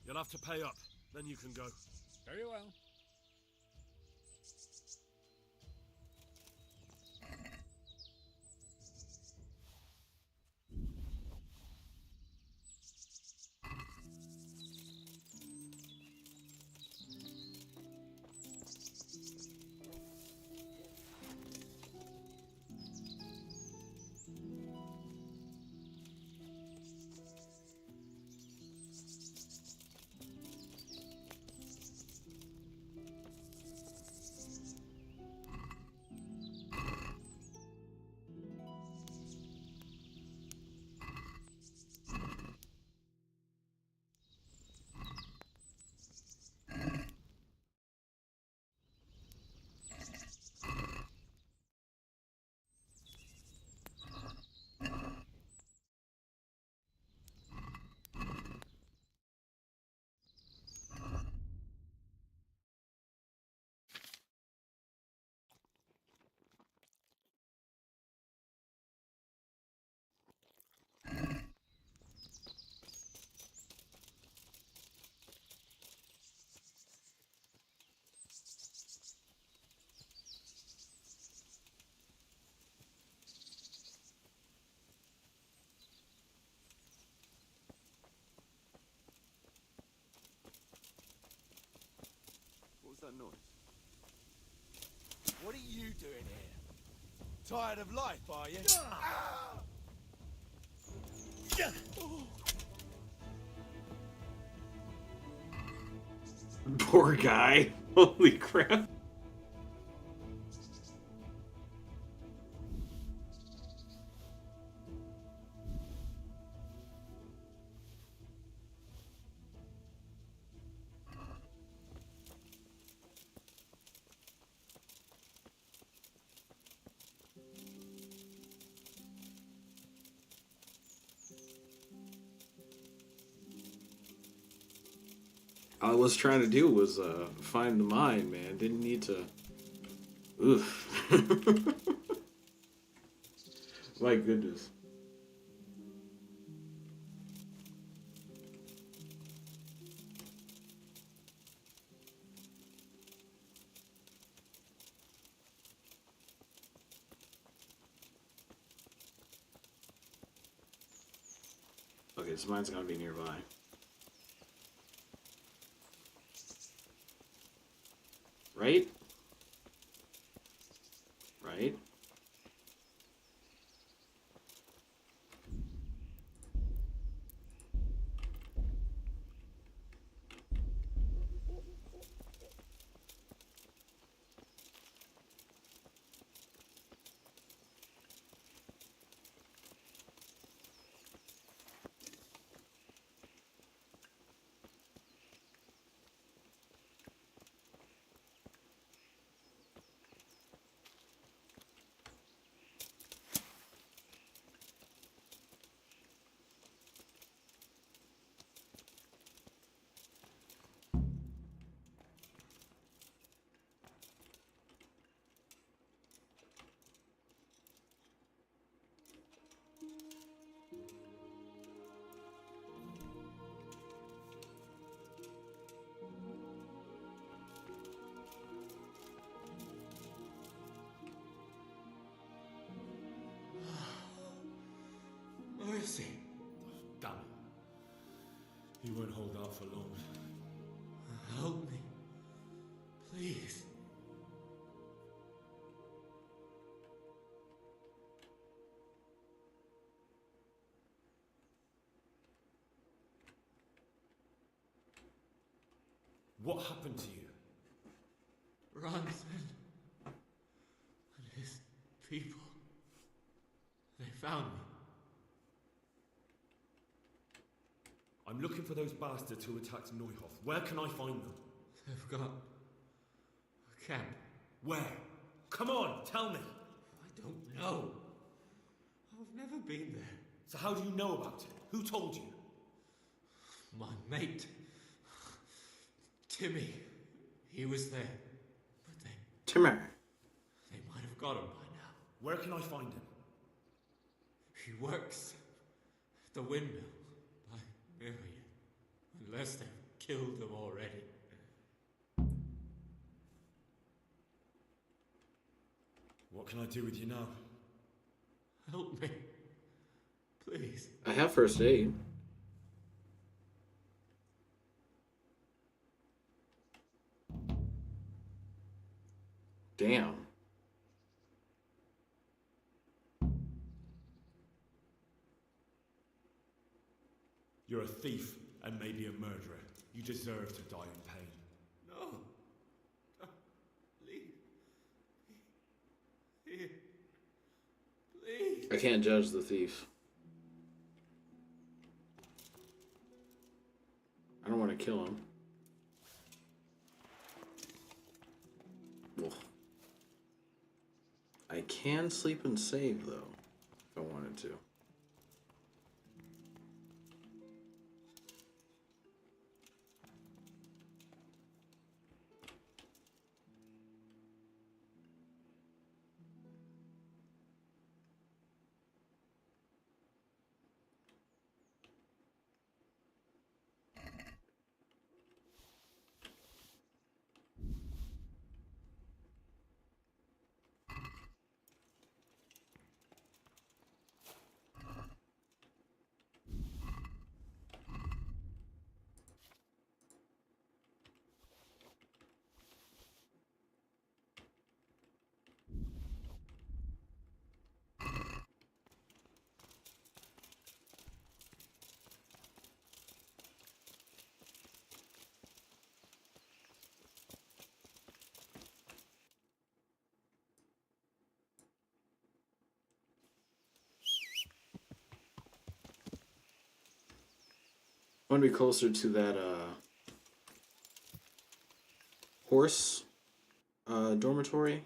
You'll have to pay up, then you can go. Very well. What was that noise? What are you doing here? Tired of life, are you? Poor guy. Holy crap. All I was trying to do was find the mine, man. Didn't need to. Oof. My goodness. Okay, this mine's gonna be nearby. Right? Right? Mercy. Damn it. He won't hold out for long. Help me. Please. What happened to you? Ranson. people. They found me. I'm looking for those bastards who attacked Neuhoff. Where can I find them? They've got a camp. Where? Come on, tell me. I don't know. I've never been there. So how do you know about it? Who told you? My mate, Timmy, he was there. But Timmer. They might have got him by now. Where can I find him? He works at the windmill by Marion. Unless they've killed him already. What can I do with you now? Help me. Please. I have first aid. Damn. You're a thief and maybe a murderer. You deserve to die in pain. No. Leave. Here. Please. I can't judge the thief. I don't want to kill him. Ugh. I can sleep and save, though, if I wanted to. I want to be closer to that horse dormitory.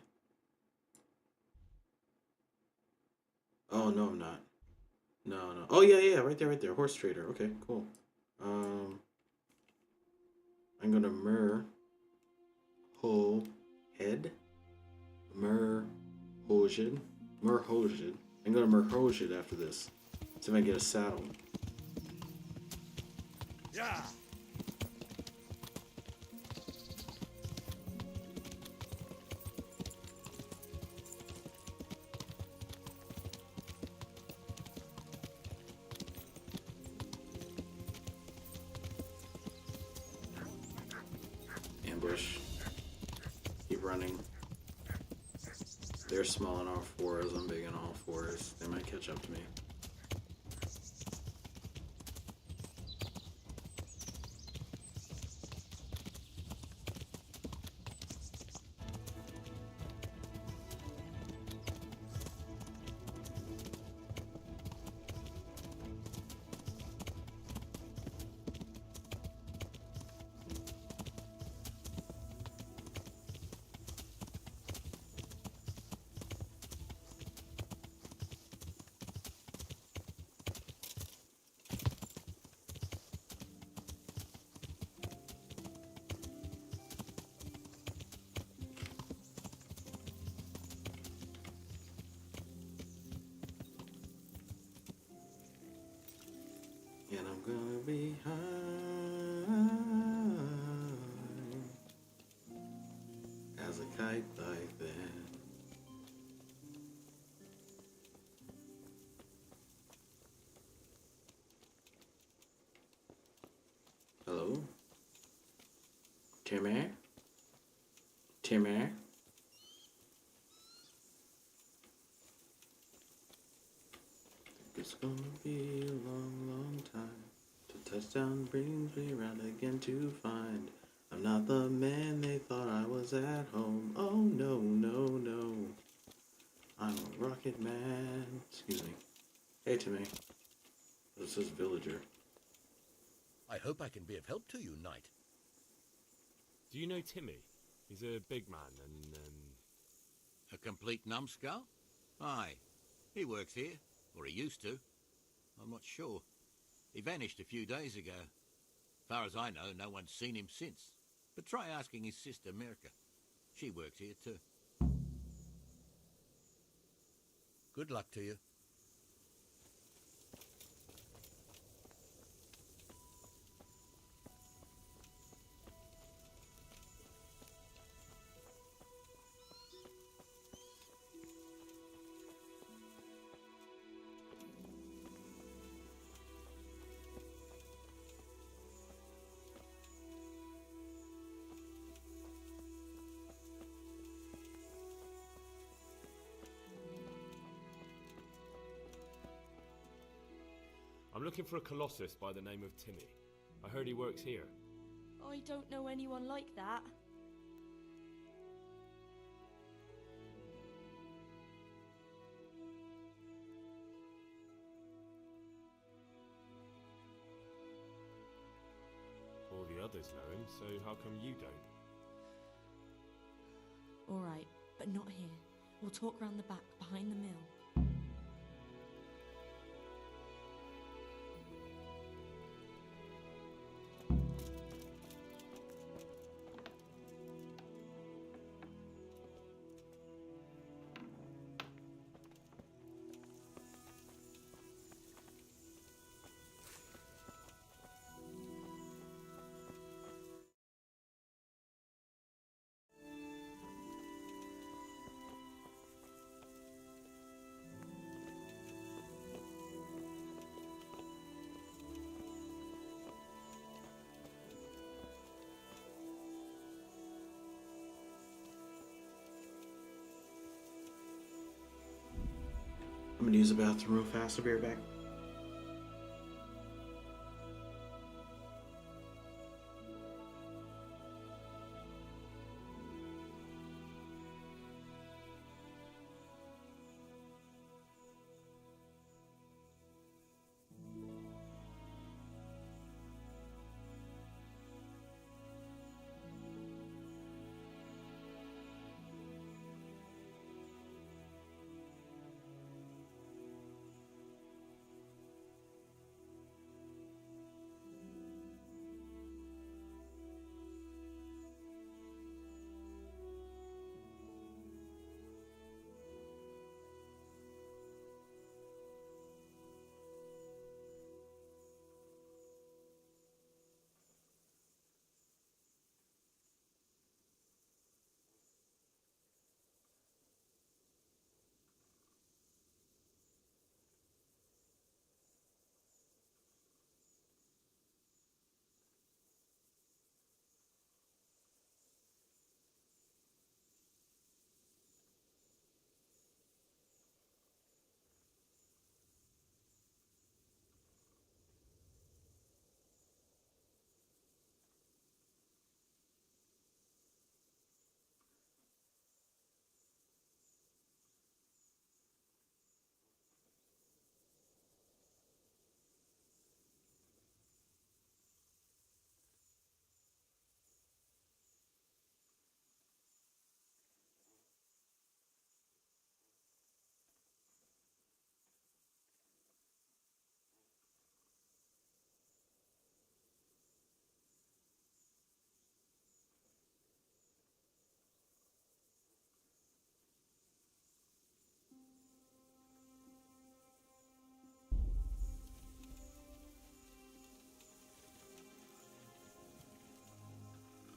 Oh, no, I'm not. No. Oh, yeah, right there. Horse trader. Okay, cool. I'm gonna Merhojed. I'm gonna Merhojed after this. See if I can get a saddle. Yeah. Ambush. Keep running. They're small on all fours. I'm big on all fours. They might catch up to me. And I'm gonna be high as a kite like that. Hello? Timmy? It's gonna be a long time till touchdown brings me round again to find I'm not the man they thought I was at home. Oh no. I'm a rocket man. Excuse me. Hey, Timmy. This is Villager. I hope I can be of help to you, Knight. Do you know Timmy? He's a big man and, A complete numbskull? Aye. He works here. Or he used to. I'm not sure. He vanished a few days ago. Far as I know, no one's seen him since. But try asking his sister, Mirka. She works here too. Good luck to you. I'm looking for a colossus by the name of Timmy. I heard he works here. I don't know anyone like that. All the others know him, so how come you don't? All right, but not here. We'll talk round the back, behind the mill. I'm gonna use the bathroom real fast. I'll be right back.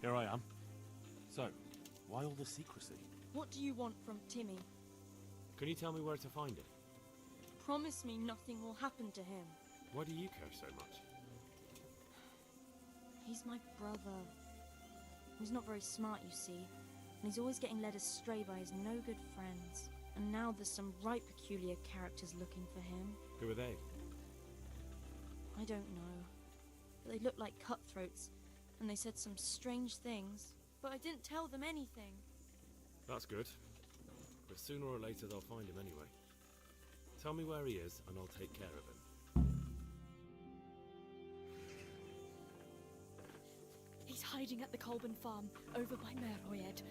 Here I am. So, why all the secrecy? What do you want from Timmy? Can you tell me where to find him? Promise me nothing will happen to him. Why do you care so much? He's my brother. He's not very smart, you see, and he's always getting led astray by his no-good friends. And now there's some right peculiar characters looking for him. Who are they? I don't know. But they looked like cutthroats, and they said some strange things, but I didn't tell them anything. That's good. But sooner or later they'll find him anyway. Tell me where he is, and I'll take care of him. He's hiding at the Colburn farm, over by Merhoyed.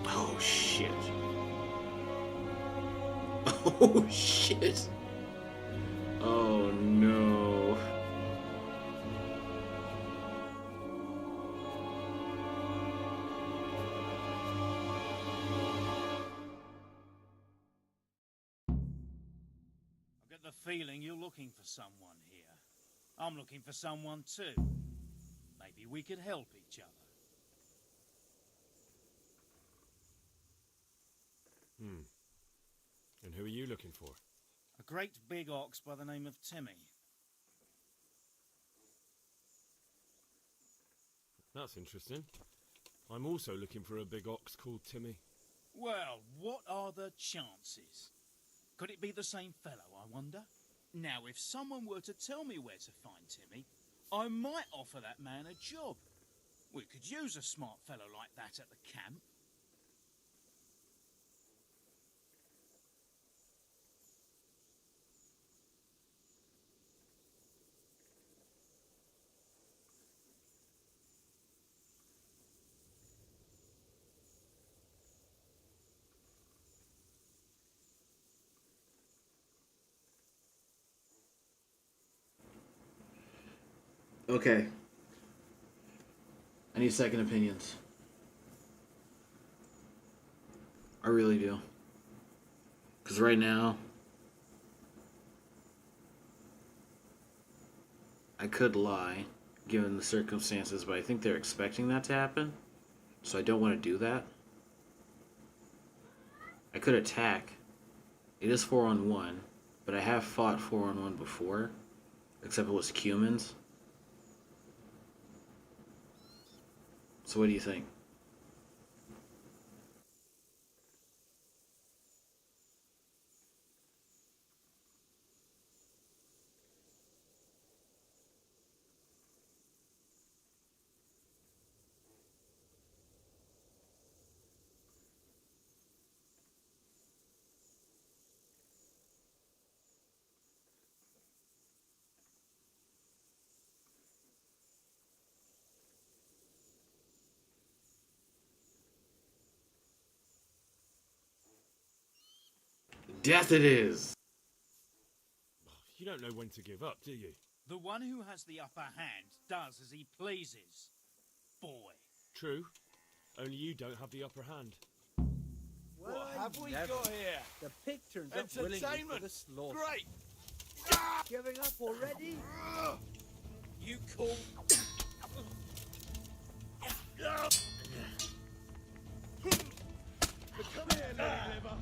Oh, shit. Oh, shit. Oh, no. I get the feeling you're looking for someone here. I'm looking for someone too. Maybe we could help each other. And who are you looking for? A great big ox by the name of Timmy. That's interesting. I'm also looking for a big ox called Timmy. Well, what are the chances? Could it be the same fellow, I wonder? Now, if someone were to tell me where to find Timmy, I might offer that man a job. We could use a smart fellow like that at the camp. Okay. I need second opinions. I really do. Because right now, I could lie, given the circumstances, but I think they're expecting that to happen. So I don't want to do that. I could attack. It is 4-on-1, but I have fought 4-on-1 before, except it was Cumans. So what do you think? Death it is! You don't know when to give up, do you? The one who has the upper hand does as he pleases. Boy. True. Only you don't have the upper hand. Well, what have we got here? The pig turns up willingly for the slaughter. Great! Giving up already? You call... Come here, Lady Liver.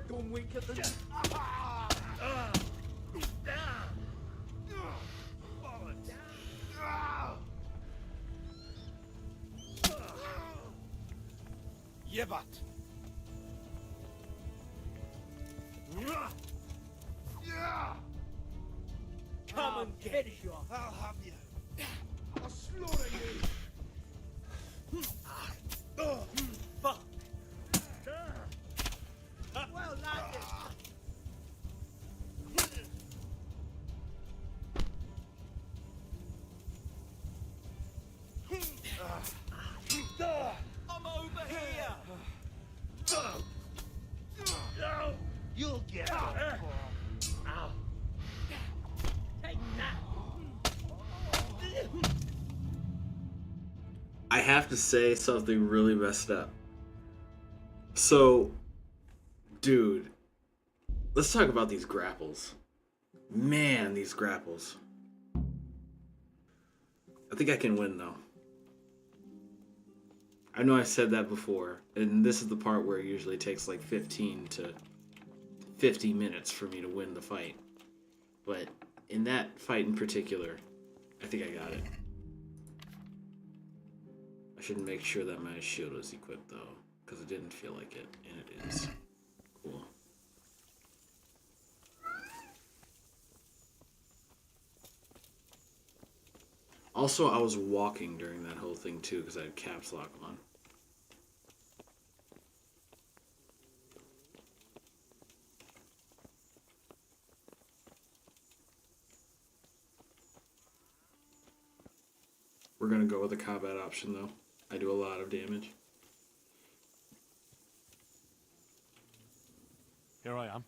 Gone weaker than... Yebat! Come and get it. I'll have you. I'll slaughter you. Fuck. Well landed. I'm over here. You'll get it. Take that. I have to say something really messed up. So, dude, let's talk about these grapples. Man, these grapples. I think I can win, though. I know I said that before, and this is the part where it usually takes like 15 to 50 minutes for me to win the fight. But in that fight in particular, I think I got it. I should make sure that my shield was equipped, though, because it didn't feel like it, and it is. Cool. Also, I was walking during that whole thing too because I had caps lock on. We're gonna go with the combat option though. I do a lot of damage. Here I am.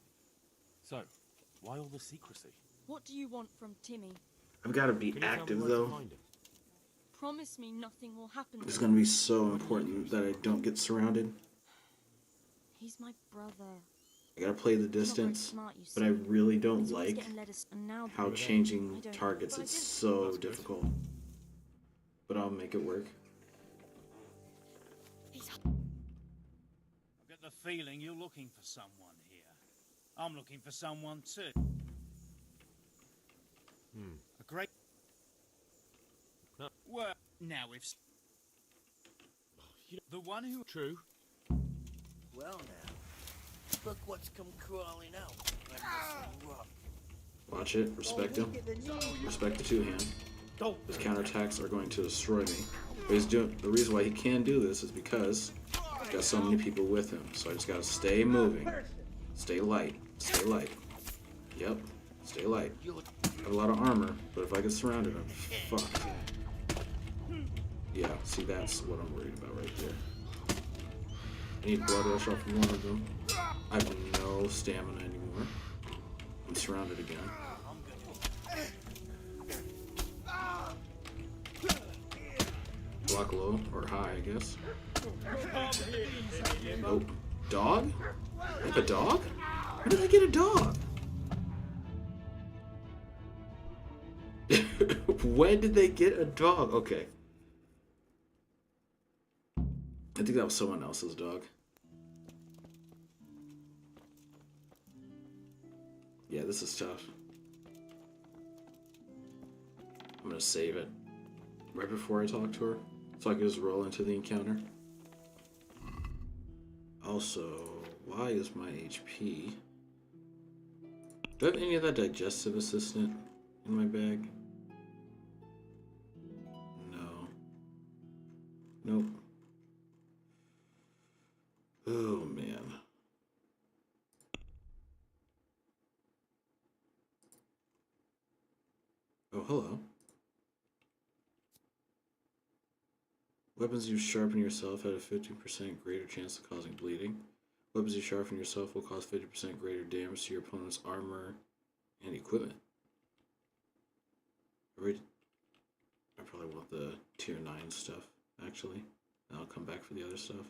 So, why all the secrecy? What do you want from Timmy? I've got to be active though. Promise me nothing will happen. It's gonna be so important that I don't get surrounded. He's my brother. I gotta play the distance, but I really don't like how changing targets is so difficult. But I'll make it work. I get the feeling you're looking for someone here. I'm looking for someone too. A great... No. Well, now if... The one who... True. Well now, look what's come crawling out. Watch it. Respect him. Respect the two-hand. His counterattacks are going to destroy me. But he's doing... The reason why he can do this is because he's got so many people with him. So I just gotta stay moving. Stay light. Stay light. Yep. Stay light. I have a lot of armor, but if I get surrounded, I'm fucked. Yeah, see, that's what I'm worried about right there. I need blood rush off one of them. I have no stamina anymore. I'm surrounded again. Block low, or high, I guess. Nope. Dog? I have a dog? Where did I get a dog? When did they get a dog? Okay. I think that was someone else's dog. Yeah, this is tough. I'm gonna save it right before I talk to her, so I can just roll into the encounter. Also, why is my HP? Do I have any of that digestive assistant in my bag? No. Nope. Oh, man. Oh, hello. Weapons you sharpen yourself have a 50% greater chance of causing bleeding. Weapons you sharpen yourself will cause 50% greater damage to your opponent's armor and equipment. I probably want the tier 9 stuff, actually. And I'll come back for the other stuff.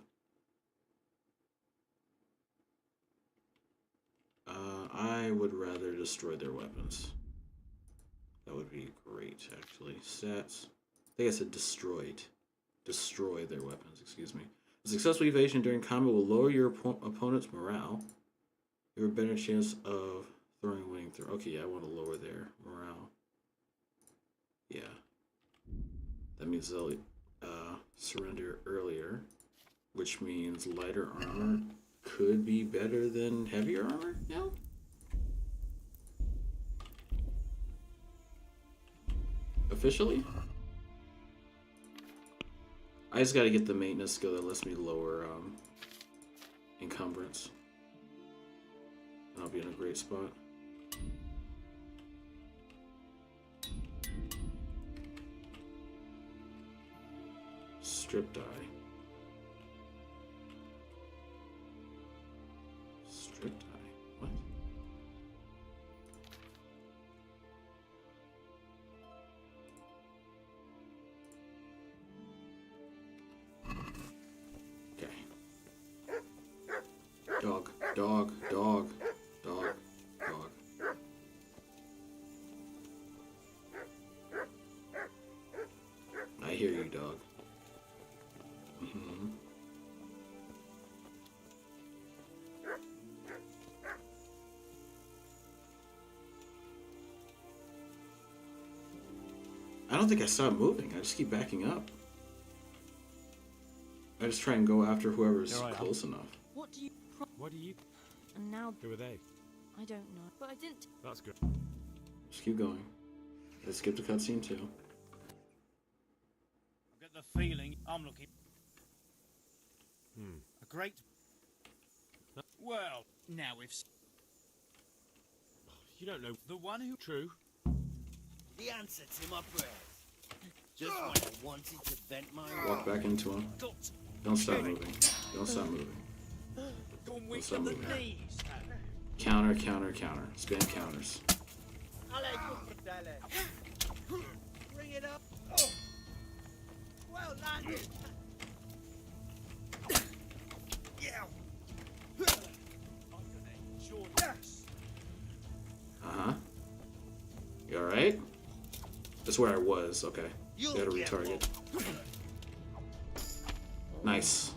I would rather destroy their weapons. That would be great, actually. Stats. I think I said destroyed. Destroy their weapons, excuse me. A successful evasion during combat will lower your opponent's morale. You have a better chance of throwing a winning throw. Okay, yeah, I want to lower their morale. Yeah. That means they'll surrender earlier, which means lighter armor could be better than heavier armor now? Officially? I just gotta get the maintenance skill that lets me lower encumbrance. And I'll be in a great spot. Strip die. Strip die. What? Okay. Dog, dog, dog, dog, dog. I hear you, dog. I don't think I stopped moving. I just keep backing up. I just try and go after whoever's close enough. What do you... What do you... And now... Who are they? I don't know, but I didn't... That's good. Just keep going. I skipped a cutscene too. feeling I'm looking. A great. Well, now if You don't know. the one who True. The answer to my prayers. Just when I wanted to vent my Walk back into him. Don't stop moving. Don't stop moving. Gone Don't weak stop at the moving. knees. Counter, counter, counter. Spam counters. Bring it up. Oh. Well landed. Yeah. Uh-huh. You alright? That's where I was. Okay. Gotta retarget. Nice.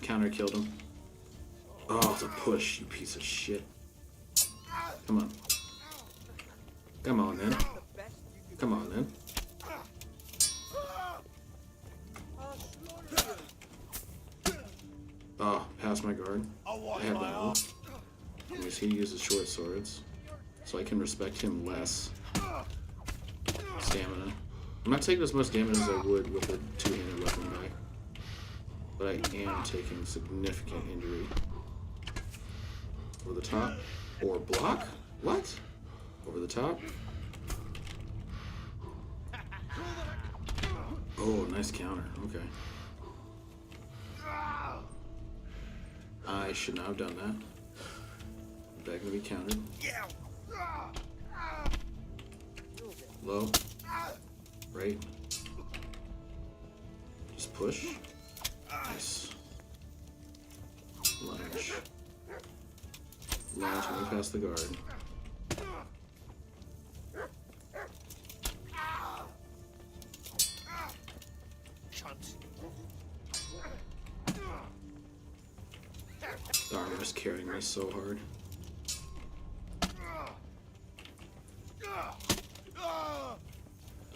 Counter killed him. Oh, it's a push, you piece of shit. Come on. Come on, then. Come on, then. Oh, past my guard. I have that one. Because he uses short swords. So I can respect him less. Stamina. I'm not taking as much damage as I would with a two-handed weapon guy. But I am taking significant injury. Over the top. Or block? What? Over the top. Oh, nice counter. Okay. I should not have done that. Begging to be countered. Low. Right. Just push. Nice. Lunge. Lunge way past the guard. The armor's carrying me so hard.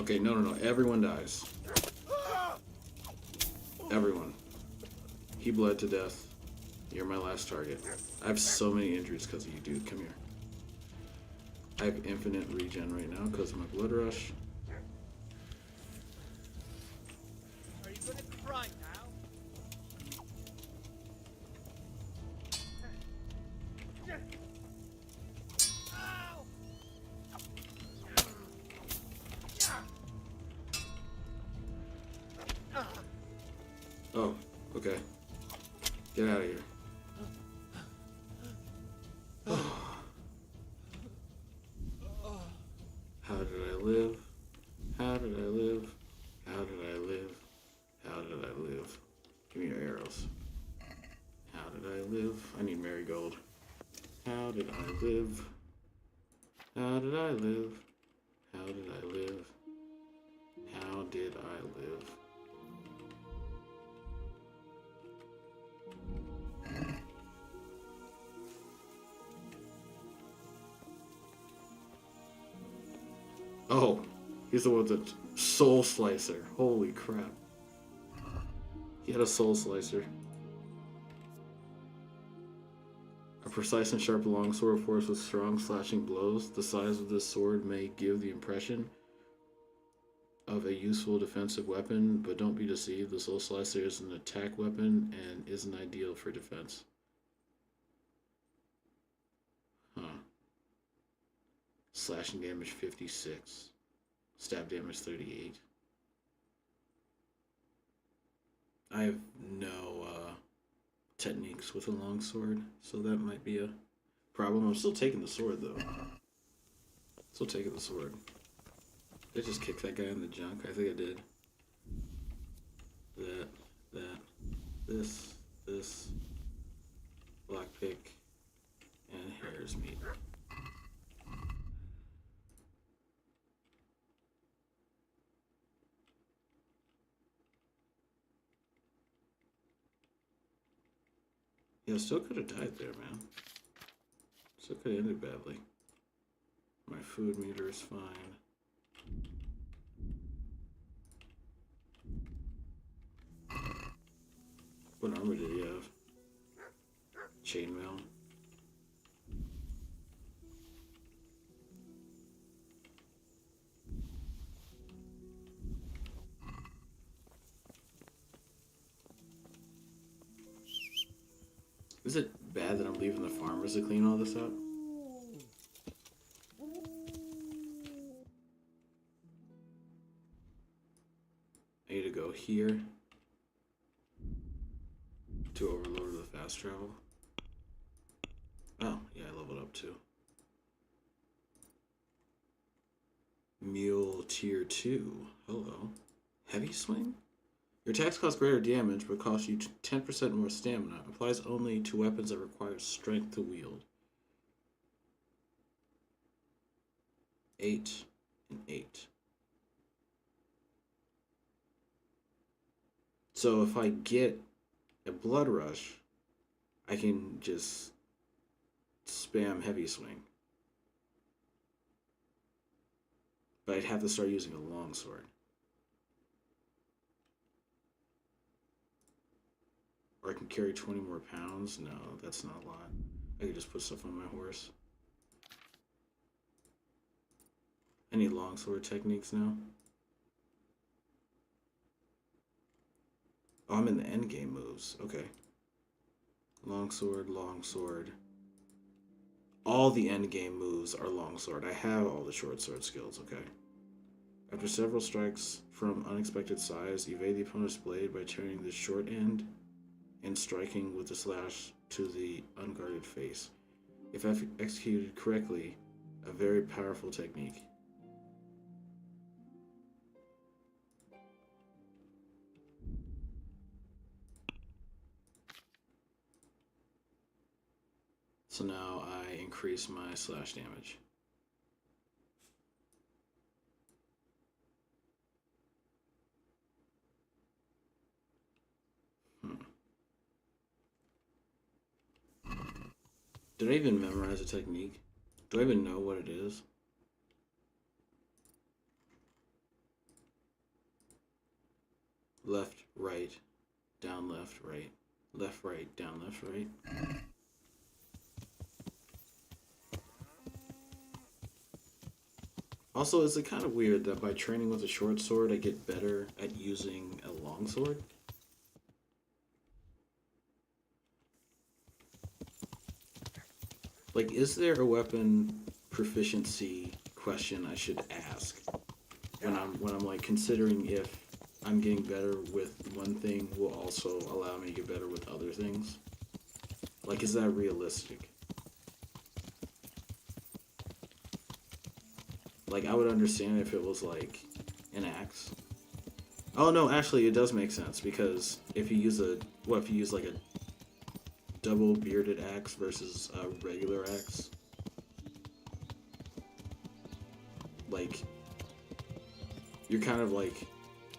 Okay, no. Everyone dies. Everyone. He bled to death. You're my last target. I have so many injuries because of you, dude. Come here. I have infinite regen right now because of my blood rush. Are you gonna cry now? Oh, okay. Get out of here. How did I live? How did I live? How did I live? How did I live? Give me your arrows. How did I live? I need marigold. How did I live? How did I live? How did I live? How did I live? Oh, he's the one with the soul slicer. Holy crap. He had a soul slicer. A precise and sharp longsword forced with strong slashing blows. The size of this sword may give the impression of a useful defensive weapon, but don't be deceived. The soul slicer is an attack weapon and isn't ideal for defense. Huh. Slashing damage 56. Stab damage 38. I have no techniques with a longsword, so that might be a problem. I'm still taking the sword, though. Still taking the sword. Did I just kick that guy in the junk? I think I did. That. This. Lockpick. And hare's meat. Yeah, still could have died there, man. Still could have ended badly. My food meter is fine. What armor did he have? Chainmail. bad that I'm leaving the farmers to clean all this up? I need to go here to overload the fast travel. Oh, yeah, I leveled up too. Mule tier 2. Hello. Heavy swing? Your attacks cause greater damage, but cost you 10% more stamina. Applies only to weapons that require strength to wield. 8 and 8. So if I get a blood rush, I can just spam heavy swing. But I'd have to start using a longsword. Or I can carry 20 more pounds. No, that's not a lot. I could just put stuff on my horse. I need longsword techniques now. Oh, I'm in the endgame moves. Okay. Longsword, longsword. All the endgame moves are longsword. I have all the short sword skills, okay. After several strikes from unexpected size, evade the opponent's blade by turning the short end and striking with the slash to the unguarded face. If executed correctly, a very powerful technique. So now I increase my slash damage. Did I even memorize a technique? Do I even know what it is? Left, right, down, left, right. Left, right, down, left, right. Also, is it kind of weird that by training with a short sword, I get better at using a long sword? Like, is there a weapon proficiency question I should ask when I'm like considering if I'm getting better with one thing will also allow me to get better with other things? Like, is that realistic? Like, I would understand if it was like an axe. Oh no, actually it does make sense, because if you use like a double bearded axe versus a regular axe, like, you're kind of like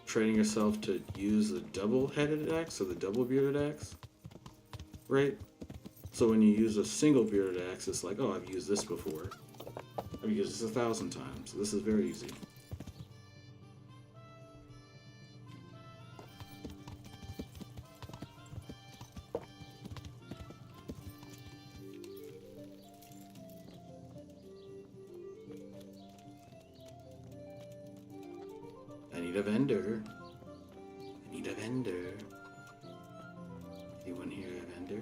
training yourself to use the double-headed axe or the double bearded axe, right? So when you use a single bearded axe, it's like, oh, I've used this before. I've used this 1,000 times. This is very easy. I need a vendor. I need a vendor. Anyone here a vendor?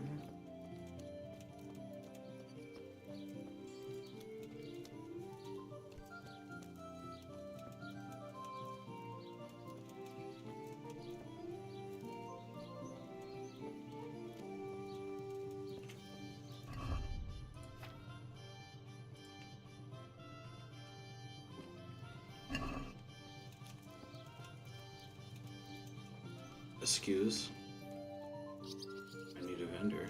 Excuse. I need a vendor.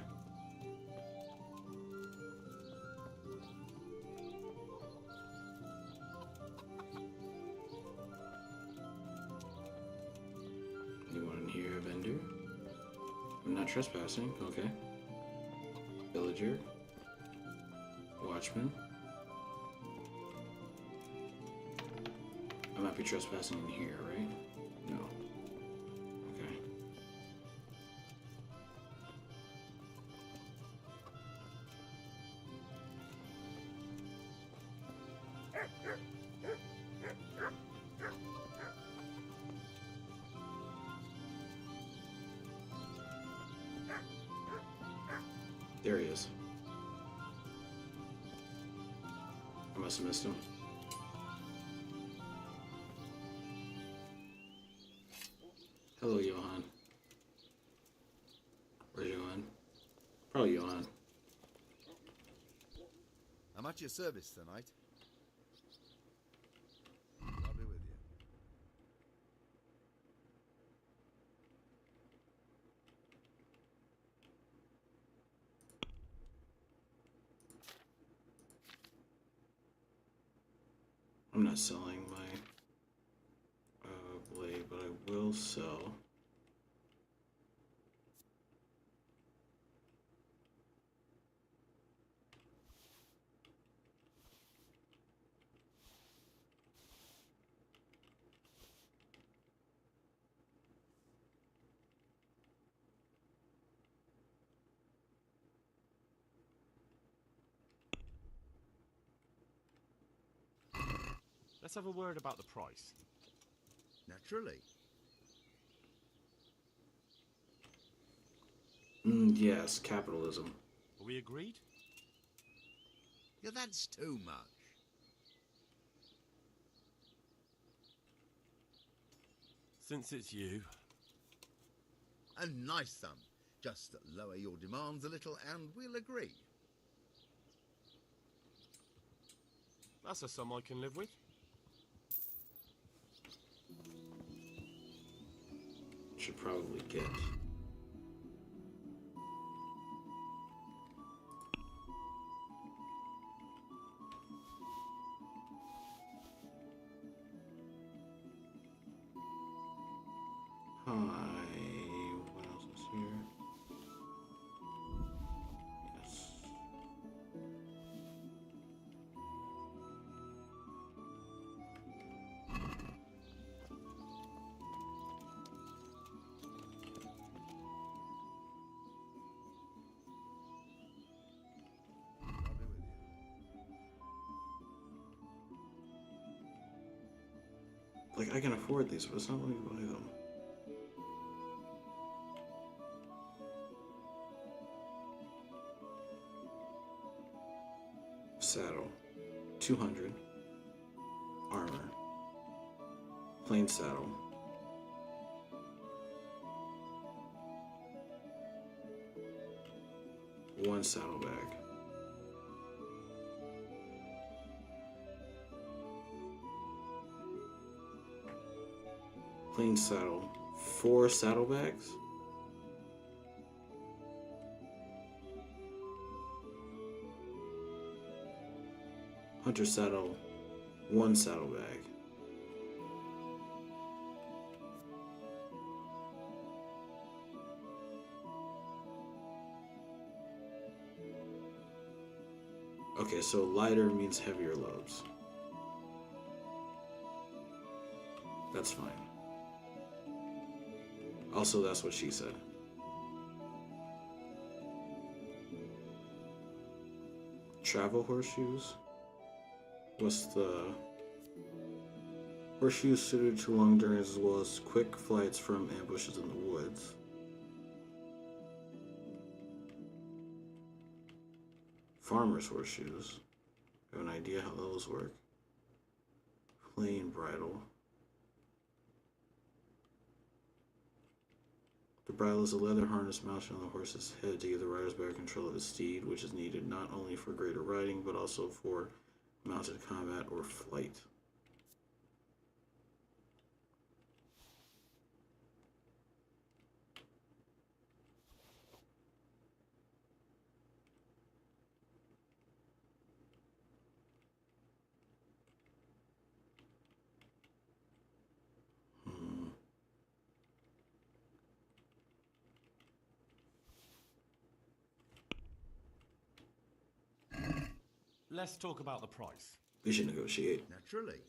Anyone in here a vendor? I'm not trespassing, okay. Villager. Watchman. I might be trespassing in here, right? No. Okay. There he is. I must have missed him. Hello, Johan. Where's Johan? Probably Johan. I'm at your service tonight. I'll be with you. I'm not selling my blade, but I will sell. Let's have a word about the price. Naturally. Yes, capitalism. Are we agreed? Yeah, that's too much. Since it's you. A nice sum. Just lower your demands a little and we'll agree. That's a sum I can live with. Should probably get. Hi. What else is here? Yes. Like, I can afford these, but it's not letting me buy them. Saddle. 200. Armor. Plain saddle. One saddlebag. Plain saddle. 4 saddlebags? Hunter saddle. 1 saddlebag. Okay, so lighter means heavier loads. That's fine. Also, that's what she said. Travel horseshoes? What's the... Horseshoes suited to long journeys as well as quick flights from ambushes in the woods. Farmer's horseshoes. I have an idea how those work. Plain bridle. The bridle is a leather harness mounted on the horse's head to give the riders better control of the steed, which is needed not only for greater riding, but also for mounted combat or flight. Let's talk about the price. We should negotiate. Naturally.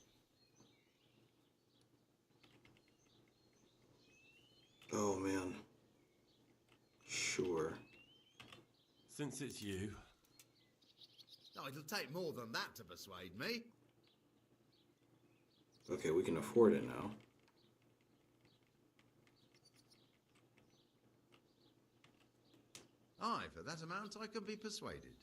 Oh, man. Sure. Since it's you. No, it'll take more than that to persuade me. Okay, we can afford it now. Aye, for that amount I can be persuaded.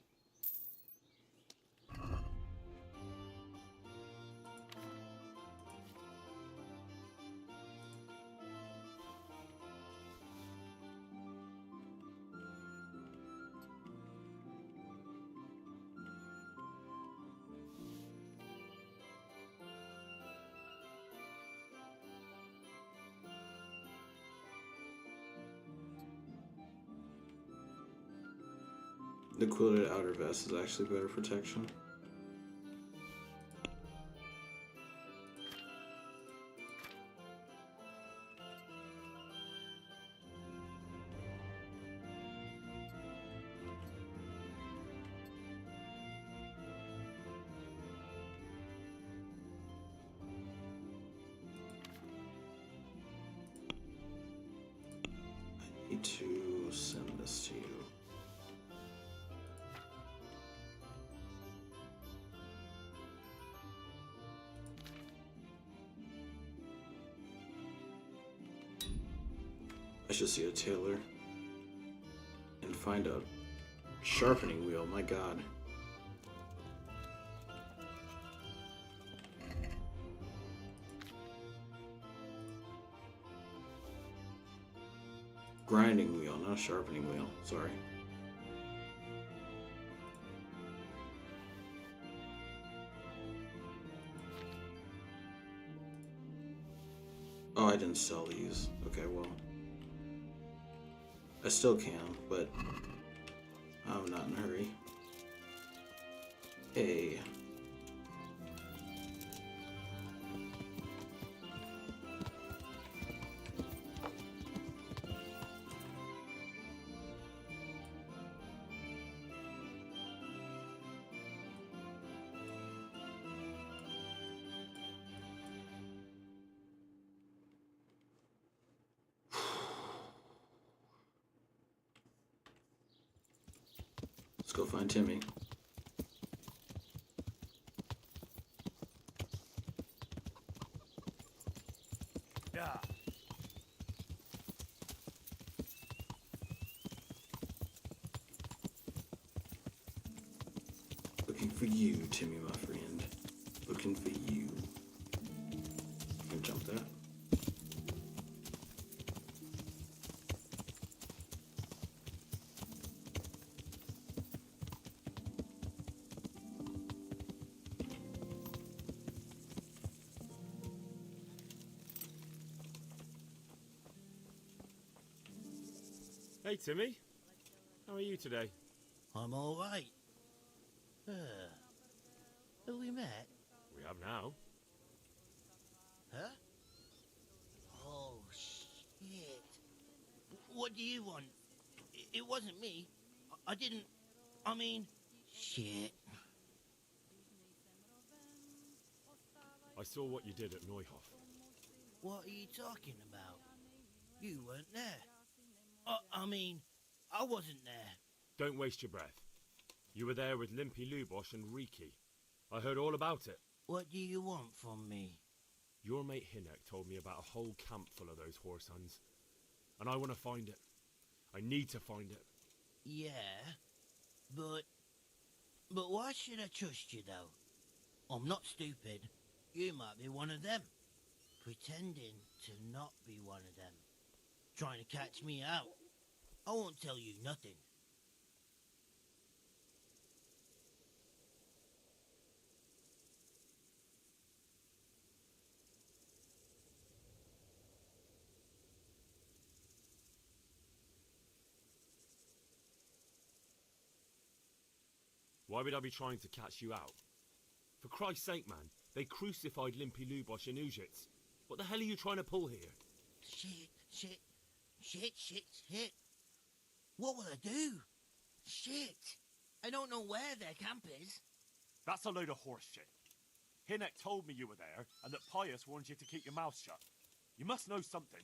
The quilted outer vest is actually better protection. I need to send this to you. I should see a tailor and find a sharpening wheel. My God. Grinding wheel, not a sharpening wheel. Sorry. Oh, I didn't sell these. Okay, well. I still can, but I'm not in a hurry. Hey. Let's go find Timmy. Yeah. Looking for you, Timmy, my friend. Looking for you. Can jump that. Hey, Timmy. How are you today? I'm all right. Have we met? We have now. Huh? Oh, shit. What do you want? It wasn't me. I didn't... I mean... Shit. I saw what you did at Neuhof. What are you talking about? You weren't there. I mean, I wasn't there. Don't waste your breath. You were there with Limpy Lubosh and Riki. I heard all about it. What do you want from me? Your mate Hinek told me about a whole camp full of those horse huns. And I want to find it. I need to find it. Yeah, but why should I trust you, though? I'm not stupid. You might be one of them. Pretending to not be one of them. Trying to catch me out. I won't tell you nothing. Why would I be trying to catch you out? For Christ's sake, man, they crucified Limpy Lubosh and Ujits. What the hell are you trying to pull here? Shit. What will I do? Shit. I don't know where their camp is. That's a load of horse shit. Hinek told me you were there, and that Pius warned you to keep your mouth shut. You must know something.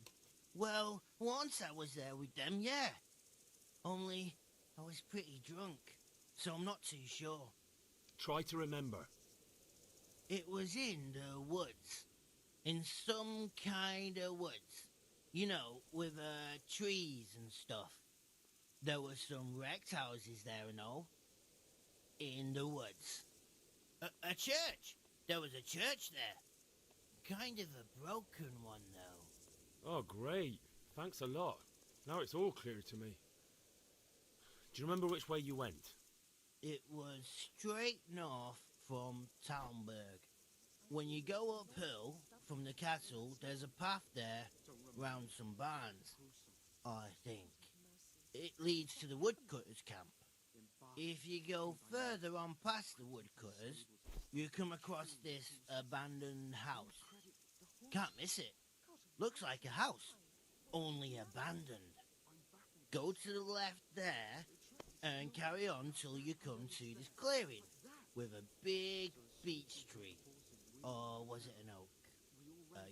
Well, once I was there with them, yeah. Only, I was pretty drunk, so I'm not too sure. Try to remember. It was in the woods. In some kind of woods. You know, with trees and stuff. There were some wrecked houses there and all. In the woods. A church! There was a church there. Kind of a broken one, though. Oh, great. Thanks a lot. Now it's all clear to me. Do you remember which way you went? It was straight north from Talmberg. When you go uphill from the castle, there's a path there round some barns, I think. It leads to the woodcutters' camp. If you go further on past the woodcutters, you come across this abandoned house. Can't miss it. Looks like a house, only abandoned. Go to the left there and carry on till you come to this clearing with a big beech tree. Or was it an oak?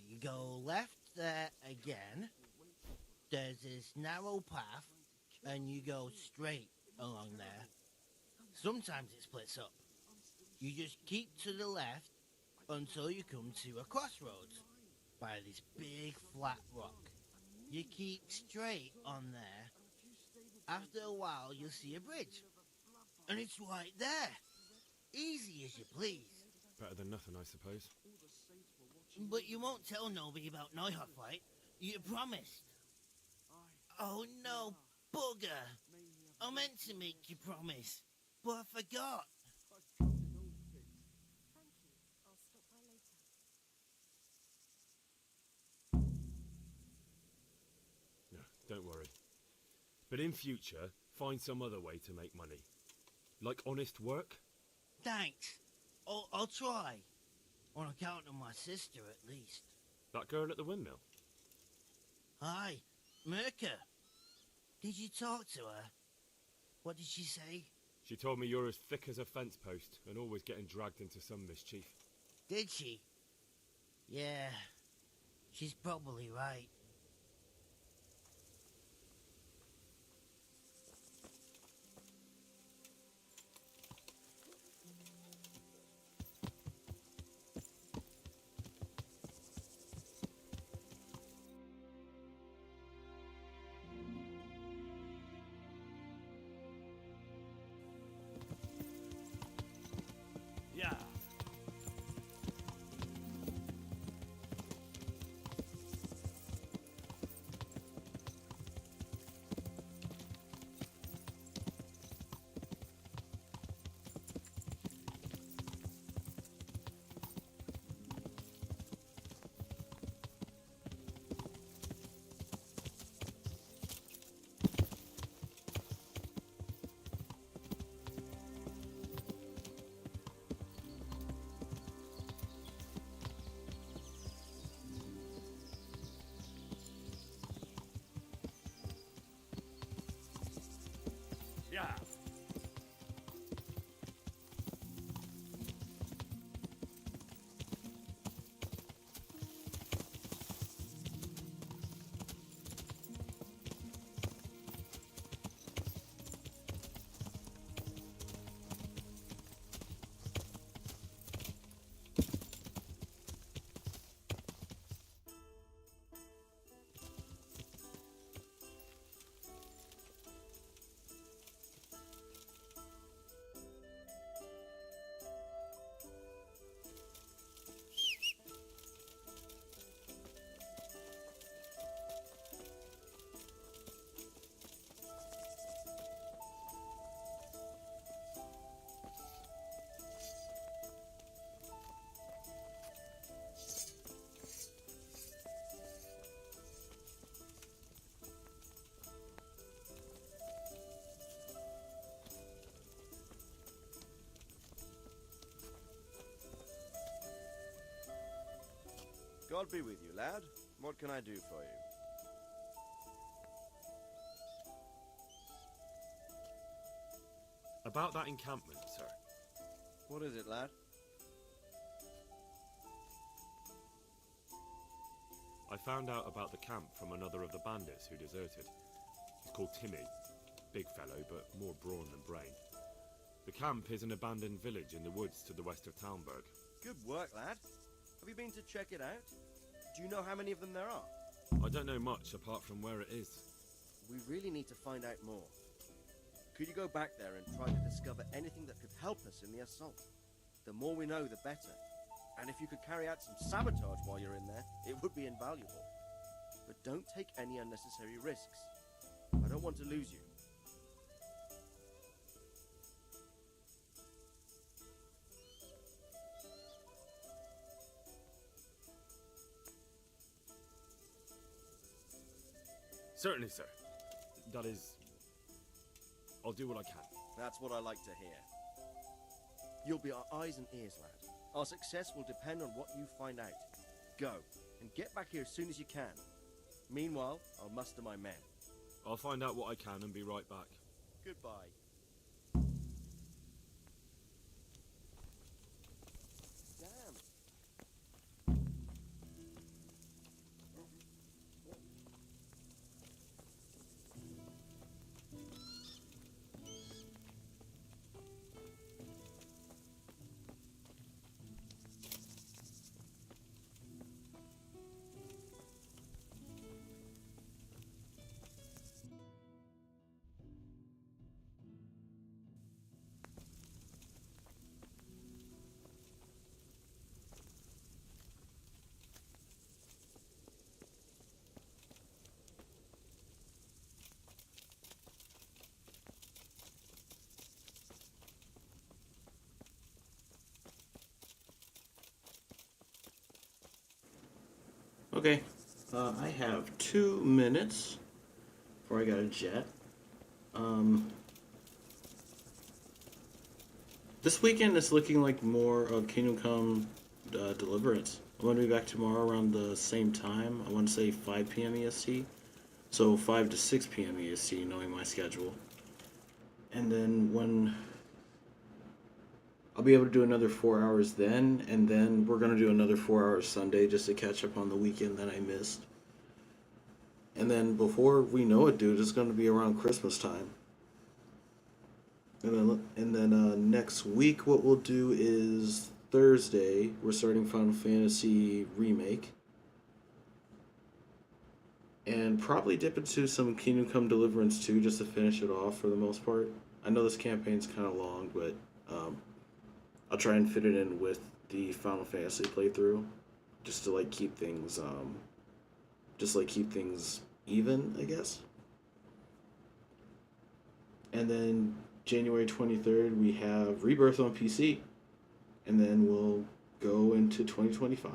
You go left there again. There's this narrow path and you go straight along there. Sometimes it splits up. You just keep to the left until you come to a crossroads by this big flat rock. You keep straight on there. After a while, you'll see a bridge. And it's right there. Easy as you please. Better than nothing, I suppose. But you won't tell nobody about Neuhoff, right? You promised. Oh no, bugger. I meant to make you promise, but I forgot. No, don't worry. But in future, find some other way to make money. Like honest work? Thanks. I'll try. On account of my sister, at least. That girl at the windmill? Hi, Mirka. Did you talk to her? What did she say? She told me you're as thick as a fence post and always getting dragged into some mischief. Did she? Yeah, she's probably right. Yeah. Yeah. God be with you, lad. What can I do for you? About that encampment, sir. What is it, lad? I found out about the camp from another of the bandits who deserted. He's called Timmy. Big fellow, but more brawn than brain. The camp is an abandoned village in the woods to the west of Talmberg. Good work, lad. Have you been to check it out? Do you know how many of them there are? I don't know much apart from where it is. We really need to find out more. Could you go back there and try to discover anything that could help us in the assault? The more we know, the better. And if you could carry out some sabotage while you're in there, it would be invaluable. But don't take any unnecessary risks. I don't want to lose you. Certainly, sir. That is... I'll do what I can. That's what I like to hear. You'll be our eyes and ears, lad. Our success will depend on what you find out. Go, and get back here as soon as you can. Meanwhile, I'll muster my men. I'll find out what I can and be right back. Goodbye. Damn. Okay, I have 2 minutes before I got a jet. This weekend is looking like more of Kingdom Come Deliverance. I'm going to be back tomorrow around the same time. I want to say 5 p.m. EST. So 5 to 6 p.m. EST, knowing my schedule. And then when... I'll be able to do another 4 hours then, and then we're going to do another 4 hours Sunday just to catch up on the weekend that I missed. And then before we know it, dude, it's going to be around Christmas time. And then next week what we'll do is Thursday, we're starting Final Fantasy Remake. And probably dip into some Kingdom Come Deliverance too, just to finish it off for the most part. I know this campaign's kind of long, but I'll try and fit it in with the Final Fantasy playthrough, just to like keep things, even, I guess. And then January 23rd, we have Rebirth on PC, and then we'll go into 2025.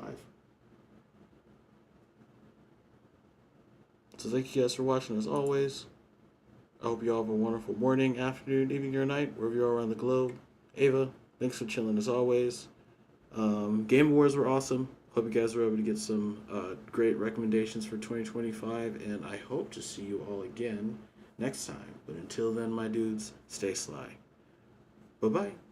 So thank you guys for watching as always. I hope you all have a wonderful morning, afternoon, evening, or night, wherever you are around the globe. Ava, thanks for chilling as always. Game Awards were awesome. Hope you guys were able to get some great recommendations for 2025, and I hope to see you all again next time. But until then, my dudes, stay sly. Bye-bye.